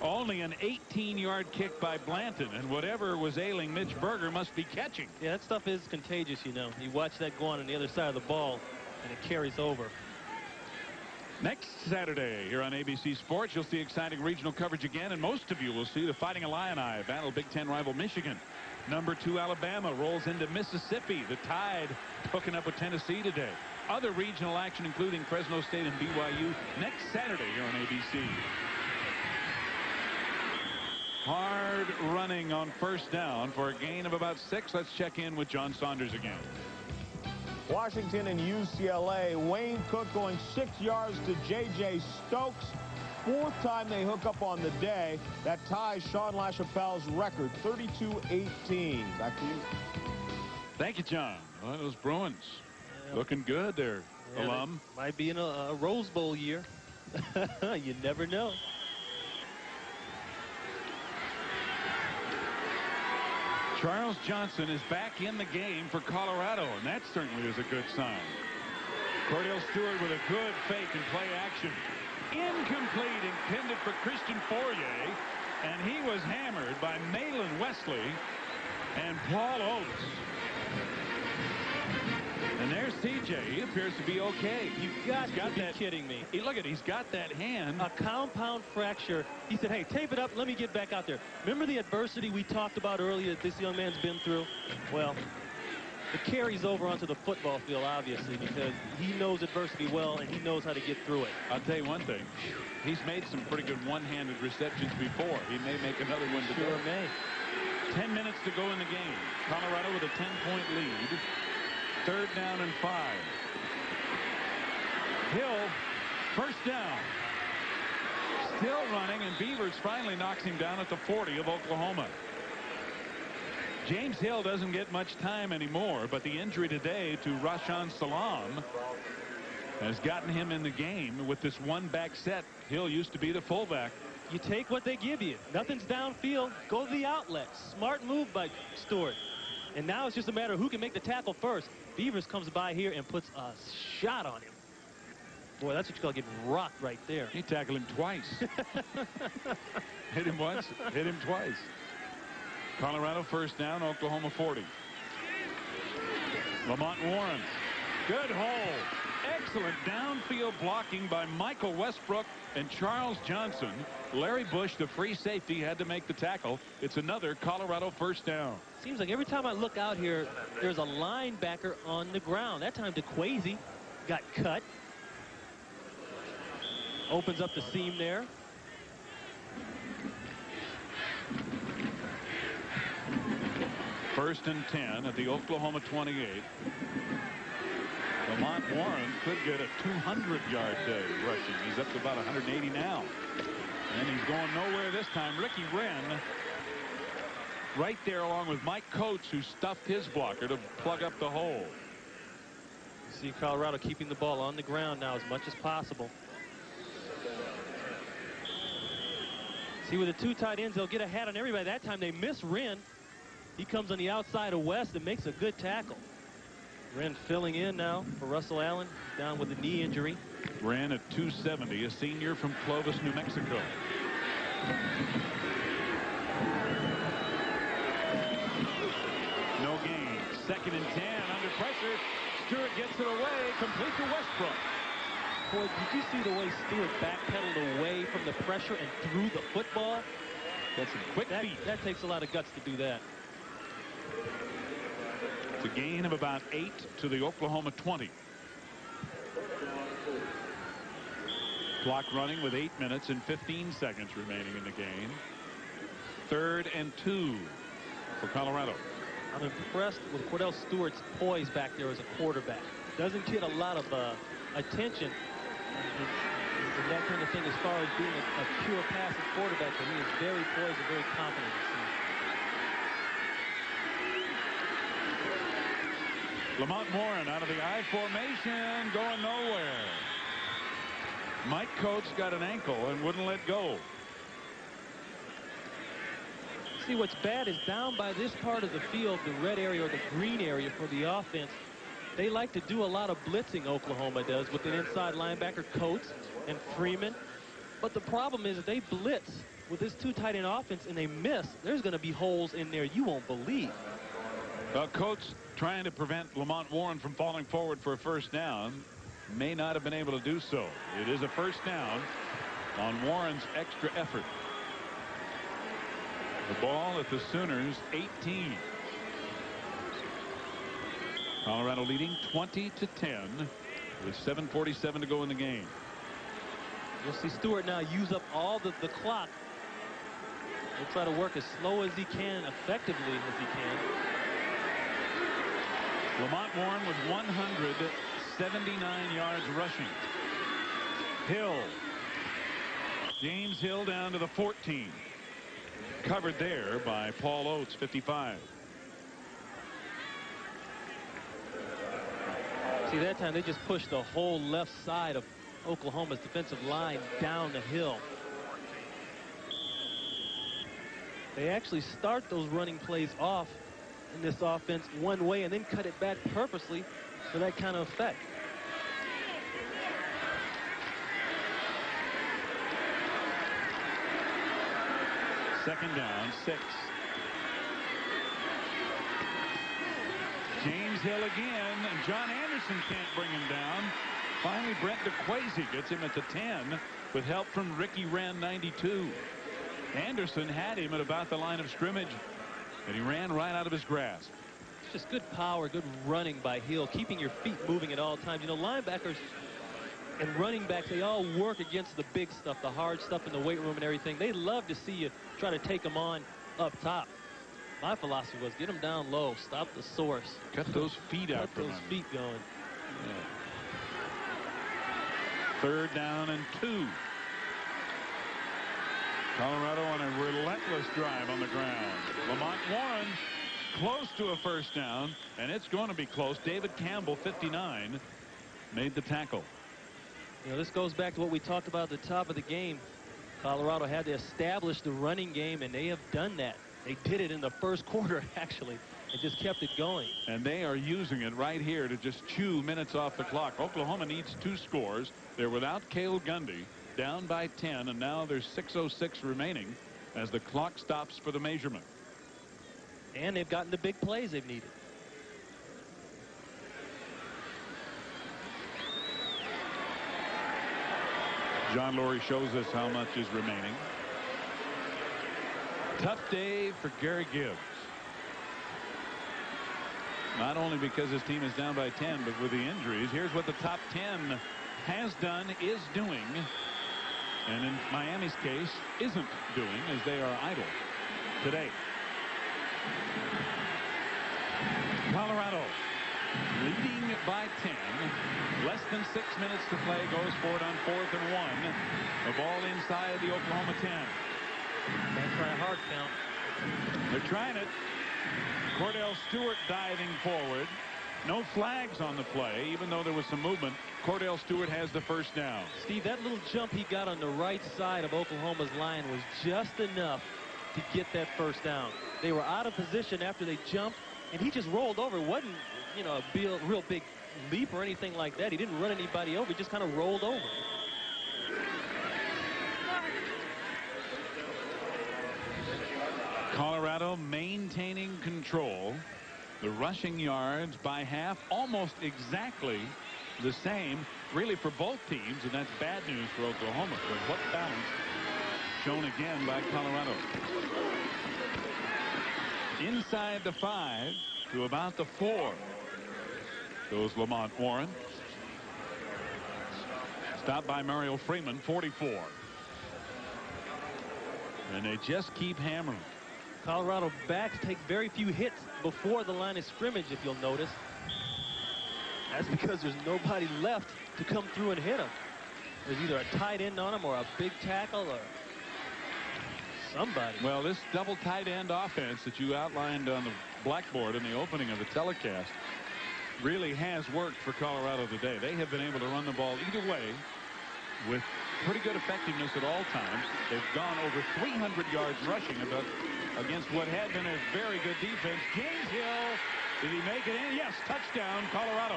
Only an 18-yard kick by Blanton, and whatever was ailing Mitch Berger must be catching. Yeah, that stuff is contagious, you know. You watch that go on the other side of the ball, and it carries over. Next Saturday here on ABC Sports, you'll see exciting regional coverage again, and most of you will see the Fighting Illini battle Big Ten rival Michigan. Number 2 Alabama rolls into Mississippi. The Tide hooking up with Tennessee today. Other regional action including Fresno State and BYU next Saturday here on ABC. Hard running on 1st down for a gain of about 6. Let's check in with John Saunders again. Washington and UCLA. Wayne Cook going 6 yards to J.J. Stokes. 4th time they hook up on the day. That ties Sean LaChapelle's record, 32-18. Back to you. Thank you, John. Well, those Bruins looking good there, alum. Might be in a Rose Bowl year. You never know. Charles Johnson is back in the game for Colorado, and that certainly is a good sign. Cordell Stewart with a good fake and play action. Incomplete, intended for Christian Fourier, and he was hammered by Malin Wesley and Paul Oates. And there's CJ. He appears to be okay. You've got to be kidding me. Look at it. He's got that hand. A compound fracture. He said, hey, tape it up. Let me get back out there. Remember the adversity we talked about earlier that this young man's been through? Well, it carries over onto the football field, obviously, because he knows adversity well and he knows how to get through it. I'll tell you one thing. He's made some pretty good one-handed receptions before. He may make another one today. Sure may. 10 minutes to go in the game. Colorado with a 10-point lead. 3rd down and 5. Hill, 1st down. Still running, and Beavers finally knocks him down at the 40 of Oklahoma. James Hill doesn't get much time anymore, but the injury today to Rashaan Salam has gotten him in the game with this one-back set. Hill used to be the fullback. You take what they give you. Nothing's downfield. Go to the outlet. Smart move by Stewart. And now it's just a matter of who can make the tackle first. Beavers comes by here and puts a shot on him. Boy, that's what you call getting rocked right there. He tackled him twice. Hit him once, hit him twice. Colorado 1st down, Oklahoma 40. Lamont Warren. Good hole. Excellent downfield blocking by Michael Westbrook and Charles Johnson. Larry Bush, the free safety, had to make the tackle. It's another Colorado 1st down. Seems like every time I look out here, there's a linebacker on the ground. That time DeQuazy got cut. Opens up the seam there. First and 10 at the Oklahoma 28. Lamont Warren could get a 200-yard day rushing. He's up to about 180 now. And he's going nowhere this time. Ricky Wren right there along with Mike Coates, who stuffed his blocker to plug up the hole. You see Colorado keeping the ball on the ground now as much as possible. See, with the 2 tight ends, they'll get a hat on everybody. That time they miss Wren. He comes on the outside of West and makes a good tackle. Wren filling in now for Russell Allen, down with a knee injury. Ran at 270, a senior from Clovis, New Mexico. No gain. 2nd and 10 under pressure. Stewart gets it away, complete to Westbrook. Boy, did you see the way Stewart backpedaled away from the pressure and threw the football? Got some quick feet. That takes a lot of guts to do that. It's a gain of about 8 to the Oklahoma 20. Clock running with 8 minutes and 15 seconds remaining in the game. 3rd and 2 for Colorado. I'm impressed with Cordell Stewart's poise back there as a quarterback. Doesn't get a lot of attention and that kind of thing as far as being a pure passing quarterback, but he is very poised and very confident. Lamont Warren out of the I formation, going nowhere. Mike Coates got an ankle and wouldn't let go. See, what's bad is down by this part of the field, the red area or the green area for the offense, they like to do a lot of blitzing, Oklahoma does, with an inside linebacker, Coates and Freeman. But the problem is if they blitz with this two tight end offense and they miss, there's going to be holes in there you won't believe. Coates trying to prevent Lamont Warren from falling forward for a first down. May not have been able to do so. It is a first down on Warren's extra effort. The ball at the Sooners 18. Colorado leading 20-10 with 7:47 to go in the game. You'll see Stewart now use up all the clock. He'll try to work as slow as he can, effectively as he can. Lamont Warren with 179 yards rushing. Hill. James Hill down to the 14. Covered there by Paul Oates, 55. See, that time they just pushed the whole left side of Oklahoma's defensive line down the hill. They actually start those running plays off in this offense one way and then cut it back purposely for that kind of effect. Second down, 6. James Hill again, and John Anderson can't bring him down. Finally, Brent DeQuazy gets him at the 10 with help from Ricky Wren, 92. Anderson had him at about the line of scrimmage, and he ran right out of his grasp. It's just good power, good running by Hill, keeping your feet moving at all times. You know, linebackers and running backs, they all work against the big stuff, the hard stuff in the weight room and everything. They love to see you try to take them on up top. My philosophy was get them down low, stop the source. Cut those feet out. Cut those feet going. Yeah. 3rd down and 2. Colorado on a relentless drive on the ground. Lamont Warren close to a first down, and it's going to be close. David Campbell, 59, made the tackle. You know, this goes back to what we talked about at the top of the game. Colorado had to establish the running game, and they have done that. They did it in the first quarter, actually, and just kept it going. And they are using it right here to just chew minutes off the clock. Oklahoma needs 2 scores. They're without Cale Gundy, down by 10, and now there's 6:06 remaining as the clock stops for the measurement. And they've gotten the big plays they've needed. John Lurie shows us how much is remaining. Tough day for Gary Gibbs. Not only because his team is down by 10, but with the injuries. Here's what the top 10 has done, is doing, and in Miami's case, isn't doing, as they are idle today. Colorado leading by 10. Less than 6 minutes to play. Goes for it on 4th and 1. The ball inside the Oklahoma 10. Don't try a hard count. They're trying it. Cordell Stewart diving forward. No flags on the play, even though there was some movement. Cordell Stewart has the first down. Steve, that little jump he got on the right side of Oklahoma's line was just enough to get that first down. They were out of position after they jumped, and he just rolled over. It wasn't, you know, a real big leap or anything like that. He didn't run anybody over. He just kind of rolled over. Colorado maintaining control. The rushing yards by half, almost exactly the same, really, for both teams, and that's bad news for Oklahoma. But what balance shown again by Colorado. Inside the 5 to about the 4 goes Lamont Warren. Stopped by Mario Freeman, 44. And they just keep hammering. Colorado backs take very few hits before the line of scrimmage, if you'll notice. That's because there's nobody left to come through and hit them. There's either a tight end on them or a big tackle or somebody. Well, this double tight end offense that you outlined on the blackboard in the opening of the telecast really has worked for Colorado today. They have been able to run the ball either way with pretty good effectiveness at all times. They've gone over 300 yards rushing against what had been a very good defense. James Hill, did he make it in? Yes, touchdown, Colorado.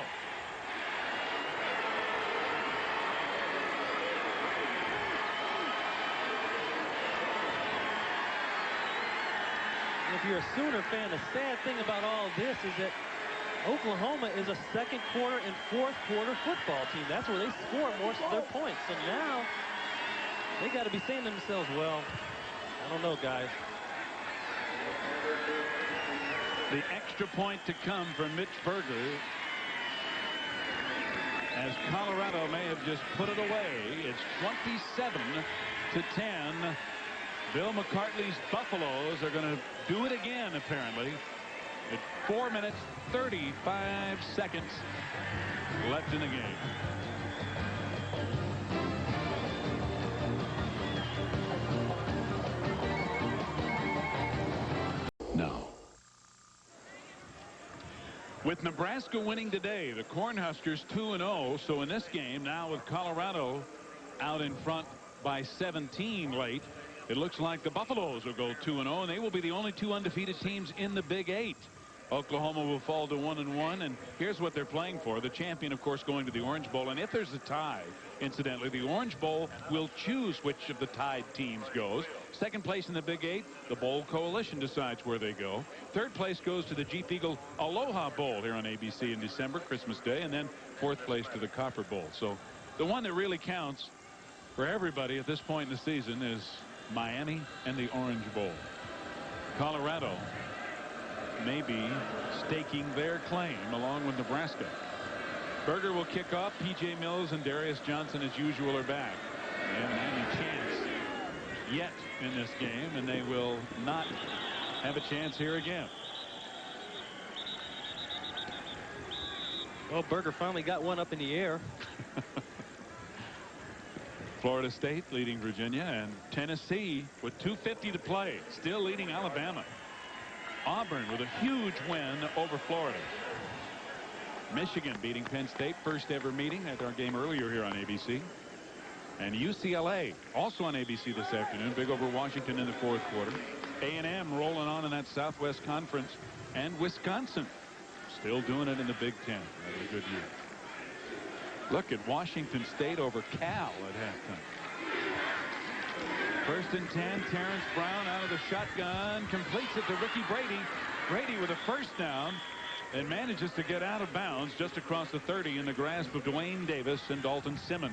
If you're a Sooner fan, the sad thing about all this is that Oklahoma is a second quarter and fourth quarter football team. That's where they score most of their points. So now they got to be saying to themselves, well, I don't know, guys. The extra point to come from Mitch Berger, as Colorado may have just put it away. It's 27-10. Bill McCartney's Buffaloes are going to do it again, apparently. At 4 minutes, 35 seconds left in the game. Now, with Nebraska winning today, the Cornhuskers 2-0. So in this game, now with Colorado out in front by 17 late, it looks like the Buffaloes will go 2-0, and they will be the only two undefeated teams in the Big 8. Oklahoma will fall to 1-1, and here's what they're playing for. The champion, of course, going to the Orange Bowl. And if there's a tie, incidentally, the Orange Bowl will choose which of the tied teams goes. Second place in the Big 8, the Bowl Coalition decides where they go. Third place goes to the Jeep Eagle Aloha Bowl here on ABC in December, Christmas Day, and then fourth place to the Copper Bowl. So the one that really counts for everybody at this point in the season is Miami and the Orange Bowl. Colorado may be staking their claim along with Nebraska. Berger will kick off. P.J. Mills and Darius Johnson, as usual, are back. They haven't had any chance yet in this game, and they will not have a chance here again. Well, Berger finally got one up in the air. Florida State leading Virginia, and Tennessee with 2:50 to play still leading Alabama. Auburn with a huge win over Florida. Michigan beating Penn State, first ever meeting at our game earlier here on ABC. And UCLA also on ABC this afternoon, big over Washington in the fourth quarter. A&M rolling on in that Southwest Conference, and Wisconsin still doing it in the Big Ten. Having a good year. Look at Washington State over Cal at halftime. First and 10, Terrence Brown out of the shotgun, completes it to Ricky Brady. Brady with a first down and manages to get out of bounds just across the 30 in the grasp of Dwayne Davis and Dalton Simmons.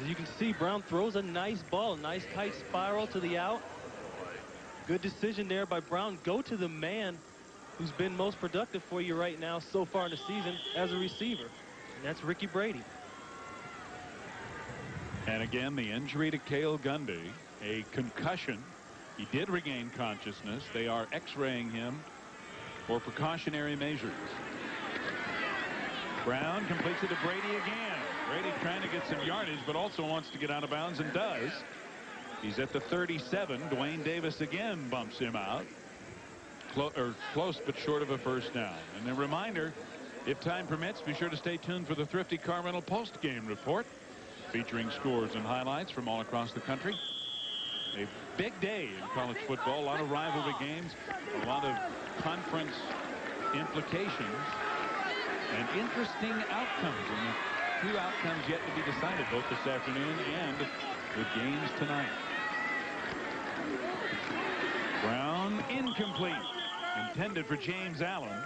As you can see, Brown throws a nice ball, a nice tight spiral to the out. Good decision there by Brown. Go to the man who's been most productive for you right now so far in the season as a receiver, and that's Ricky Brady. And again, the injury to Cale Gundy, a concussion. He did regain consciousness. They are x-raying him for precautionary measures. Brown completes it to Brady again. Brady trying to get some yardage, but also wants to get out of bounds, and does. He's at the 37. Dwayne Davis again bumps him out. Close but short of a first down. And a reminder, if time permits, be sure to stay tuned for the Thrifty Car Rental post-game report, featuring scores and highlights from all across the country. A big day in college football. A lot of rivalry games, a lot of conference implications, and interesting outcomes. And a few outcomes yet to be decided, both this afternoon and with games tonight. Brown incomplete. Intended for James Allen.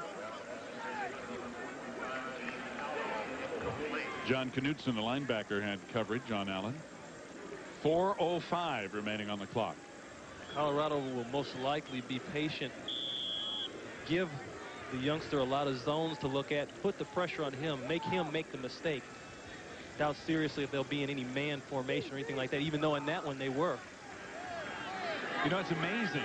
John Knutson, the linebacker, had coverage on Allen. 4:05 remaining on the clock. Colorado will most likely be patient. Give the youngster a lot of zones to look at. Put the pressure on him. Make him make the mistake. Doubt seriously if they'll be in any man formation or anything like that, even though in that one they were. You know, it's amazing.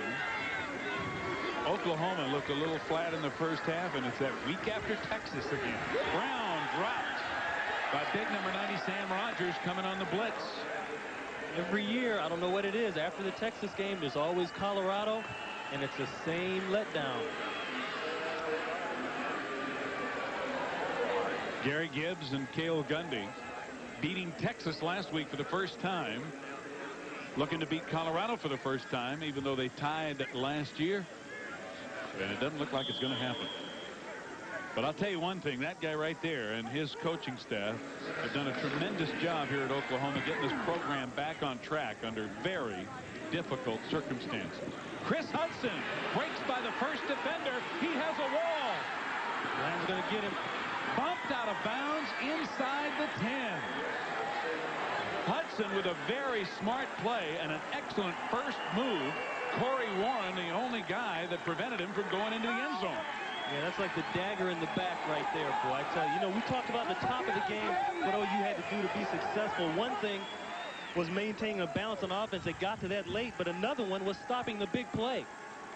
Oklahoma looked a little flat in the first half, and it's that week after Texas again. Brown dropped by big number 90 Sam Rogers coming on the blitz. Every year, I don't know what it is, after the Texas game, there's always Colorado, and it's the same letdown. Gary Gibbs and Cale Gundy beating Texas last week for the first time. Looking to beat Colorado for the first time, even though they tied last year. And it doesn't look like it's going to happen. But I'll tell you one thing, that guy right there and his coaching staff have done a tremendous job here at Oklahoma getting this program back on track under very difficult circumstances. Chris Hudson breaks by the first defender. He has a wall. Brown's going to get him. Bumped out of bounds inside the 10. Hudson with a very smart play and an excellent first move. Corey Warren, the only guy that prevented him from going into the end zone. Yeah, that's like the dagger in the back right there, boy. I tell you, you know, we talked about the top of the game, what OU had to do to be successful. One thing was maintaining a balance on offense. They got to that late, but another one was stopping the big play.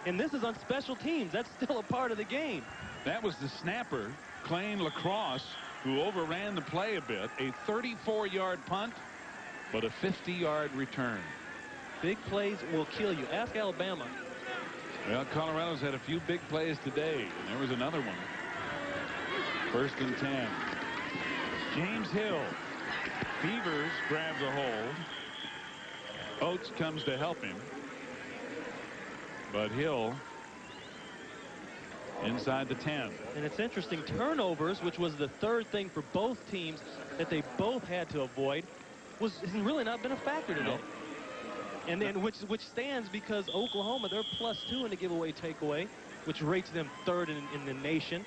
And this is on special teams. That's still a part of the game. That was the snapper, Clayne Lacrosse, who overran the play a bit. A 34-yard punt, but a 50-yard return. Big plays will kill you. Ask Alabama. Well, Colorado's had a few big plays today, and there was another one. 1st and 10. James Hill. Beavers grabs a hold. Oates comes to help him. But Hill inside the 10. And it's interesting, turnovers, which was the third thing for both teams that they both had to avoid, has really not been a factor today. Nope. And then which stands because Oklahoma, they're +2 in the giveaway takeaway, which rates them 3rd in the nation.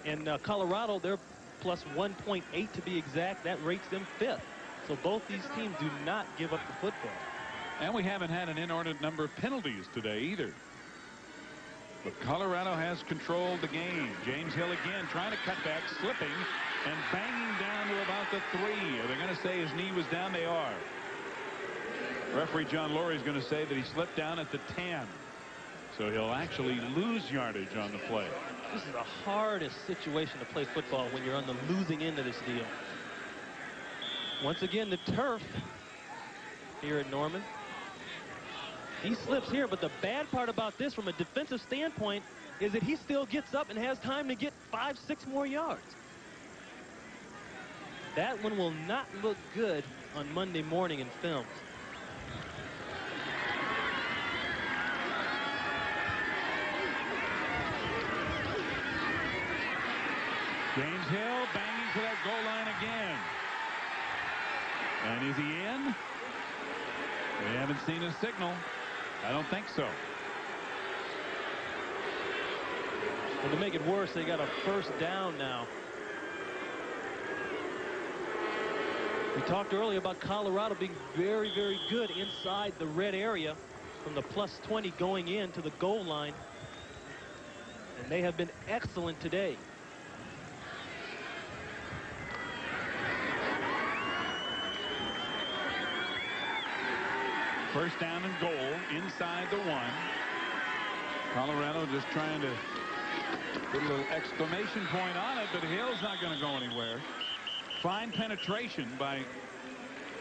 And Colorado, they're +1.8 to be exact. That rates them 5th. So both these teams do not give up the football. And we haven't had an inordinate number of penalties today either. But Colorado has controlled the game. James Hill again trying to cut back, slipping, and banging down to about the 3. Are they going to say his knee was down? They are. Referee John Laurie is going to say that he slipped down at the 10. So he'll actually lose yardage on the play. This is the hardest situation to play football when you're on the losing end of this deal. Once again, the turf here at Norman. He slips here, but the bad part about this from a defensive standpoint is that he still gets up and has time to get 5-6 more yards. That one will not look good on Monday morning in film. James Hill banging to that goal line again. And is he in? We haven't seen a signal. I don't think so. And to make it worse, they got a 1st down now. We talked earlier about Colorado being very, very good inside the red area from the +20 going in to the goal line. And they have been excellent today. First down and goal inside the 1. Colorado just trying to put a little exclamation point on it, but Hill's not going to go anywhere. Fine penetration by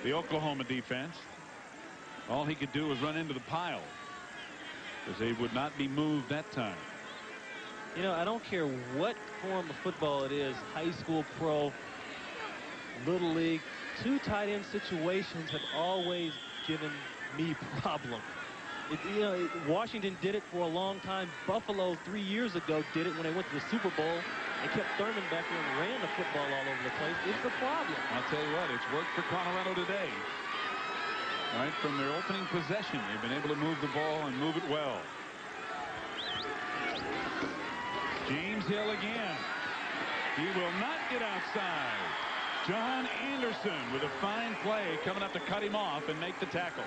the Oklahoma defense. All he could do was run into the pile because they would not be moved that time. You know, I don't care what form of football it is, high school, pro, little league, 2 tight end situations have always given me problem. Washington did it for a long time. Buffalo 3 years ago did it when they went to the Super Bowl. They kept Thurman back there and ran the football all over the place. It's a problem. I'll tell you what, it's worked for Colorado today. Right from their opening possession, they've been able to move the ball and move it well. James Hill again. He will not get outside. John Anderson with a fine play coming up to cut him off and make the tackle.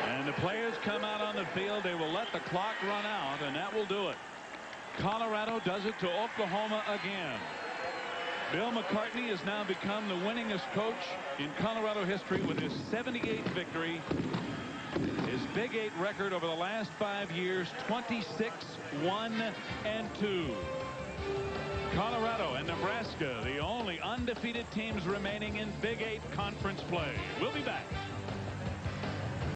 And the players come out on the field. They will let the clock run out, and that will do it. Colorado does it to Oklahoma again. Bill McCartney has now become the winningest coach in Colorado history with his 78th victory. His Big 8 record over the last 5 years, 26-1-2. Colorado and Nebraska, the only undefeated teams remaining in Big 8 conference play. We'll be back.